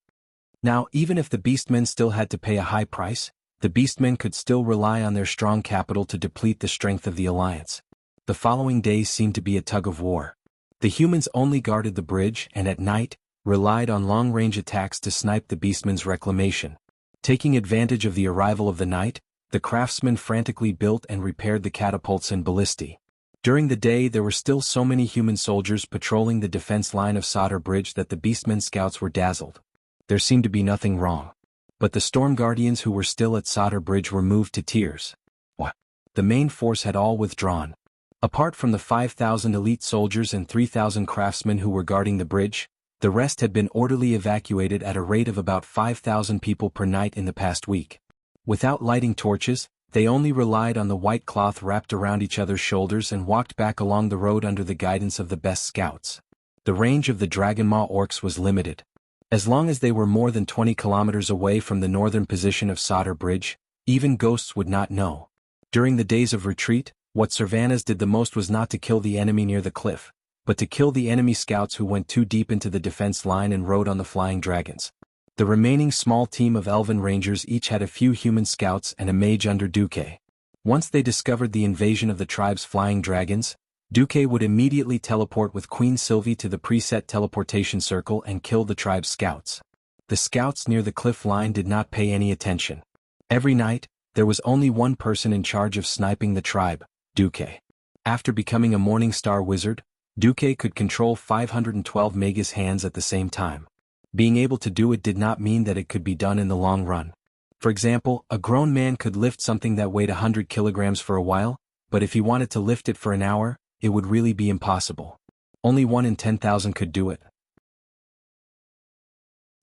Now, even if the beastmen still had to pay a high price, the beastmen could still rely on their strong capital to deplete the strength of the alliance. The following days seemed to be a tug-of-war. The humans only guarded the bridge and at night, relied on long-range attacks to snipe the beastmen's reclamation. Taking advantage of the arrival of the night, the craftsmen frantically built and repaired the catapults and ballistae. During the day there were still so many human soldiers patrolling the defense line of Sadr Bridge that the beastmen scouts were dazzled. There seemed to be nothing wrong. But the Storm Guardians who were still at Sadr Bridge were moved to tears. What? The main force had all withdrawn. Apart from the 5,000 elite soldiers and 3,000 craftsmen who were guarding the bridge, the rest had been orderly evacuated at a rate of about 5,000 people per night in the past week. Without lighting torches, they only relied on the white cloth wrapped around each other's shoulders and walked back along the road under the guidance of the best scouts. The range of the Dragonmaw orcs was limited. As long as they were more than 20 kilometers away from the northern position of Sadr Bridge, even ghosts would not know. During the days of retreat, what Servanas did the most was not to kill the enemy near the cliff, but to kill the enemy scouts who went too deep into the defense line and rode on the flying dragons. The remaining small team of elven rangers each had a few human scouts and a mage under Duque. Once they discovered the invasion of the tribe's flying dragons, Duque would immediately teleport with Queen Sylvie to the preset teleportation circle and kill the tribe's scouts. The scouts near the cliff line did not pay any attention. Every night, there was only one person in charge of sniping the tribe, Duque. After becoming a Morning Star wizard, Duque could control 512 magus hands at the same time. Being able to do it did not mean that it could be done in the long run. For example, a grown man could lift something that weighed 100 kilograms for a while, but if he wanted to lift it for an hour, it would really be impossible. Only 1 in 10,000 could do it.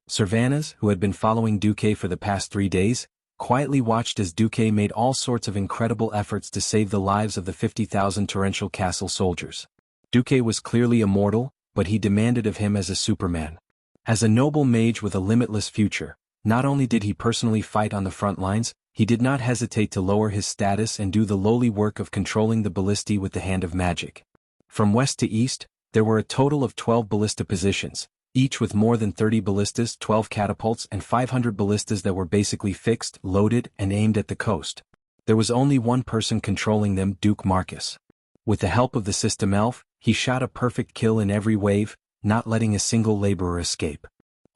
Servanas, who had been following Duque for the past 3 days, quietly watched as Duque made all sorts of incredible efforts to save the lives of the 50,000 Torrential Castle soldiers. Duque was clearly immortal, but he demanded of him as a Superman. As a noble mage with a limitless future, not only did he personally fight on the front lines, he did not hesitate to lower his status and do the lowly work of controlling the ballistae with the hand of magic. From west to east, there were a total of 12 ballista positions, each with more than 30 ballistas, 12 catapults and 500 ballistas that were basically fixed, loaded, and aimed at the coast. There was only one person controlling them, Duke Marcus. With the help of the system elf, he shot a perfect kill in every wave, not letting a single laborer escape.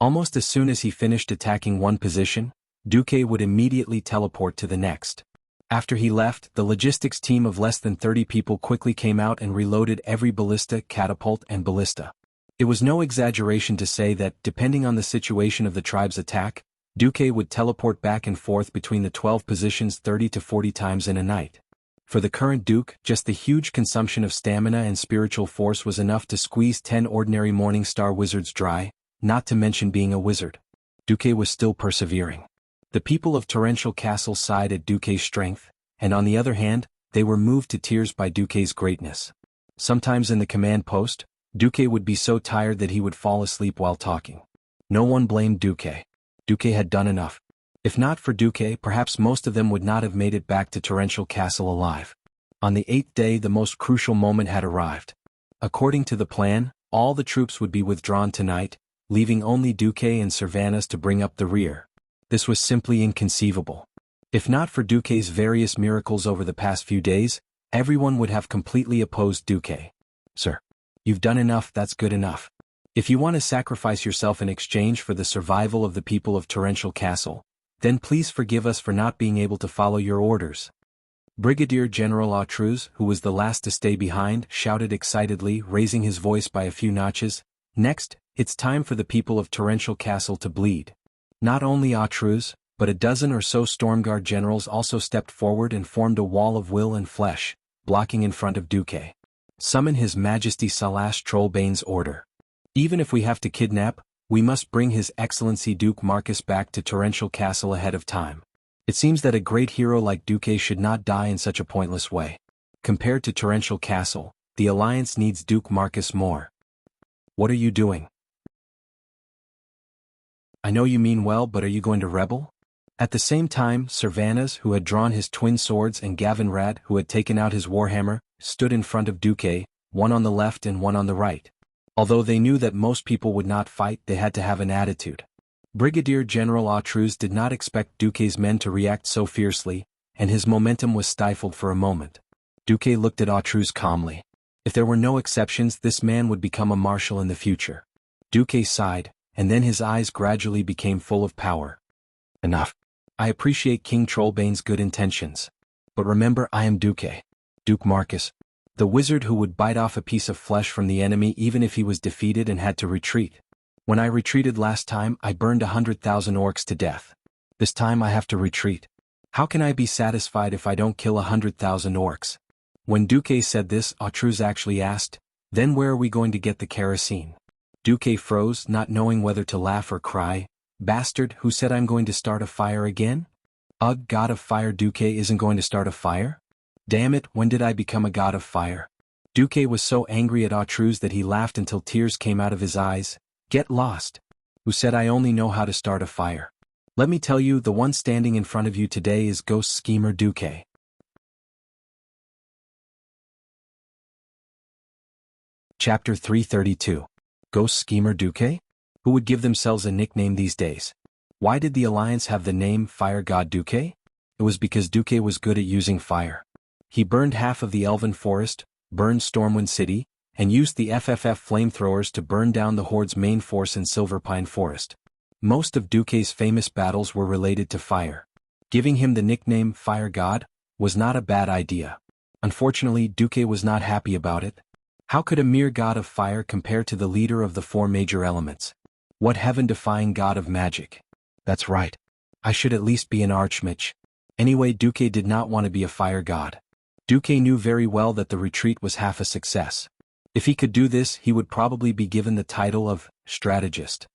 Almost as soon as he finished attacking one position, Duque would immediately teleport to the next. After he left, the logistics team of less than 30 people quickly came out and reloaded every ballista, catapult, and ballista. It was no exaggeration to say that, depending on the situation of the tribe's attack, Duque would teleport back and forth between the 12 positions 30 to 40 times in a night. For the current Duke, just the huge consumption of stamina and spiritual force was enough to squeeze 10 ordinary Morning Star wizards dry, not to mention being a wizard. Duque was still persevering. The people of Torrential Castle sighed at Duque's strength, and on the other hand, they were moved to tears by Duque's greatness. Sometimes in the command post, Duque would be so tired that he would fall asleep while talking. No one blamed Duque. Duque had done enough. If not for Duque, perhaps most of them would not have made it back to Torrential Castle alive. On the 8th day, the most crucial moment had arrived. According to the plan, all the troops would be withdrawn tonight, leaving only Duque and Servanas to bring up the rear. This was simply inconceivable. If not for Duque's various miracles over the past few days, everyone would have completely opposed Duque. Sir, you've done enough, that's good enough. If you want to sacrifice yourself in exchange for the survival of the people of Torrential Castle, then please forgive us for not being able to follow your orders. Brigadier General Autruz, who was the last to stay behind, shouted excitedly, raising his voice by a few notches. Next, it's time for the people of Torrential Castle to bleed. Not only Autruz, but a dozen or so Stormguard generals also stepped forward and formed a wall of will and flesh, blocking in front of Duque. Summon His Majesty Salash Trollbane's order. Even if we have to kidnap, we must bring His Excellency Duke Marcus back to Torrential Castle ahead of time. It seems that a great hero like Duque should not die in such a pointless way. Compared to Torrential Castle, the Alliance needs Duke Marcus more. What are you doing? I know you mean well, but are you going to rebel? At the same time, Servanas, who had drawn his twin swords, and Gavin Rad, who had taken out his warhammer, stood in front of Duque, one on the left and one on the right. Although they knew that most people would not fight, they had to have an attitude. Brigadier General Autruz did not expect Duque's men to react so fiercely, and his momentum was stifled for a moment. Duque looked at Autruz calmly. If there were no exceptions, this man would become a marshal in the future. Duque sighed, and then his eyes gradually became full of power. Enough. I appreciate King Trollbane's good intentions. But remember, I am Duque. Duke Marcus. The wizard who would bite off a piece of flesh from the enemy even if he was defeated and had to retreat. When I retreated last time, I burned 100,000 orcs to death. This time I have to retreat. How can I be satisfied if I don't kill 100,000 orcs? When Duque said this, Autruz actually asked, then where are we going to get the kerosene? Duque froze, not knowing whether to laugh or cry. Bastard, who said I'm going to start a fire again? Ugh, god of fire. Duque isn't going to start a fire? Damn it, when did I become a god of fire? Duque was so angry at Autruz that he laughed until tears came out of his eyes. Get lost. Who said I only know how to start a fire? Let me tell you, the one standing in front of you today is Ghost Schemer Duque. Chapter 332. Ghost Schemer Duque? Who would give themselves a nickname these days? Why did the Alliance have the name Fire God Duque? It was because Duque was good at using fire. He burned half of the Elven Forest, burned Stormwind City, and used the FFF flamethrowers to burn down the Horde's main force in Silverpine Forest. Most of Duque's famous battles were related to fire. Giving him the nickname Fire God was not a bad idea. Unfortunately, Duque was not happy about it. How could a mere god of fire compare to the leader of the four major elements? What heaven-defying god of magic? That's right. I should at least be an archmage. Anyway, Duque did not want to be a fire god. Duque knew very well that the retreat was half a success. If he could do this, he would probably be given the title of strategist.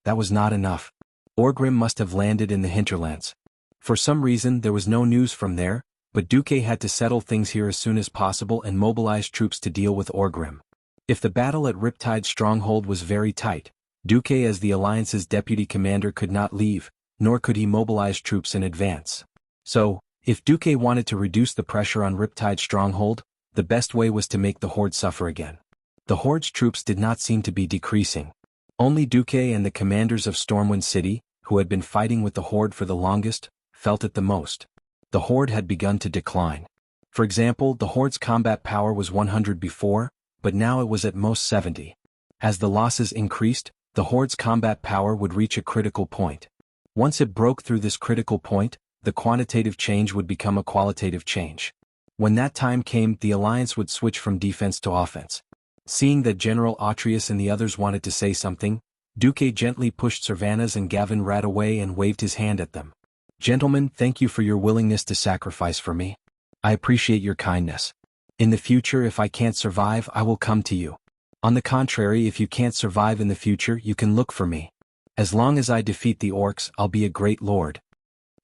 That was not enough. Orgrim must have landed in the hinterlands. For some reason, there was no news from there, but Duque had to settle things here as soon as possible and mobilize troops to deal with Orgrim. If the battle at Riptide Stronghold was very tight, Duque as the Alliance's deputy commander could not leave, nor could he mobilize troops in advance. So, if Duque wanted to reduce the pressure on Riptide Stronghold, the best way was to make the Horde suffer again. The Horde's troops did not seem to be decreasing. Only Duque and the commanders of Stormwind City, who had been fighting with the Horde for the longest, felt it the most. The Horde had begun to decline. For example, the Horde's combat power was 100 before, but now it was at most 70. As the losses increased, the Horde's combat power would reach a critical point. Once it broke through this critical point, the quantitative change would become a qualitative change. When that time came, the Alliance would switch from defense to offense. Seeing that General Autruz and the others wanted to say something, Duque gently pushed Servanas and Gavin Rad away and waved his hand at them. Gentlemen, thank you for your willingness to sacrifice for me. I appreciate your kindness. In the future, if I can't survive, I will come to you. On the contrary, if you can't survive in the future, you can look for me. As long as I defeat the orcs, I'll be a great lord.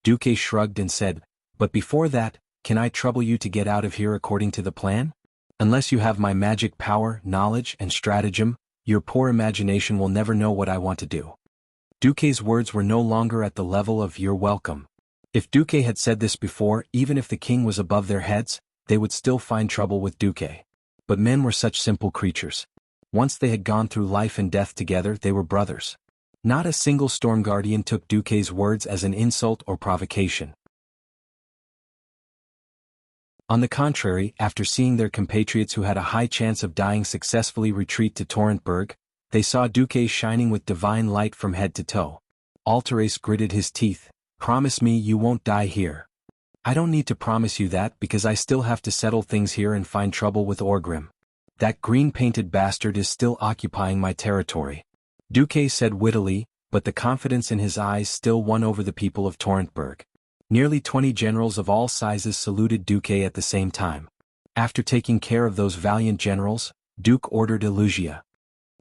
Duque shrugged and said, but before that, can I trouble you to get out of here according to the plan? Unless you have my magic power, knowledge, and stratagem, your poor imagination will never know what I want to do. Duque's words were no longer at the level of "you're welcome." If Duque had said this before, even if the king was above their heads, they would still find trouble with Duque. But men were such simple creatures. Once they had gone through life and death together, they were brothers. Not a single Storm Guardian took Duque's words as an insult or provocation. On the contrary, after seeing their compatriots who had a high chance of dying successfully retreat to Torrentberg, they saw Duque shining with divine light from head to toe. Alterace gritted his teeth. "Promise me you won't die here." "I don't need to promise you that because I still have to settle things here and find trouble with Orgrim. That green-painted bastard is still occupying my territory," Duque said wittily, but the confidence in his eyes still won over the people of Torrentberg. Nearly 20 generals of all sizes saluted Duque at the same time. After taking care of those valiant generals, Duke ordered Wuxia.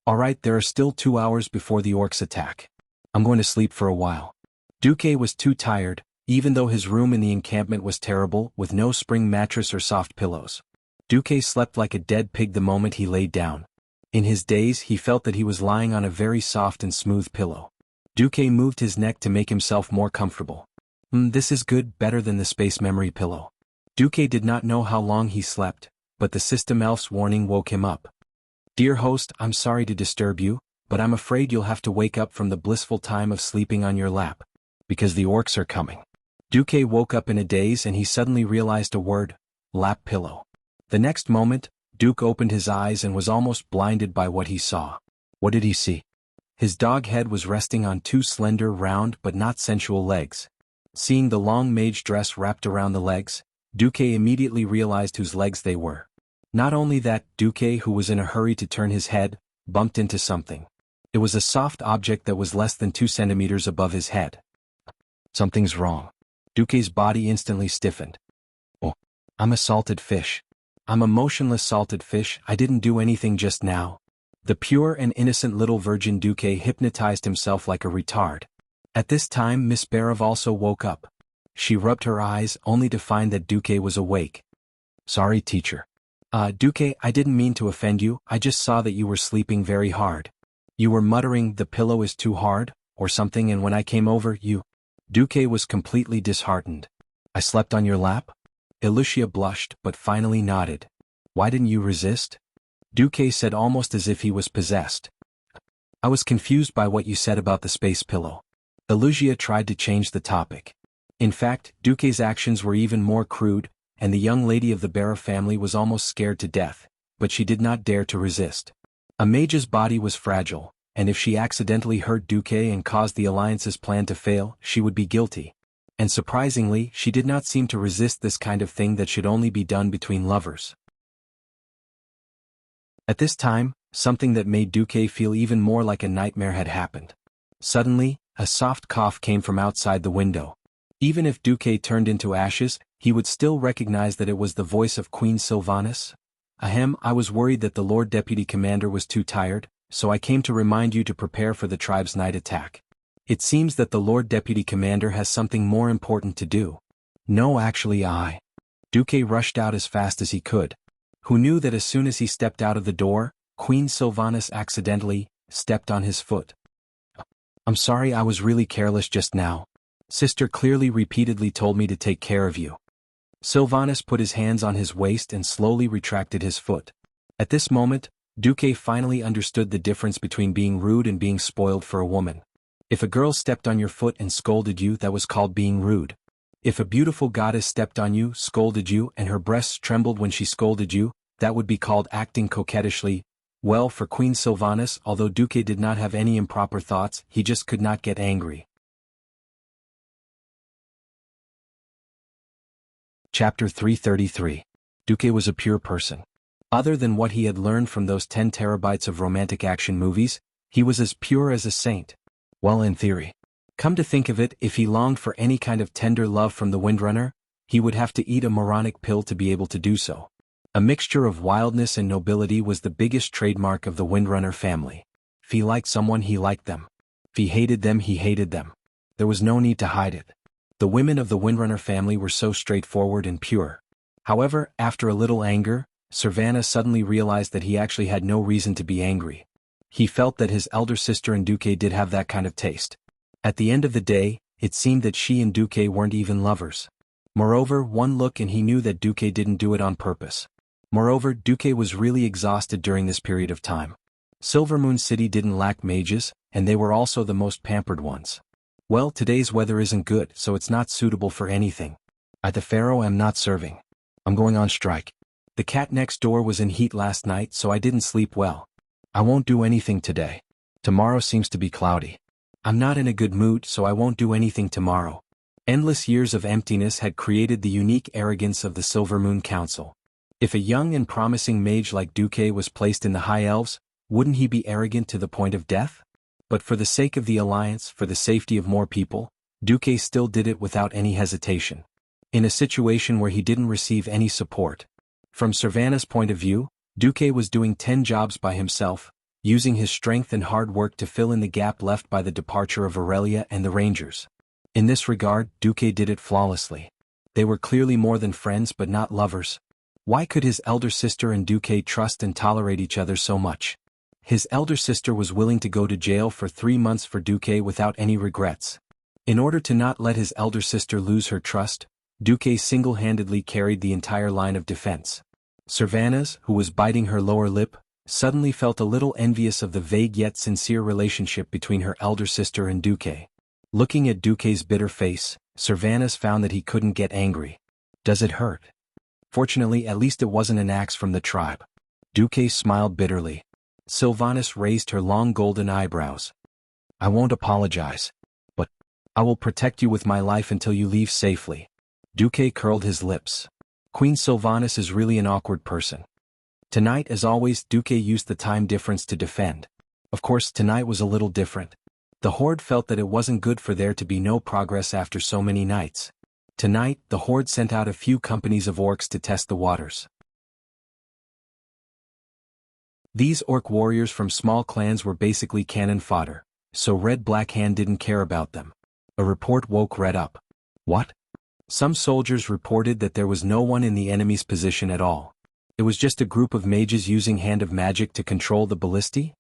"All right, there are still 2 hours before the orcs attack. I'm going to sleep for a while." Duque was too tired, even though his room in the encampment was terrible, with no spring mattress or soft pillows. Duque slept like a dead pig the moment he laid down. In his daze he felt that he was lying on a very soft and smooth pillow. Duque moved his neck to make himself more comfortable. This is good, better than the space memory pillow." Duque did not know how long he slept, but the system elf's warning woke him up. "Dear host, I'm sorry to disturb you, but I'm afraid you'll have to wake up from the blissful time of sleeping on your lap. Because the orcs are coming." Duque woke up in a daze and he suddenly realized a word: lap pillow. The next moment, Duke opened his eyes and was almost blinded by what he saw. What did he see? His dog head was resting on 2 slender, round but not sensual legs. Seeing the long mage dress wrapped around the legs, Duque immediately realized whose legs they were. Not only that, Duque, who was in a hurry to turn his head, bumped into something. It was a soft object that was less than 2 centimeters above his head. Something's wrong. Duque's body instantly stiffened. "Oh, I'm a salted fish. I'm a motionless salted fish. I didn't do anything just now." The pure and innocent little virgin Duque hypnotized himself like a retard. At this time Miss Barov also woke up. She rubbed her eyes only to find that Duque was awake. "Sorry, teacher." Duque, I didn't mean to offend you, I just saw that you were sleeping very hard. You were muttering, 'The pillow is too hard,' or something, and when I came over, you—" Duque was completely disheartened. "I slept on your lap?" Wuxia blushed but finally nodded. "Why didn't you resist?" Duque said almost as if he was possessed. "I was confused by what you said about the space pillow." Wuxia tried to change the topic. In fact, Duque's actions were even more crude, and the young lady of the Barra family was almost scared to death, but she did not dare to resist. A mage's body was fragile, and if she accidentally hurt Duque and caused the Alliance's plan to fail, she would be guilty. And surprisingly, she did not seem to resist this kind of thing that should only be done between lovers. At this time, something that made Duque feel even more like a nightmare had happened. Suddenly, a soft cough came from outside the window. Even if Duque turned into ashes, he would still recognize that it was the voice of Queen Sylvanas. "Ahem, I was worried that the Lord Deputy Commander was too tired, so I came to remind you to prepare for the tribe's night attack. It seems that the Lord Deputy Commander has something more important to do." "No, actually Duque rushed out as fast as he could. Who knew that as soon as he stepped out of the door, Queen Sylvanas accidentally stepped on his foot. "I'm sorry, I was really careless just now. Sister clearly repeatedly told me to take care of you." Sylvanas put his hands on his waist and slowly retracted his foot. At this moment, Duque finally understood the difference between being rude and being spoiled for a woman. If a girl stepped on your foot and scolded you, that was called being rude. If a beautiful goddess stepped on you, scolded you, and her breasts trembled when she scolded you, that would be called acting coquettishly. Well, for Queen Sylvanas, although Duque did not have any improper thoughts, he just could not get angry. Chapter 333. Duque was a pure person. Other than what he had learned from those 10 terabytes of romantic action movies, he was as pure as a saint. Well, in theory. Come to think of it, if he longed for any kind of tender love from the Windrunner, he would have to eat a moronic pill to be able to do so. A mixture of wildness and nobility was the biggest trademark of the Windrunner family. If he liked someone, he liked them. If he hated them, he hated them. There was no need to hide it. The women of the Windrunner family were so straightforward and pure. However, after a little anger, Sylvanas suddenly realized that he actually had no reason to be angry. He felt that his elder sister and Duque did have that kind of taste. At the end of the day, it seemed that she and Duque weren't even lovers. Moreover, one look and he knew that Duque didn't do it on purpose. Moreover, Duque was really exhausted during this period of time. Silvermoon City didn't lack mages, and they were also the most pampered ones. Well, today's weather isn't good, so it's not suitable for anything. At the Pharaoh I'm not serving. I'm going on strike. The cat next door was in heat last night, so I didn't sleep well. I won't do anything today. Tomorrow seems to be cloudy. I'm not in a good mood, so I won't do anything tomorrow. Endless years of emptiness had created the unique arrogance of the Silvermoon Council. If a young and promising mage like Duque was placed in the High Elves, wouldn't he be arrogant to the point of death? But for the sake of the Alliance, for the safety of more people, Duque still did it without any hesitation. In a situation where he didn't receive any support. From Servana's point of view, Duque was doing 10 jobs by himself, using his strength and hard work to fill in the gap left by the departure of Aurelia and the Rangers. In this regard, Duque did it flawlessly. They were clearly more than friends but not lovers. Why could his elder sister and Duque trust and tolerate each other so much? His elder sister was willing to go to jail for 3 months for Duque without any regrets. In order to not let his elder sister lose her trust, Duque single-handedly carried the entire line of defense. Servanas, who was biting her lower lip, suddenly felt a little envious of the vague yet sincere relationship between her elder sister and Duque. Looking at Duque's bitter face, Servanas found that he couldn't get angry. Does it hurt? Fortunately, at least it wasn't an axe from the tribe. Duque smiled bitterly. Sylvanas raised her long golden eyebrows. I won't apologize. But I will protect you with my life until you leave safely. Duque curled his lips. Queen Sylvanas is really an awkward person. Tonight, as always, Duque used the time difference to defend. Of course, tonight was a little different. The Horde felt that it wasn't good for there to be no progress after so many nights. Tonight, the Horde sent out a few companies of orcs to test the waters. These orc warriors from small clans were basically cannon fodder, so Red Black Hand didn't care about them. A report woke Red up. What? Some soldiers reported that there was no one in the enemy's position at all. It was just a group of mages using Hand of Magic to control the ballistae?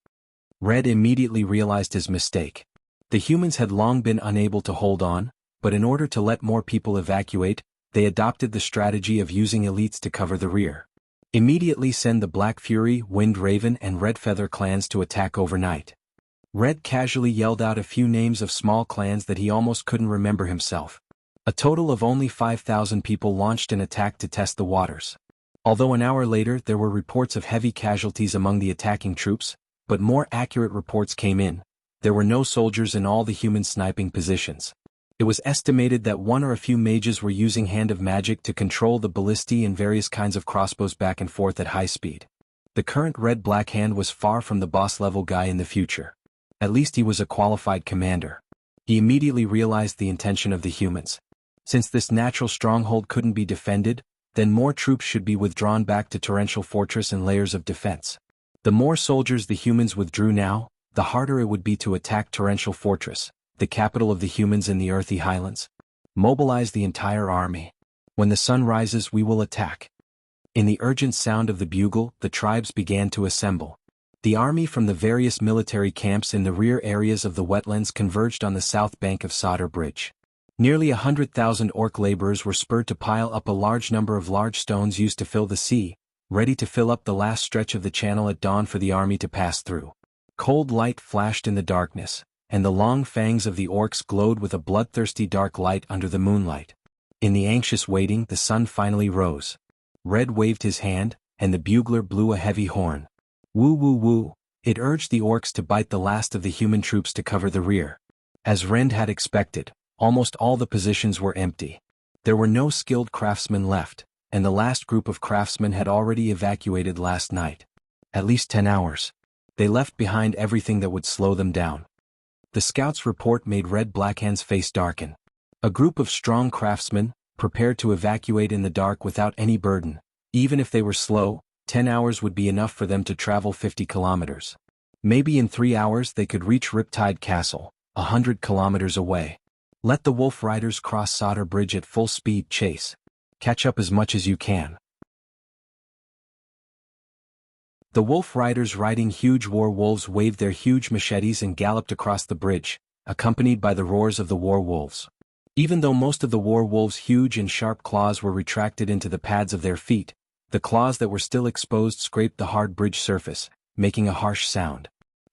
Red immediately realized his mistake. The humans had long been unable to hold on, but in order to let more people evacuate, they adopted the strategy of using elites to cover the rear. Immediately send the Black Fury, Wind Raven and Red Feather clans to attack overnight. Red casually yelled out a few names of small clans that he almost couldn't remember himself. A total of only 5,000 people launched an attack to test the waters. Although an hour later there were reports of heavy casualties among the attacking troops, but more accurate reports came in. There were no soldiers in all the human sniping positions. It was estimated that one or a few mages were using Hand of Magic to control the ballistae and various kinds of crossbows back and forth at high speed. The current Red Black Hand was far from the boss-level guy in the future. At least he was a qualified commander. He immediately realized the intention of the humans. Since this natural stronghold couldn't be defended, then more troops should be withdrawn back to Torrential Fortress and layers of defense. The more soldiers the humans withdrew now, the harder it would be to attack Torrential Fortress, the capital of the humans in the Earthy Highlands. Mobilize the entire army. When the sun rises we will attack. In the urgent sound of the bugle, the tribes began to assemble. The army from the various military camps in the rear areas of the wetlands converged on the south bank of Sodder Bridge. Nearly 100,000 orc laborers were spurred to pile up a large number of large stones used to fill the sea, ready to fill up the last stretch of the channel at dawn for the army to pass through. Cold light flashed in the darkness, and the long fangs of the orcs glowed with a bloodthirsty dark light under the moonlight. In the anxious waiting, the sun finally rose. Red waved his hand, and the bugler blew a heavy horn. Woo woo woo, it urged the orcs to bite the last of the human troops to cover the rear. As Rend had expected, almost all the positions were empty. There were no skilled craftsmen left, and the last group of craftsmen had already evacuated last night. At least 10 hours. They left behind everything that would slow them down. The scout's report made Red Blackhand's face darken. A group of strong craftsmen, prepared to evacuate in the dark without any burden. Even if they were slow, 10 hours would be enough for them to travel 50 kilometers. Maybe in 3 hours they could reach Riptide Castle, 100 kilometers away. Let the Wolf Riders cross Sodder Bridge at full speed chase. Catch up as much as you can. The Wolf Riders riding huge war wolves waved their huge machetes and galloped across the bridge, accompanied by the roars of the war wolves. Even though most of the war wolves' huge and sharp claws were retracted into the pads of their feet, the claws that were still exposed scraped the hard bridge surface, making a harsh sound.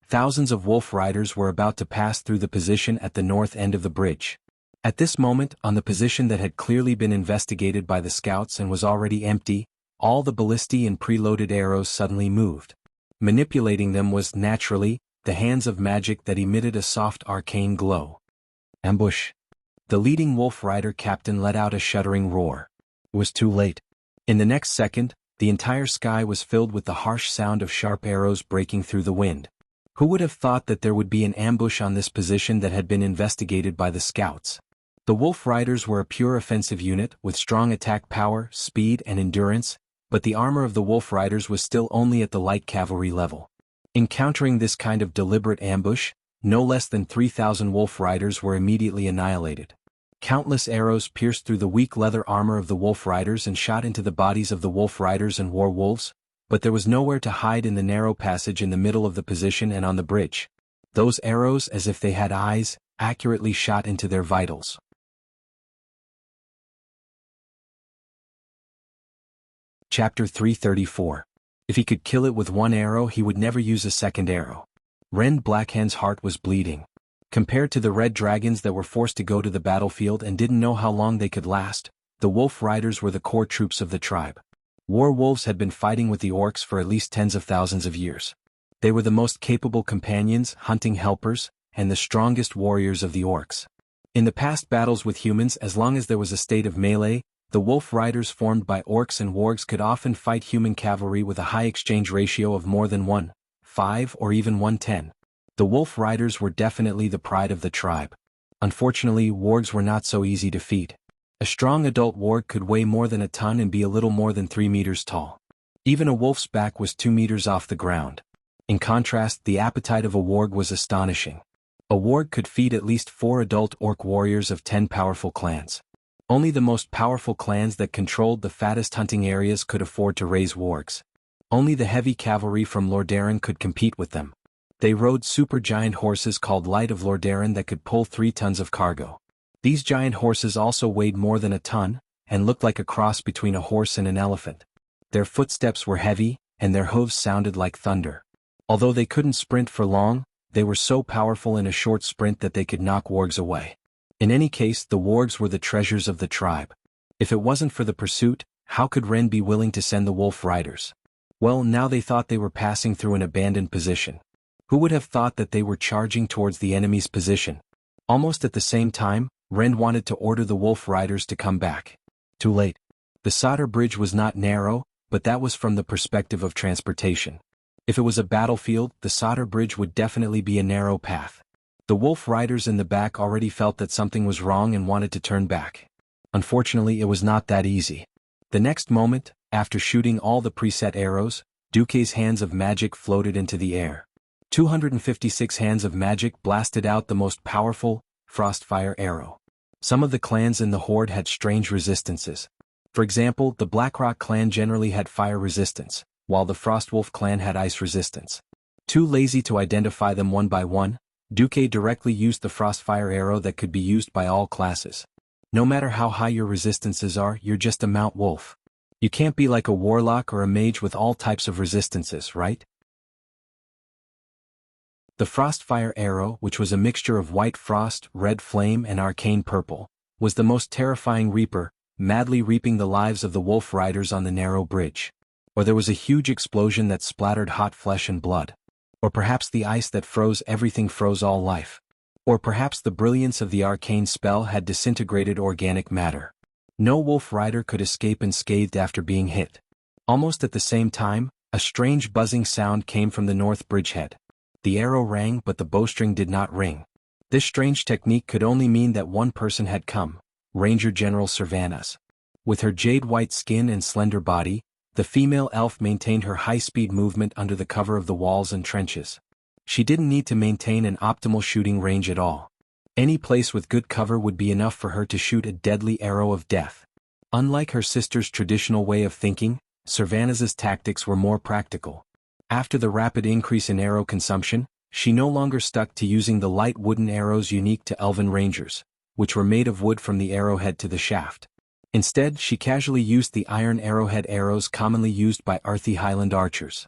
Thousands of wolf riders were about to pass through the position at the north end of the bridge. At this moment, on the position that had clearly been investigated by the scouts and was already empty, all the ballistae and preloaded arrows suddenly moved. Manipulating them was, naturally, the hands of magic that emitted a soft arcane glow. Ambush. The leading wolf rider captain let out a shuddering roar. It was too late. In the next second, the entire sky was filled with the harsh sound of sharp arrows breaking through the wind. Who would have thought that there would be an ambush on this position that had been investigated by the scouts? The wolf riders were a pure offensive unit with strong attack power, speed, and endurance, but the armor of the wolf riders was still only at the light cavalry level. Encountering this kind of deliberate ambush, no less than 3,000 wolf riders were immediately annihilated. Countless arrows pierced through the weak leather armor of the wolf riders and shot into the bodies of the wolf riders and war wolves, but there was nowhere to hide in the narrow passage in the middle of the position and on the bridge. Those arrows, as if they had eyes, accurately shot into their vitals. Chapter 334. If he could kill it with one arrow, he would never use a second arrow. Rend Blackhand's heart was bleeding. Compared to the red dragons that were forced to go to the battlefield and didn't know how long they could last, the wolf riders were the core troops of the tribe. War wolves had been fighting with the orcs for at least tens of thousands of years. They were the most capable companions, hunting helpers, and the strongest warriors of the orcs. In the past battles with humans, as long as there was a state of melee, the wolf riders formed by orcs and wargs could often fight human cavalry with a high exchange ratio of more than 1:5 or even 1:10. The wolf riders were definitely the pride of the tribe. Unfortunately, wargs were not so easy to feed. A strong adult warg could weigh more than a ton and be a little more than 3 meters tall. Even a wolf's back was 2 meters off the ground. In contrast, the appetite of a warg was astonishing. A warg could feed at least 4 adult orc warriors of 10 powerful clans. Only the most powerful clans that controlled the fattest hunting areas could afford to raise wargs. Only the heavy cavalry from Lordaeron could compete with them. They rode supergiant horses called Light of Lordaeron that could pull 3 tons of cargo. These giant horses also weighed more than a ton, and looked like a cross between a horse and an elephant. Their footsteps were heavy, and their hooves sounded like thunder. Although they couldn't sprint for long, they were so powerful in a short sprint that they could knock wargs away. In any case, the wargs were the treasures of the tribe. If it wasn't for the pursuit, how could Ren be willing to send the wolf riders? Well, now they thought they were passing through an abandoned position. Who would have thought that they were charging towards the enemy's position? Almost at the same time, Ren wanted to order the wolf riders to come back. Too late. The solder bridge was not narrow, but that was from the perspective of transportation. If it was a battlefield, the solder bridge would definitely be a narrow path. The wolf riders in the back already felt that something was wrong and wanted to turn back. Unfortunately, it was not that easy. The next moment, after shooting all the preset arrows, Duque's hands of magic floated into the air. 256 hands of magic blasted out the most powerful, Frostfire arrow. Some of the clans in the horde had strange resistances. For example, the Blackrock clan generally had fire resistance, while the Frostwolf clan had ice resistance. Too lazy to identify them one by one, Duque directly used the Frostfire arrow that could be used by all classes. No matter how high your resistances are, you're just a Mount Wolf. You can't be like a warlock or a mage with all types of resistances, right? The Frostfire arrow, which was a mixture of white frost, red flame, and arcane purple, was the most terrifying reaper, madly reaping the lives of the wolf riders on the narrow bridge. Or there was a huge explosion that splattered hot flesh and blood. Or perhaps the ice that froze everything froze all life. Or perhaps the brilliance of the arcane spell had disintegrated organic matter. No wolf rider could escape unscathed after being hit. Almost at the same time, a strange buzzing sound came from the north bridgehead. The arrow rang, but the bowstring did not ring. This strange technique could only mean that one person had come, Ranger General Servanas. With her jade-white skin and slender body, the female elf maintained her high-speed movement under the cover of the walls and trenches. She didn't need to maintain an optimal shooting range at all. Any place with good cover would be enough for her to shoot a deadly arrow of death. Unlike her sister's traditional way of thinking, Servanas's tactics were more practical. After the rapid increase in arrow consumption, she no longer stuck to using the light wooden arrows unique to elven rangers, which were made of wood from the arrowhead to the shaft. Instead, she casually used the iron arrowhead arrows commonly used by Arthi Highland archers.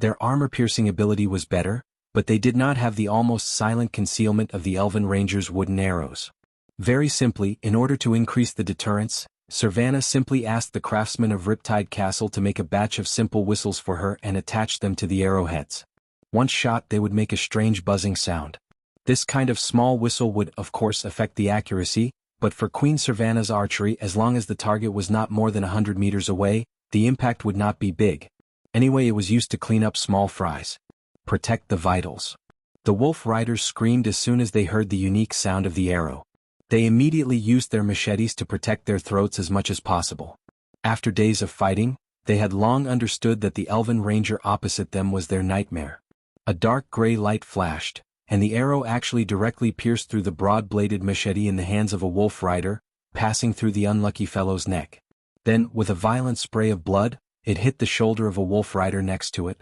Their armor-piercing ability was better, but they did not have the almost silent concealment of the Elven Ranger's wooden arrows. Very simply, in order to increase the deterrence, Servana simply asked the craftsman of Riptide Castle to make a batch of simple whistles for her and attach them to the arrowheads. Once shot, they would make a strange buzzing sound. This kind of small whistle would, of course, affect the accuracy, but for Queen Servana's archery, as long as the target was not more than 100 meters away, the impact would not be big. Anyway, it was used to clean up small fries. Protect the vitals. The wolf riders screamed as soon as they heard the unique sound of the arrow. They immediately used their machetes to protect their throats as much as possible. After days of fighting, they had long understood that the Elven Ranger opposite them was their nightmare. A dark gray light flashed, and the arrow actually directly pierced through the broad-bladed machete in the hands of a wolf rider, passing through the unlucky fellow's neck. Then, with a violent spray of blood, it hit the shoulder of a wolf rider next to it.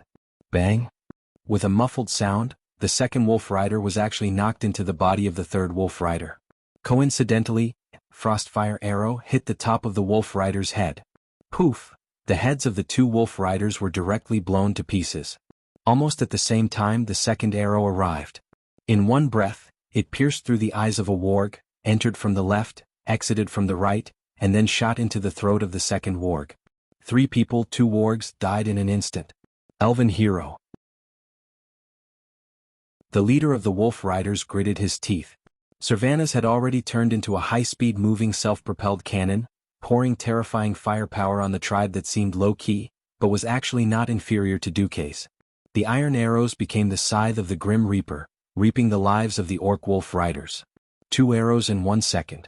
Bang! With a muffled sound, the second wolf rider was actually knocked into the body of the third wolf rider. Coincidentally, Frostfire arrow hit the top of the wolf rider's head. Poof! The heads of the two wolf riders were directly blown to pieces. Almost at the same time, the second arrow arrived. In one breath, it pierced through the eyes of a warg, entered from the left, exited from the right, and then shot into the throat of the second warg. 3 people, 2 wargs, died in an instant. Elven hero. The leader of the wolf riders gritted his teeth. Servana's had already turned into a high-speed moving self-propelled cannon, pouring terrifying firepower on the tribe that seemed low-key, but was actually not inferior to Duque's. The iron arrows became the scythe of the Grim Reaper, reaping the lives of the orc wolf riders. 2 arrows in 1 second.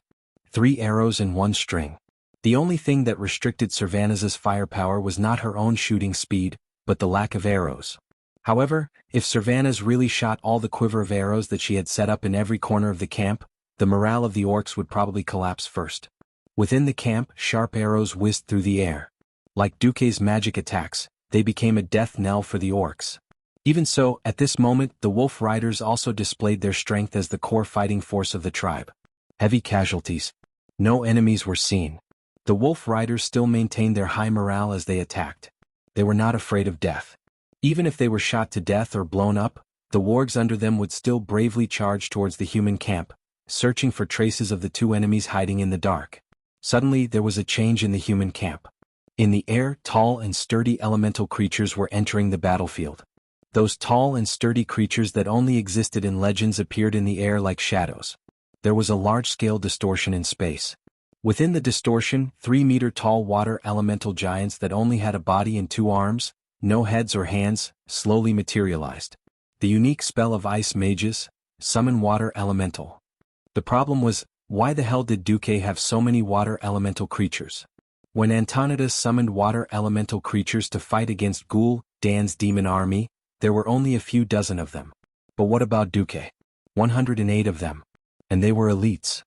3 arrows in 1 string. The only thing that restricted Servana's firepower was not her own shooting speed, but the lack of arrows. However, if Servana's really shot all the quiver of arrows that she had set up in every corner of the camp, the morale of the orcs would probably collapse first. Within the camp, sharp arrows whizzed through the air. Like Duque's magic attacks, they became a death knell for the orcs. Even so, at this moment, the wolf riders also displayed their strength as the core fighting force of the tribe. Heavy casualties. No enemies were seen. The wolf riders still maintained their high morale as they attacked. They were not afraid of death. Even if they were shot to death or blown up, the wargs under them would still bravely charge towards the human camp, searching for traces of the 2 enemies hiding in the dark. Suddenly, there was a change in the human camp. In the air, tall and sturdy elemental creatures were entering the battlefield. Those tall and sturdy creatures that only existed in legends appeared in the air like shadows. There was a large-scale distortion in space. Within the distortion, 3-meter-tall water elemental giants that only had a body and 2 arms, no heads or hands, slowly materialized. The unique spell of ice mages, summon water elemental. The problem was, why the hell did Duque have so many water elemental creatures? When Antonidas summoned water elemental creatures to fight against Dan's demon army, there were only a few dozen of them. But what about Duque? 108 of them. And they were elites.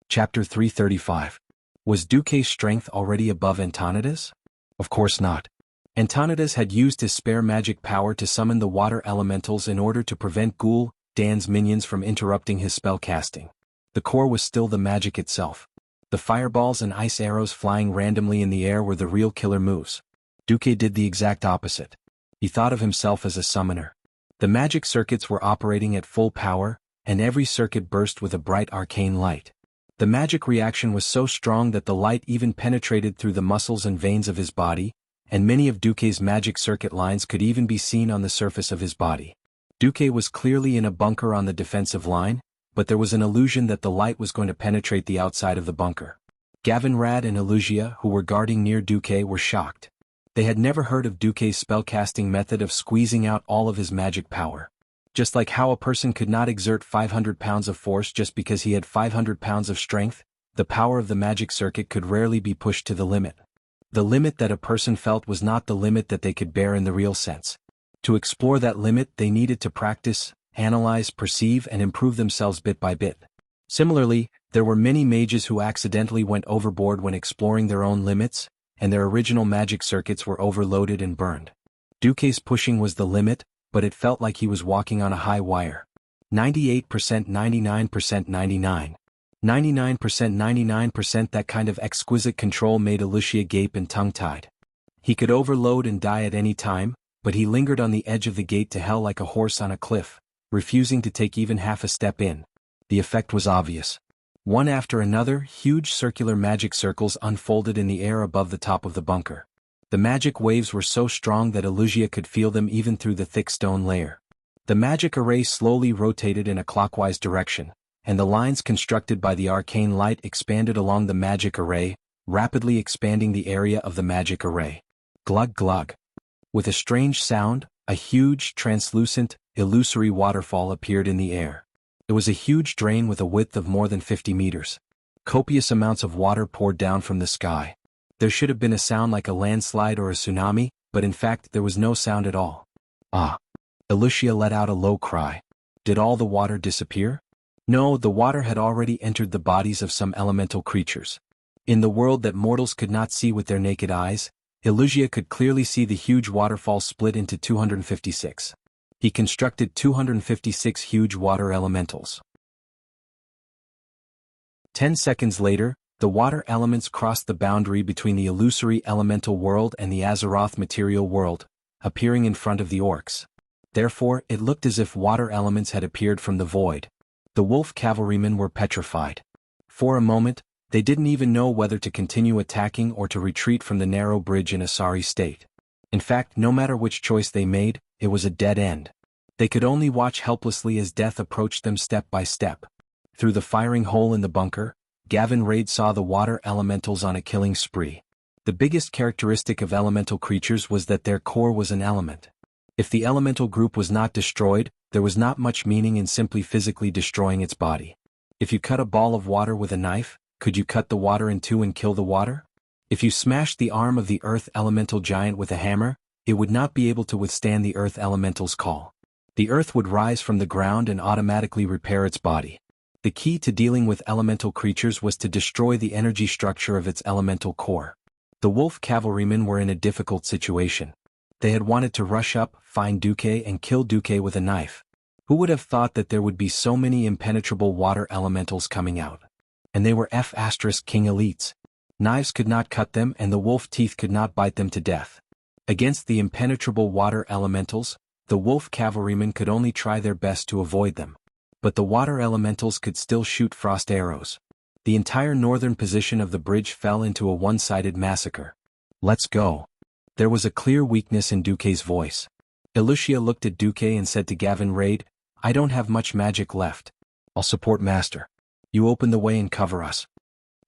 Chapter 335. Was Duque's strength already above Antonidas? Of course not. Antonidas had used his spare magic power to summon the water elementals in order to prevent Dan's minions from interrupting his spell casting. The core was still the magic itself. The fireballs and ice arrows flying randomly in the air were the real killer moves. Duque did the exact opposite. He thought of himself as a summoner. The magic circuits were operating at full power, and every circuit burst with a bright arcane light. The magic reaction was so strong that the light even penetrated through the muscles and veins of his body, and many of Duque's magic circuit lines could even be seen on the surface of his body. Duque was clearly in a bunker on the defensive line, but there was an illusion that the light was going to penetrate the outside of the bunker. Gavinrad and Elugia, who were guarding near Duque, were shocked. They had never heard of Duque's spellcasting method of squeezing out all of his magic power. Just like how a person could not exert 500 pounds of force just because he had 500 pounds of strength, the power of the magic circuit could rarely be pushed to the limit. The limit that a person felt was not the limit that they could bear in the real sense. To explore that limit, they needed to practice, analyze, perceive, and improve themselves bit by bit. Similarly, there were many mages who accidentally went overboard when exploring their own limits, and their original magic circuits were overloaded and burned. Duque's pushing was the limit, but it felt like he was walking on a high wire. 98%, 99%, 99. 99%. That kind of exquisite control made Wuxia gape and tongue-tied. He could overload and die at any time, but he lingered on the edge of the gate to hell like a horse on a cliff, refusing to take even half a step in. The effect was obvious. One after another, huge circular magic circles unfolded in the air above the top of the bunker. The magic waves were so strong that Wuxia could feel them even through the thick stone layer. The magic array slowly rotated in a clockwise direction, and the lines constructed by the arcane light expanded along the magic array, rapidly expanding the area of the magic array. Glug glug. With a strange sound, a huge, translucent, illusory waterfall appeared in the air. It was a huge drain with a width of more than 50 meters. Copious amounts of water poured down from the sky. There should have been a sound like a landslide or a tsunami, but in fact there was no sound at all. Ah! Wuxia let out a low cry. Did all the water disappear? No, the water had already entered the bodies of some elemental creatures. In the world that mortals could not see with their naked eyes, Wuxia could clearly see the huge waterfall split into 256. He constructed 256 huge water elementals. 10 seconds later, the water elements crossed the boundary between the illusory elemental world and the Azeroth material world, appearing in front of the orcs. Therefore, it looked as if water elements had appeared from the void. The wolf cavalrymen were petrified. For a moment, they didn't even know whether to continue attacking or to retreat from the narrow bridge in a sorry state. In fact, no matter which choice they made, it was a dead end. They could only watch helplessly as death approached them step by step. Through the firing hole in the bunker, Gavin Raid saw the water elementals on a killing spree. The biggest characteristic of elemental creatures was that their core was an element. If the elemental group was not destroyed, there was not much meaning in simply physically destroying its body. If you cut a ball of water with a knife, could you cut the water in two and kill the water? If you smashed the arm of the earth elemental giant with a hammer, it would not be able to withstand the earth elemental's call. The earth would rise from the ground and automatically repair its body. The key to dealing with elemental creatures was to destroy the energy structure of its elemental core. The wolf cavalrymen were in a difficult situation. They had wanted to rush up, find Duque and kill Duque with a knife. Who would have thought that there would be so many impenetrable water elementals coming out? And they were F***king elites. Knives could not cut them and the wolf teeth could not bite them to death. Against the impenetrable water elementals, the wolf cavalrymen could only try their best to avoid them. But the water elementals could still shoot frost arrows. The entire northern position of the bridge fell into a one-sided massacre. Let's go. There was a clear weakness in Duque's voice. Wuxia looked at Duque and said to Gavin Raid, I don't have much magic left. I'll support Master. You open the way and cover us.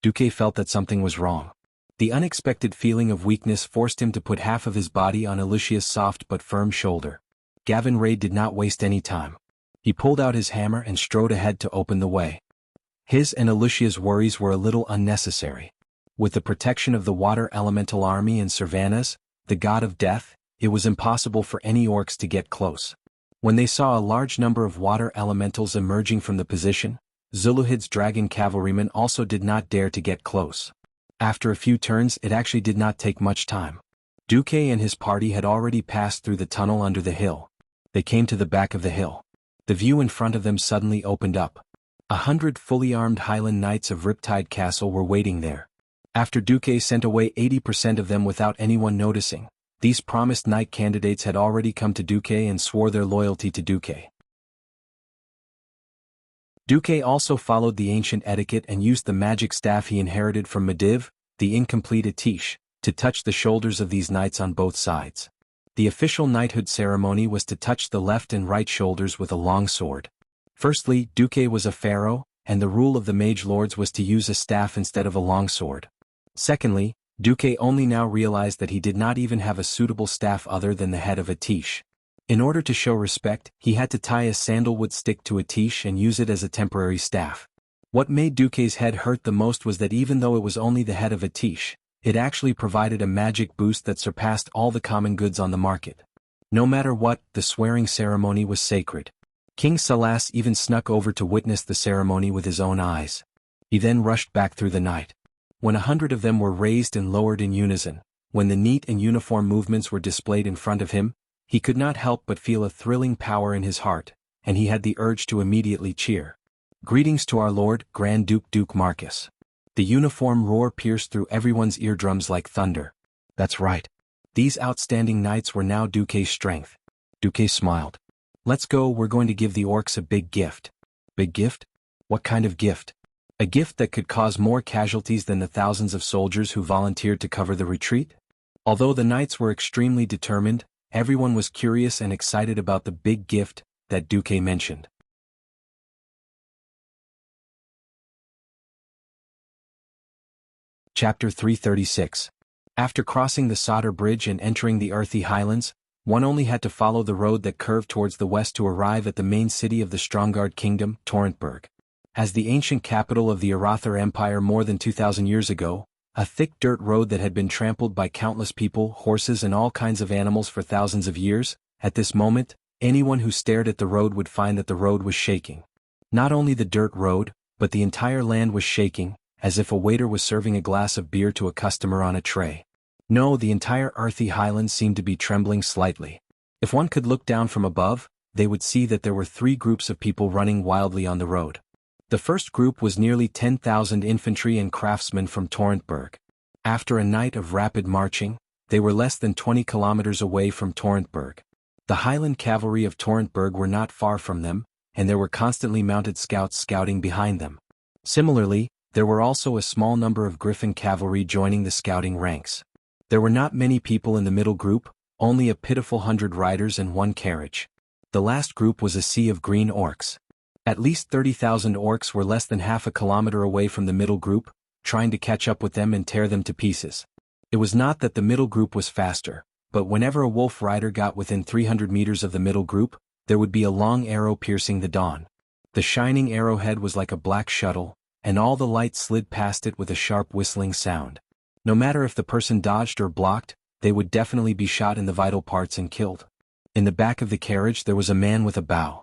Duque felt that something was wrong. The unexpected feeling of weakness forced him to put half of his body on Wuxia's soft but firm shoulder. Gavin Raid did not waste any time. He pulled out his hammer and strode ahead to open the way. His and Wuxia's worries were a little unnecessary. With the protection of the water elemental army and Servanas, the god of death, it was impossible for any orcs to get close. When they saw a large number of water elementals emerging from the position, Zuluhid's dragon cavalrymen also did not dare to get close. After a few turns, it actually did not take much time. Duque and his party had already passed through the tunnel under the hill. They came to the back of the hill. The view in front of them suddenly opened up. 100 fully armed Highland Knights of Riptide Castle were waiting there. After Duque sent away 80% of them without anyone noticing, these promised knight candidates had already come to Duque and swore their loyalty to Duque. Duque also followed the ancient etiquette and used the magic staff he inherited from Mediv, the incomplete Atish, to touch the shoulders of these knights on both sides. The official knighthood ceremony was to touch the left and right shoulders with a long sword. Firstly, Duque was a pharaoh, and the rule of the mage lords was to use a staff instead of a long sword. Secondly, Duque only now realized that he did not even have a suitable staff other than the head of Atish. In order to show respect, he had to tie a sandalwood stick to Atish and use it as a temporary staff. What made Duque's head hurt the most was that even though it was only the head of Atish, it actually provided a magic boost that surpassed all the common goods on the market. No matter what, the swearing ceremony was sacred. King Salas even snuck over to witness the ceremony with his own eyes. He then rushed back through the night. When 100 of them were raised and lowered in unison, when the neat and uniform movements were displayed in front of him, he could not help but feel a thrilling power in his heart, and he had the urge to immediately cheer. Greetings to our Lord, Grand Duke Marcus. The uniform roar pierced through everyone's eardrums like thunder. That's right. These outstanding knights were now Duke's strength. Duke smiled. Let's go, we're going to give the orcs a big gift. Big gift? What kind of gift? A gift that could cause more casualties than the thousands of soldiers who volunteered to cover the retreat? Although the knights were extremely determined, everyone was curious and excited about the big gift that Duke mentioned. Chapter 336. After crossing the Sodder Bridge and entering the earthy highlands, one only had to follow the road that curved towards the west to arrive at the main city of the Strongard Kingdom, Torrentburg. As the ancient capital of the Arathar Empire more than 2,000 years ago, a thick dirt road that had been trampled by countless people, horses and all kinds of animals for thousands of years, at this moment, anyone who stared at the road would find that the road was shaking. Not only the dirt road, but the entire land was shaking, as if a waiter was serving a glass of beer to a customer on a tray. No, the entire earthy highlands seemed to be trembling slightly. If one could look down from above, they would see that there were 3 groups of people running wildly on the road. The first group was nearly 10,000 infantry and craftsmen from Torrentburg. After a night of rapid marching, they were less than 20 kilometers away from Torrentburg. The Highland cavalry of Torrentburg were not far from them, and there were constantly mounted scouts scouting behind them. Similarly, there were also a small number of Griffin cavalry joining the scouting ranks. There were not many people in the middle group, only a pitiful 100 riders and 1 carriage. The last group was a sea of green orcs. At least 30,000 orcs were less than half a kilometer away from the middle group, trying to catch up with them and tear them to pieces. It was not that the middle group was faster, but whenever a wolf rider got within 300 meters of the middle group, there would be a long arrow piercing the dawn. The shining arrowhead was like a black shuttle, and all the light slid past it with a sharp whistling sound. No matter if the person dodged or blocked, they would definitely be shot in the vital parts and killed. In the back of the carriage there was a man with a bow.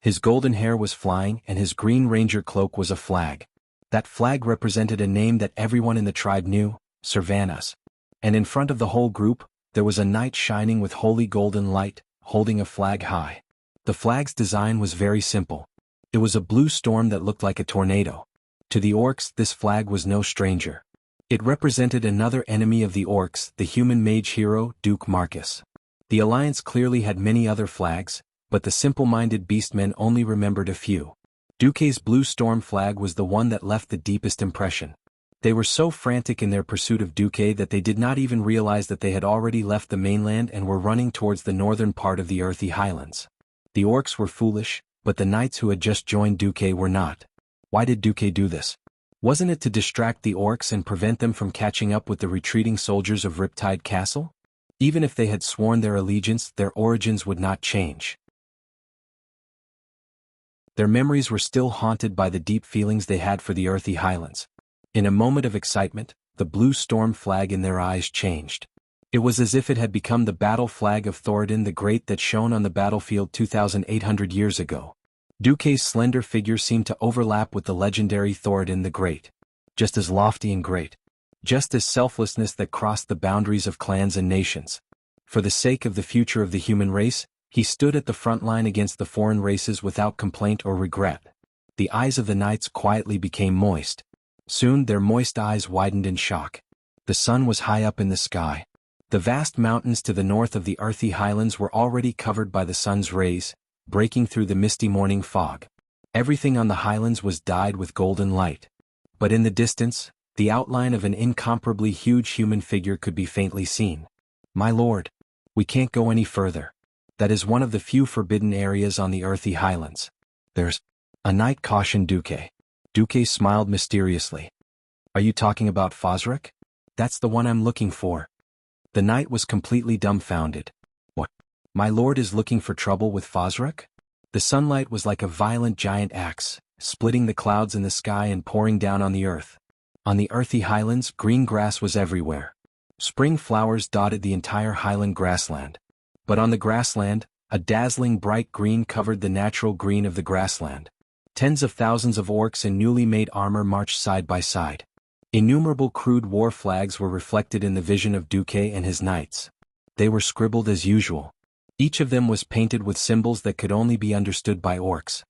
His golden hair was flying and his green ranger cloak was a flag. That flag represented a name that everyone in the tribe knew, Servanas. And in front of the whole group, there was a knight shining with holy golden light, holding a flag high. The flag's design was very simple. It was a blue storm that looked like a tornado. To the orcs, this flag was no stranger. It represented another enemy of the orcs, the human mage hero, Duke Marcus. The alliance clearly had many other flags, but the simple-minded beastmen only remembered a few. Duke's blue storm flag was the one that left the deepest impression. They were so frantic in their pursuit of Duke that they did not even realize that they had already left the mainland and were running towards the northern part of the earthy highlands. The orcs were foolish, but the knights who had just joined Duke were not. Why did Duke do this? Wasn't it to distract the orcs and prevent them from catching up with the retreating soldiers of Riptide Castle? Even if they had sworn their allegiance, their origins would not change. Their memories were still haunted by the deep feelings they had for the earthy highlands. In a moment of excitement, the blue storm flag in their eyes changed. It was as if it had become the battle flag of Thoradin the Great that shone on the battlefield 2,800 years ago. Duke's slender figure seemed to overlap with the legendary Thoradin the Great. Just as lofty and great. Just as selflessness that crossed the boundaries of clans and nations. For the sake of the future of the human race, he stood at the front line against the foreign races without complaint or regret. The eyes of the knights quietly became moist. Soon their moist eyes widened in shock. The sun was high up in the sky. The vast mountains to the north of the earthy highlands were already covered by the sun's rays, breaking through the misty morning fog. Everything on the highlands was dyed with golden light. But in the distance, the outline of an incomparably huge human figure could be faintly seen. "My lord, we can't go any further. That is one of the few forbidden areas on the earthy highlands. There's..." A knight cautioned Duke. Duke smiled mysteriously. "Are you talking about Fosric? That's the one I'm looking for." The knight was completely dumbfounded. "What? My lord is looking for trouble with Fosric?" The sunlight was like a violent giant axe, splitting the clouds in the sky and pouring down on the earth. On the earthy highlands, green grass was everywhere. Spring flowers dotted the entire highland grassland. But on the grassland, a dazzling bright green covered the natural green of the grassland. Tens of thousands of orcs in newly made armor marched side by side. Innumerable crude war flags were reflected in the vision of Duque and his knights. They were scribbled as usual. Each of them was painted with symbols that could only be understood by orcs.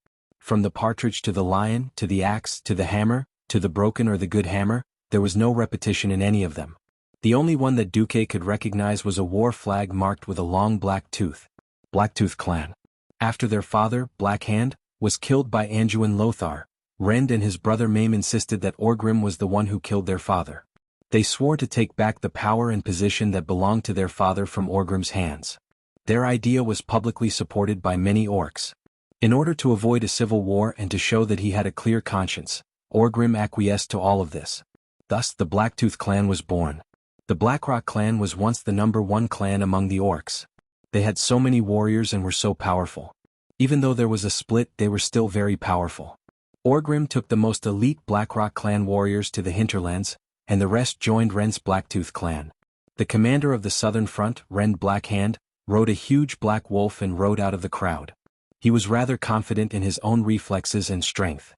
From the partridge to the lion, to the axe, to the hammer, to the broken or the good hammer, there was no repetition in any of them. The only one that Duque could recognize was a war flag marked with a long black tooth. Blacktooth clan. After their father, Black Hand, was killed by Anduin Lothar, Rend and his brother Maim insisted that Orgrim was the one who killed their father. They swore to take back the power and position that belonged to their father from Orgrim's hands. Their idea was publicly supported by many orcs. In order to avoid a civil war and to show that he had a clear conscience, Orgrim acquiesced to all of this. Thus the Blacktooth clan was born. The Blackrock clan was once the #1 clan among the orcs. They had so many warriors and were so powerful. Even though there was a split, they were still very powerful. Orgrim took the most elite Blackrock clan warriors to the hinterlands, and the rest joined Rend's Blacktooth clan. The commander of the southern front, Rend Blackhand, rode a huge black wolf and rode out of the crowd. He was rather confident in his own reflexes and strength.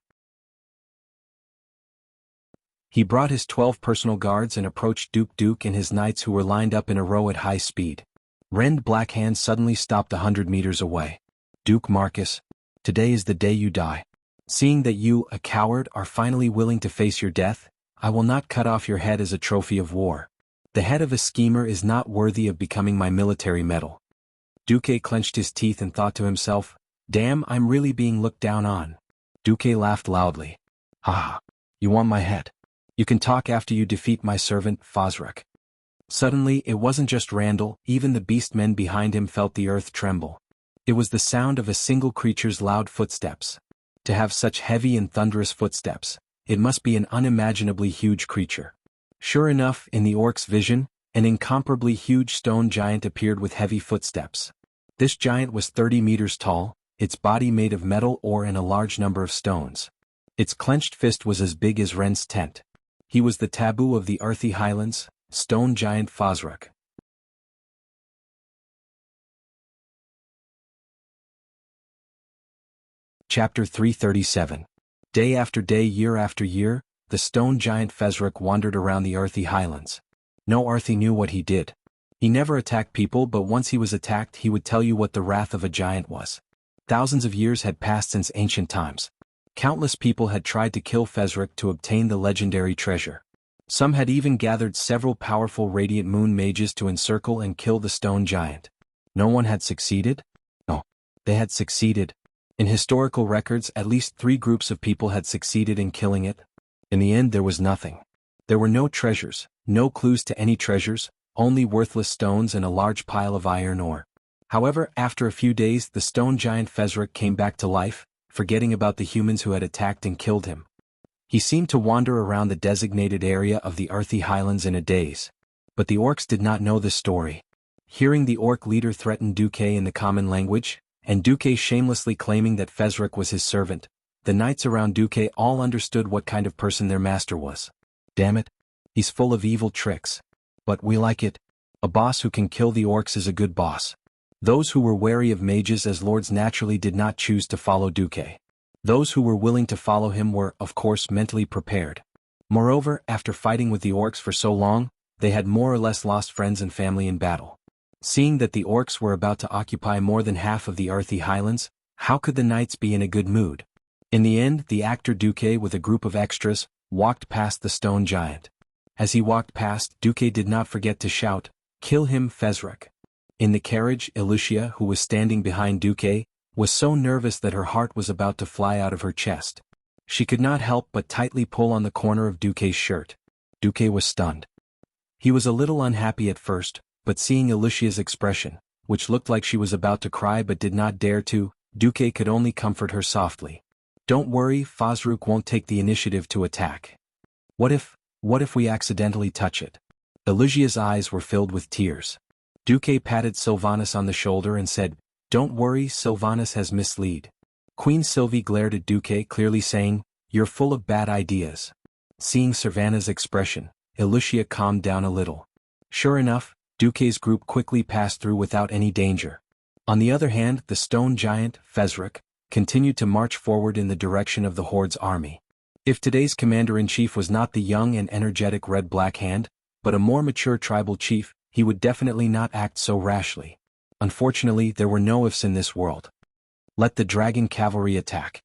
He brought his 12 personal guards and approached Duke and his knights who were lined up in a row at high speed. Rend Blackhand suddenly stopped 100 meters away. Duke Marcus, today is the day you die. Seeing that you, a coward, are finally willing to face your death, I will not cut off your head as a trophy of war. The head of a schemer is not worthy of becoming my military medal. Duque clenched his teeth and thought to himself, damn, I'm really being looked down on. Duque laughed loudly. Ha! You want my head? You can talk after you defeat my servant, Fosrek. Suddenly, it wasn't just Randall, even the beastmen behind him felt the earth tremble. It was the sound of a single creature's loud footsteps. To have such heavy and thunderous footsteps, it must be an unimaginably huge creature. Sure enough, in the orc's vision, an incomparably huge stone giant appeared with heavy footsteps. This giant was 30 meters tall, its body made of metal ore and a large number of stones. Its clenched fist was as big as Ren's tent. He was the taboo of the earthy highlands, stone giant Fosrek. Chapter 337. Day after day, year after year, the stone giant Fezrek wandered around the earthy highlands. No earthy knew what he did. He never attacked people, but once he was attacked he would tell you what the wrath of a giant was. Thousands of years had passed since ancient times. Countless people had tried to kill Fezrek to obtain the legendary treasure. Some had even gathered several powerful radiant moon mages to encircle and kill the stone giant. No one had succeeded? No. They had succeeded. In historical records, at least 3 groups of people had succeeded in killing it. In the end, there was nothing. There were no treasures, no clues to any treasures, only worthless stones and a large pile of iron ore. However, after a few days, the stone giant Fezrek came back to life, forgetting about the humans who had attacked and killed him. He seemed to wander around the designated area of the earthy highlands in a daze. But the orcs did not know this story. Hearing the orc leader threaten Duque in the common language, and Duque shamelessly claiming that Fezrek was his servant, the knights around Duque all understood what kind of person their master was. Damn it, he's full of evil tricks. But we like it. A boss who can kill the orcs is a good boss. Those who were wary of mages as lords naturally did not choose to follow Duque. Those who were willing to follow him were, of course, mentally prepared. Moreover, after fighting with the orcs for so long, they had more or less lost friends and family in battle. Seeing that the orcs were about to occupy more than half of the earthy highlands, how could the knights be in a good mood? In the end, the actor Duque with a group of extras walked past the stone giant. As he walked past, Duque did not forget to shout, "Kill him, Fezrek." In the carriage, Elucia, who was standing behind Duque, was so nervous that her heart was about to fly out of her chest. She could not help but tightly pull on the corner of Duque's shirt. Duque was stunned. He was a little unhappy at first, but seeing Elucia's expression, which looked like she was about to cry but did not dare to, Duque could only comfort her softly. "Don't worry, Fosrek won't take the initiative to attack. What if we accidentally touch it?" Elucia's eyes were filled with tears. Duque patted Sylvanas on the shoulder and said, "Don't worry, Sylvanas has mislead." Queen Sylvie glared at Duque, clearly saying, "You're full of bad ideas." Seeing Sylvanas' expression, Elucia calmed down a little. Sure enough, Duque's group quickly passed through without any danger. On the other hand, the stone giant, Fezrek, continued to march forward in the direction of the Horde's army. If today's commander-in-chief was not the young and energetic Red Blackhand, but a more mature tribal chief, he would definitely not act so rashly. Unfortunately, there were no ifs in this world. Let the dragon cavalry attack.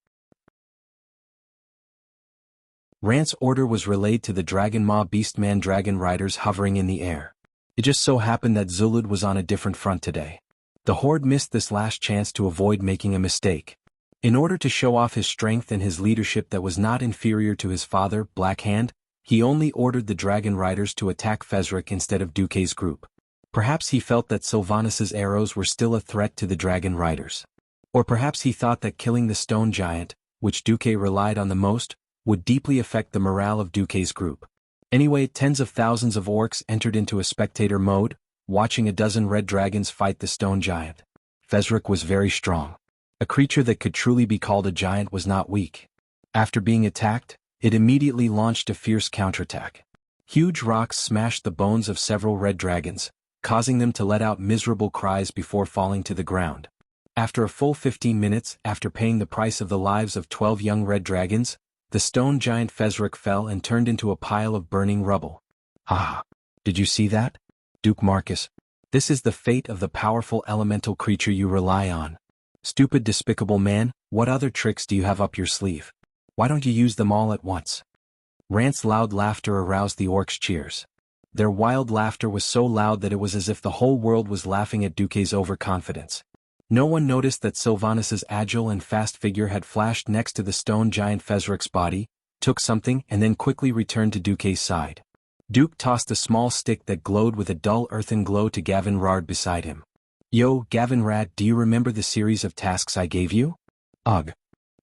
Rant's order was relayed to the Dragon Maw Beastman dragon riders hovering in the air. It just so happened that Zulud was on a different front today. The Horde missed this last chance to avoid making a mistake. In order to show off his strength and his leadership that was not inferior to his father, Blackhand, he only ordered the dragon riders to attack Fezrik instead of Duque's group. Perhaps he felt that Sylvanus's arrows were still a threat to the dragon riders. Or perhaps he thought that killing the stone giant, which Duque relied on the most, would deeply affect the morale of Duque's group. Anyway, tens of thousands of orcs entered into a spectator mode, watching a dozen red dragons fight the stone giant. Fezrik was very strong. A creature that could truly be called a giant was not weak. After being attacked, it immediately launched a fierce counterattack. Huge rocks smashed the bones of several red dragons, causing them to let out miserable cries before falling to the ground. After a full 15 minutes after paying the price of the lives of 12 young red dragons, the stone giant Fezrik fell and turned into a pile of burning rubble. Ah! Did you see that? Duke Marcus. This is the fate of the powerful elemental creature you rely on. Stupid, despicable man, what other tricks do you have up your sleeve? Why don't you use them all at once? Rant's loud laughter aroused the orcs' cheers. Their wild laughter was so loud that it was as if the whole world was laughing at Duque's overconfidence. No one noticed that Sylvanus's agile and fast figure had flashed next to the stone giant Fezrik's body, took something and then quickly returned to Duque's side. Duke tossed a small stick that glowed with a dull earthen glow to Gavin Rard beside him. Yo, Gavin Rad, do you remember the series of tasks I gave you? Ugh.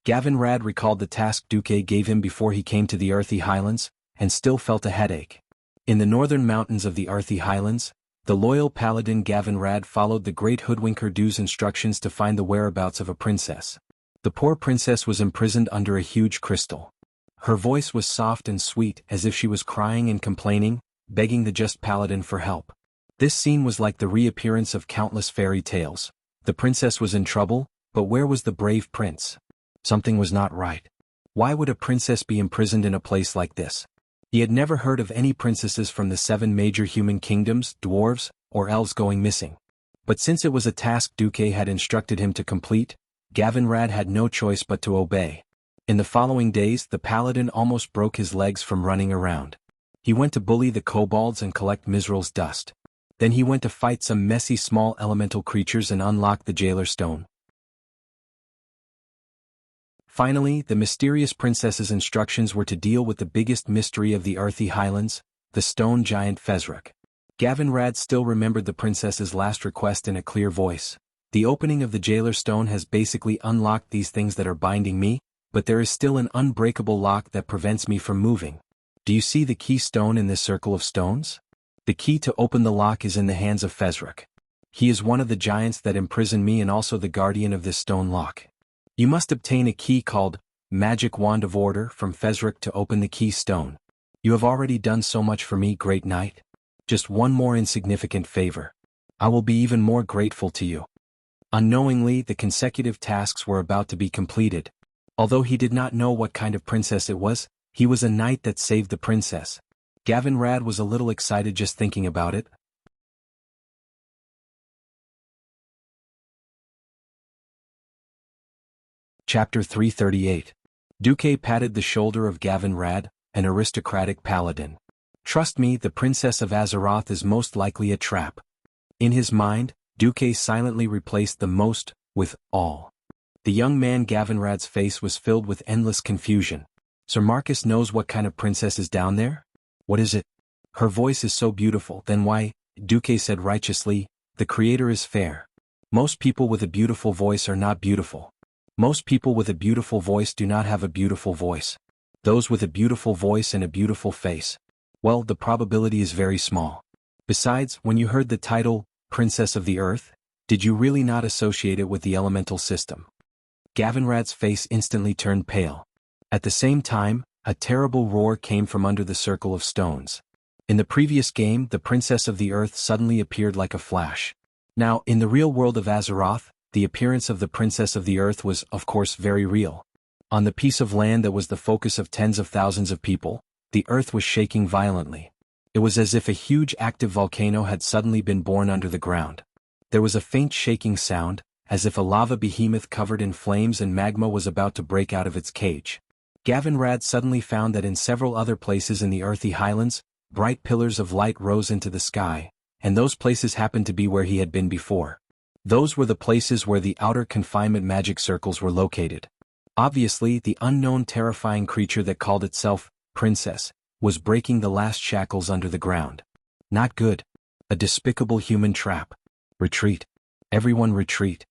Gavin Rad recalled the task Duque gave him before he came to the Earthy Highlands, and still felt a headache. In the northern mountains of the Earthy Highlands, the loyal paladin Gavin Rad followed the great hoodwinker Du's instructions to find the whereabouts of a princess. The poor princess was imprisoned under a huge crystal. Her voice was soft and sweet as if she was crying and complaining, begging the just paladin for help. This scene was like the reappearance of countless fairy tales. The princess was in trouble, but where was the brave prince? Something was not right. Why would a princess be imprisoned in a place like this? He had never heard of any princesses from the 7 major human kingdoms, dwarves, or elves going missing. But since it was a task Duque had instructed him to complete, Gavin Rad had no choice but to obey. In the following days, the paladin almost broke his legs from running around. He went to bully the kobolds and collect Mizral's dust. Then he went to fight some messy small elemental creatures and unlock the jailer stone. Finally, the mysterious princess's instructions were to deal with the biggest mystery of the Earthy Highlands, the stone giant Fezrik. Gavin Rad still remembered the princess's last request in a clear voice. The opening of the jailer stone has basically unlocked these things that are binding me, but there is still an unbreakable lock that prevents me from moving. Do you see the key stone in this circle of stones? The key to open the lock is in the hands of Fezrik. He is one of the giants that imprison me and also the guardian of this stone lock. You must obtain a key called Magic Wand of Order from Fezrik to open the key stone. You have already done so much for me, great knight. Just one more insignificant favor. I will be even more grateful to you. Unknowingly, the consecutive tasks were about to be completed. Although he did not know what kind of princess it was, he was a knight that saved the princess. Gavin Rad was a little excited just thinking about it. Chapter 338. Duque patted the shoulder of Gavin Rad, an aristocratic paladin. Trust me, the Princess of Azeroth is most likely a trap. In his mind, Duque silently replaced the most with all. The young man Gavin Rad's face was filled with endless confusion. Sir Marcus knows what kind of princess is down there? What is it? Her voice is so beautiful, then why? Duque said righteously, the Creator is fair. Most people with a beautiful voice are not beautiful. Most people with a beautiful voice do not have a beautiful voice. Those with a beautiful voice and a beautiful face, well, the probability is very small. Besides, when you heard the title, Princess of the Earth, did you really not associate it with the elemental system? Gavin Rad's face instantly turned pale. At the same time, a terrible roar came from under the circle of stones. In the previous game, the Princess of the Earth suddenly appeared like a flash. Now, in the real world of Azeroth, the appearance of the Princess of the Earth was, of course, very real. On the piece of land that was the focus of tens of thousands of people, the earth was shaking violently. It was as if a huge active volcano had suddenly been born under the ground. There was a faint shaking sound, as if a lava behemoth covered in flames and magma was about to break out of its cage. Gavinrad suddenly found that in several other places in the earthy highlands, bright pillars of light rose into the sky, and those places happened to be where he had been before. Those were the places where the outer confinement magic circles were located. Obviously, the unknown terrifying creature that called itself Princess was breaking the last shackles under the ground. Not good. A despicable human trap. Retreat. Everyone retreat.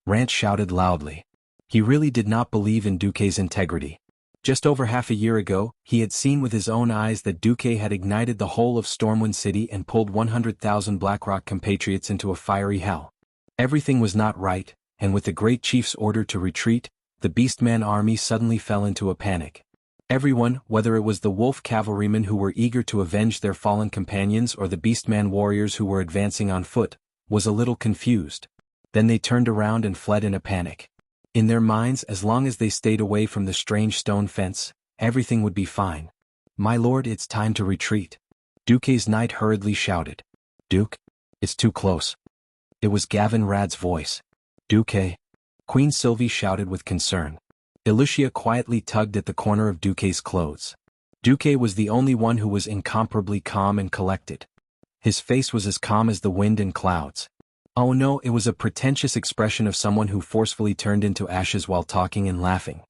Rant shouted loudly. He really did not believe in Duque's integrity. Just over half a year ago, he had seen with his own eyes that Duque had ignited the whole of Stormwind City and pulled 100,000 Blackrock compatriots into a fiery hell. Everything was not right, and with the great chief's order to retreat, the Beastman army suddenly fell into a panic. Everyone, whether it was the wolf cavalrymen who were eager to avenge their fallen companions or the Beastman warriors who were advancing on foot, was a little confused. Then they turned around and fled in a panic. In their minds, as long as they stayed away from the strange stone fence, everything would be fine. "My lord, it's time to retreat." Duque's knight hurriedly shouted. "Duke? It's too close." It was Gavinrad's voice. "Duque?" Queen Sylvie shouted with concern. Elucia quietly tugged at the corner of Duque's clothes. Duque was the only one who was incomparably calm and collected. His face was as calm as the wind and clouds. Oh no, it was a pretentious expression of someone who forcefully turned into ashes while talking and laughing.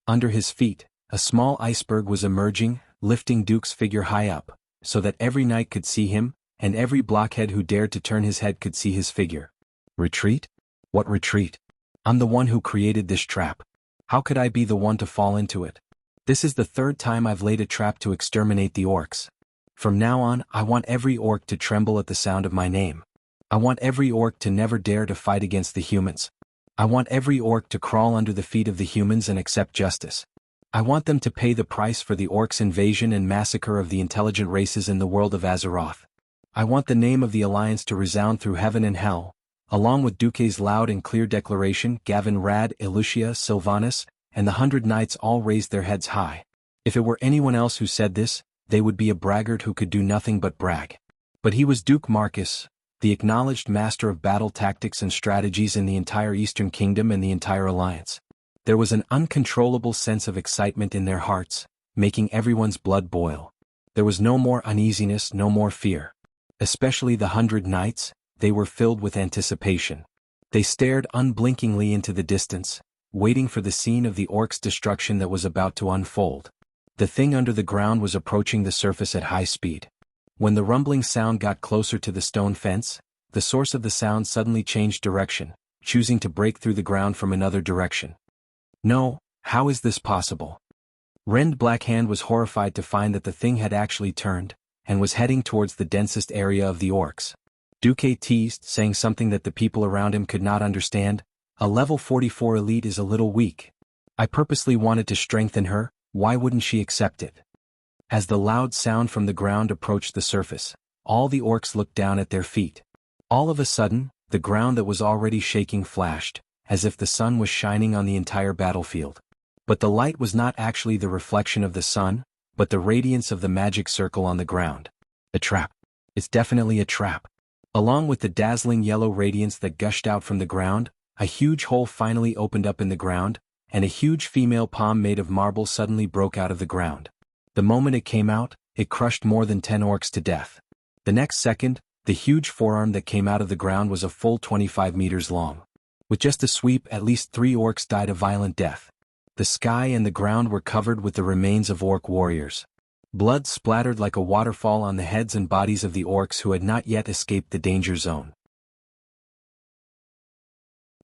Under his feet, a small iceberg was emerging, lifting Duke's figure high up, so that every knight could see him, and every blockhead who dared to turn his head could see his figure. Retreat? What retreat? I'm the one who created this trap. How could I be the one to fall into it? This is the third time I've laid a trap to exterminate the orcs. From now on, I want every orc to tremble at the sound of my name. I want every orc to never dare to fight against the humans. I want every orc to crawl under the feet of the humans and accept justice. I want them to pay the price for the orcs' invasion and massacre of the intelligent races in the world of Azeroth. I want the name of the Alliance to resound through heaven and hell." Along with Duque's loud and clear declaration, Gavinrad, Elucia, Sylvanas, and the 100 knights all raised their heads high. If it were anyone else who said this, they would be a braggart who could do nothing but brag. But he was Duke Marcus, the acknowledged master of battle tactics and strategies in the entire Eastern Kingdom and the entire Alliance. There was an uncontrollable sense of excitement in their hearts, making everyone's blood boil. There was no more uneasiness, no more fear. Especially the 100 knights, they were filled with anticipation. They stared unblinkingly into the distance, waiting for the scene of the orcs' destruction that was about to unfold. The thing under the ground was approaching the surface at high speed. When the rumbling sound got closer to the stone fence, the source of the sound suddenly changed direction, choosing to break through the ground from another direction. No, how is this possible? Rend Blackhand was horrified to find that the thing had actually turned, and was heading towards the densest area of the orcs. Duque teased, saying something that the people around him could not understand. "A level 44 elite is a little weak. I purposely wanted to strengthen her, why wouldn't she accept it?" As the loud sound from the ground approached the surface, all the orcs looked down at their feet. All of a sudden, the ground that was already shaking flashed, as if the sun was shining on the entire battlefield. But the light was not actually the reflection of the sun, but the radiance of the magic circle on the ground. A trap. It's definitely a trap. Along with the dazzling yellow radiance that gushed out from the ground, a huge hole finally opened up in the ground, and a huge female palm made of marble suddenly broke out of the ground. The moment it came out, it crushed more than 10 orcs to death. The next second, the huge forearm that came out of the ground was a full 25 meters long. With just a sweep, at least 3 orcs died a violent death. The sky and the ground were covered with the remains of orc warriors. Blood splattered like a waterfall on the heads and bodies of the orcs who had not yet escaped the danger zone.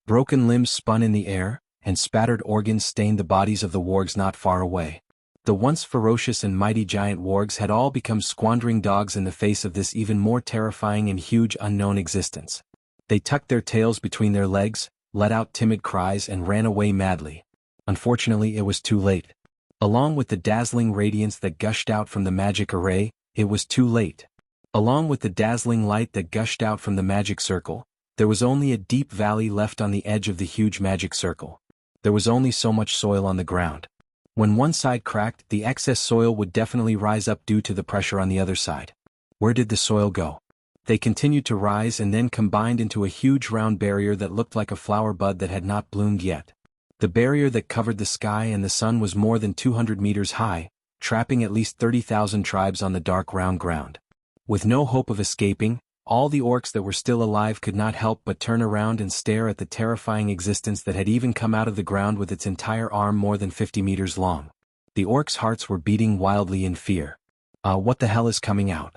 Broken limbs spun in the air, and spattered organs stained the bodies of the wargs not far away. The once ferocious and mighty giant wargs had all become squandering dogs in the face of this even more terrifying and huge unknown existence. They tucked their tails between their legs, let out timid cries and ran away madly. Unfortunately, it was too late. Along with the dazzling radiance that gushed out from the magic array, it was too late. Along with the dazzling light that gushed out from the magic circle, there was only a deep valley left on the edge of the huge magic circle. There was only so much soil on the ground. When one side cracked, the excess soil would definitely rise up due to the pressure on the other side. Where did the soil go? They continued to rise and then combined into a huge round barrier that looked like a flower bud that had not bloomed yet. The barrier that covered the sky and the sun was more than 200 meters high, trapping at least 30,000 tribes on the dark round ground. With no hope of escaping, all the orcs that were still alive could not help but turn around and stare at the terrifying existence that had even come out of the ground with its entire arm more than 50 meters long. The orcs' hearts were beating wildly in fear. What the hell is coming out?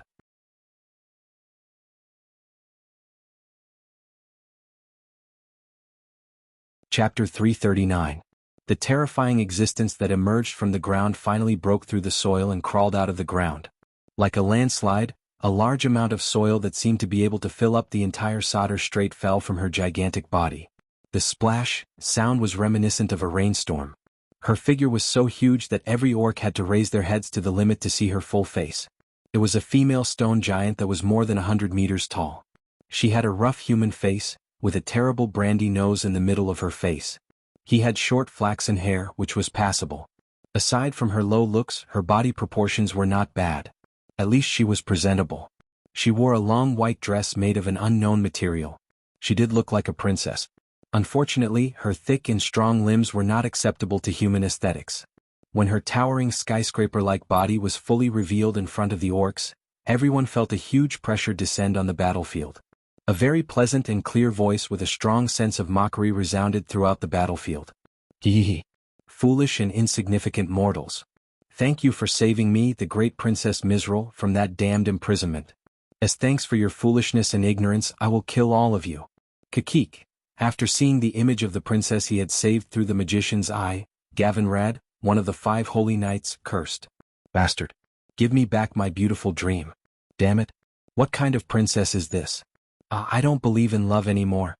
Chapter 339. The terrifying existence that emerged from the ground finally broke through the soil and crawled out of the ground. Like a landslide, a large amount of soil that seemed to be able to fill up the entire solder strait fell from her gigantic body. The splash sound was reminiscent of a rainstorm. Her figure was so huge that every orc had to raise their heads to the limit to see her full face. It was a female stone giant that was more than 100 meters tall. She had a rough human face, with a terrible brandy nose in the middle of her face. He had short flaxen hair, which was passable. Aside from her low looks, her body proportions were not bad. At least she was presentable. She wore a long white dress made of an unknown material. She did look like a princess. Unfortunately, her thick and strong limbs were not acceptable to human aesthetics. When her towering skyscraper-like body was fully revealed in front of the orcs, everyone felt a huge pressure descend on the battlefield. A very pleasant and clear voice with a strong sense of mockery resounded throughout the battlefield. Hee. Foolish and insignificant mortals. Thank you for saving me, the great Princess Mizril, from that damned imprisonment. As thanks for your foolishness and ignorance, I will kill all of you. Kakik. After seeing the image of the princess he had saved through the magician's eye, Gavinrad, one of the 5 holy knights, cursed. Bastard. Give me back my beautiful dream. Damn it. What kind of princess is this? I don't believe in love anymore.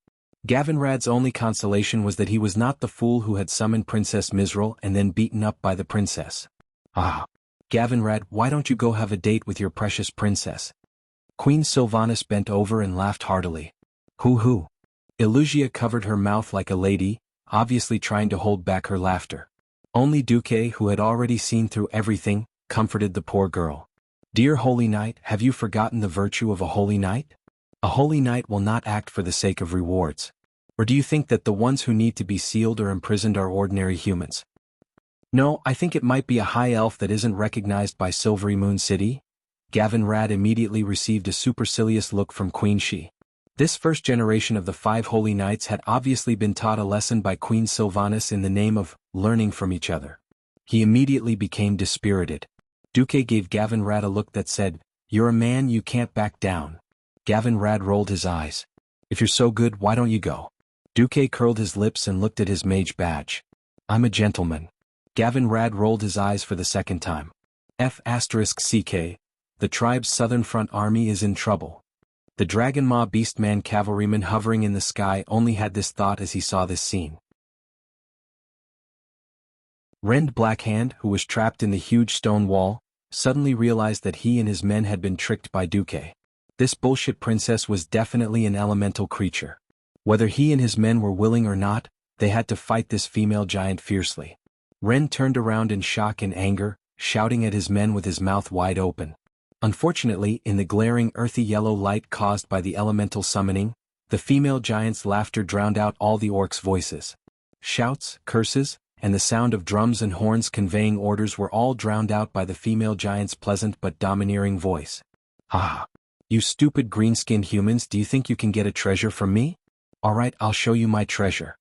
Gavinrad's only consolation was that he was not the fool who had summoned Princess Mizril and then beaten up by the princess. Gavinrad, why don't you go have a date with your precious princess? Queen Sylvanas bent over and laughed heartily. Hoo-hoo. Illugia covered her mouth like a lady, obviously trying to hold back her laughter. Only Duque, who had already seen through everything, comforted the poor girl. Dear Holy Knight, have you forgotten the virtue of a holy knight? A holy knight will not act for the sake of rewards. Or do you think that the ones who need to be sealed or imprisoned are ordinary humans? No, I think it might be a high elf that isn't recognized by Silvery Moon City. Gavinrad immediately received a supercilious look from Queen She. This first generation of the 5 holy knights had obviously been taught a lesson by Queen Sylvanas in the name of learning from each other. He immediately became dispirited. Duque gave Gavinrad a look that said, "You're a man, you can't back down." Gavinrad rolled his eyes. "If you're so good, why don't you go?" Duque curled his lips and looked at his mage badge. "I'm a gentleman." Gavinrad rolled his eyes for the second time. F***CK, the tribe's southern front army is in trouble. The Dragon Maw Beastman cavalryman hovering in the sky only had this thought as he saw this scene. Rend Blackhand, who was trapped in the huge stone wall, suddenly realized that he and his men had been tricked by Duque. This bullshit princess was definitely an elemental creature. Whether he and his men were willing or not, they had to fight this female giant fiercely. Rend turned around in shock and anger, shouting at his men with his mouth wide open. Unfortunately, in the glaring earthy yellow light caused by the elemental summoning, the female giant's laughter drowned out all the orcs' voices. Shouts, curses, and the sound of drums and horns conveying orders were all drowned out by the female giant's pleasant but domineering voice. You stupid green-skinned humans, do you think you can get a treasure from me? Alright, I'll show you my treasure.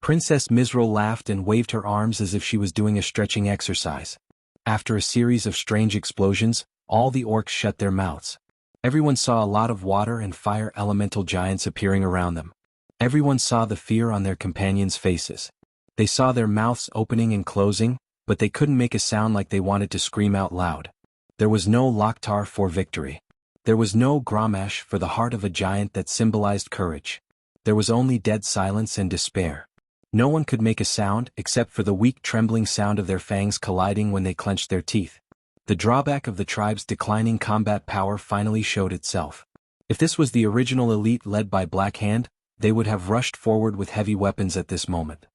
Princess Mizril laughed and waved her arms as if she was doing a stretching exercise. After a series of strange explosions, all the orcs shut their mouths. Everyone saw a lot of water and fire elemental giants appearing around them. Everyone saw the fear on their companions' faces. They saw their mouths opening and closing, but they couldn't make a sound like they wanted to scream out loud. There was no Loktar for victory. There was no Gramash for the heart of a giant that symbolized courage. There was only dead silence and despair. No one could make a sound except for the weak trembling sound of their fangs colliding when they clenched their teeth. The drawback of the tribe's declining combat power finally showed itself. If this was the original elite led by Blackhand, they would have rushed forward with heavy weapons at this moment.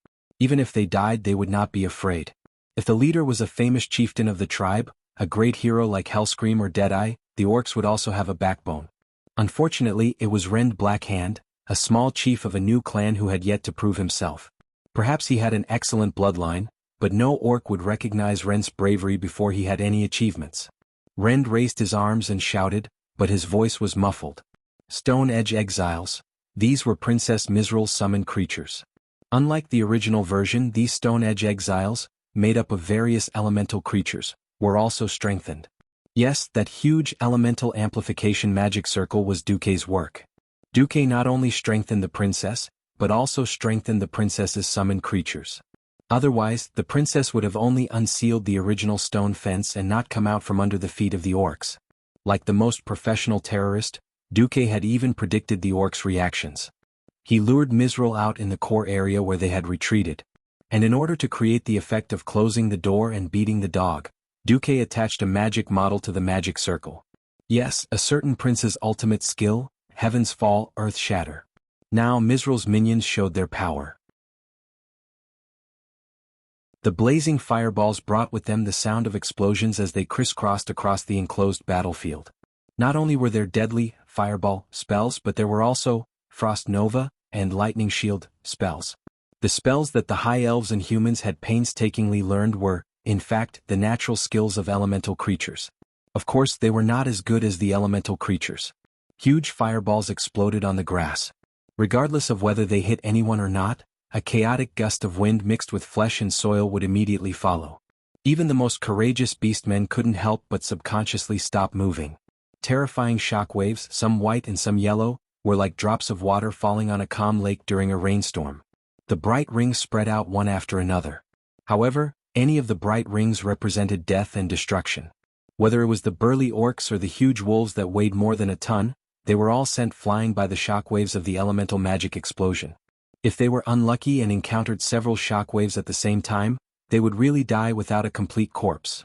Even if they died, they would not be afraid. If the leader was a famous chieftain of the tribe, a great hero like Hellscream or Deadeye, the orcs would also have a backbone. Unfortunately, it was Rend Blackhand, a small chief of a new clan who had yet to prove himself. Perhaps he had an excellent bloodline, but no orc would recognize Ren's bravery before he had any achievements. Ren raised his arms and shouted, but his voice was muffled. Stone Edge Exiles. These were Princess Mizral's summoned creatures. Unlike the original version, these Stone Edge Exiles, made up of various elemental creatures, were also strengthened. Yes, that huge elemental amplification magic circle was Duke's work. Duke not only strengthened the princess, but also strengthened the princess's summoned creatures. Otherwise, the princess would have only unsealed the original stone fence and not come out from under the feet of the orcs. Like the most professional terrorist, Duke had even predicted the orcs' reactions. He lured Mizral out in the core area where they had retreated. And in order to create the effect of closing the door and beating the dog, Duke attached a magic model to the magic circle. Yes, a certain prince's ultimate skill, Heavens Fall, Earth Shatter. Now Mizral's minions showed their power. The blazing fireballs brought with them the sound of explosions as they crisscrossed across the enclosed battlefield. Not only were there deadly fireball spells, but there were also Frost Nova and Lightning Shield spells. The spells that the High Elves and humans had painstakingly learned were, in fact, the natural skills of elemental creatures. Of course, they were not as good as the elemental creatures. Huge fireballs exploded on the grass. Regardless of whether they hit anyone or not, a chaotic gust of wind mixed with flesh and soil would immediately follow. Even the most courageous beastmen couldn't help but subconsciously stop moving. Terrifying shockwaves, some white and some yellow, were like drops of water falling on a calm lake during a rainstorm. The bright rings spread out one after another. However, any of the bright rings represented death and destruction. Whether it was the burly orcs or the huge wolves that weighed more than a ton, they were all sent flying by the shockwaves of the elemental magic explosion. If they were unlucky and encountered several shockwaves at the same time, they would really die without a complete corpse.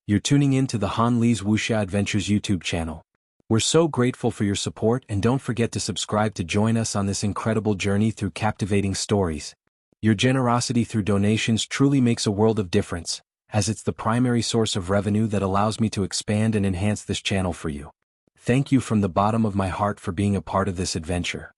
You're tuning in to the Han Lee's Wuxia Adventures YouTube channel. We're so grateful for your support, and don't forget to subscribe to join us on this incredible journey through captivating stories. Your generosity through donations truly makes a world of difference, as it's the primary source of revenue that allows me to expand and enhance this channel for you. Thank you from the bottom of my heart for being a part of this adventure.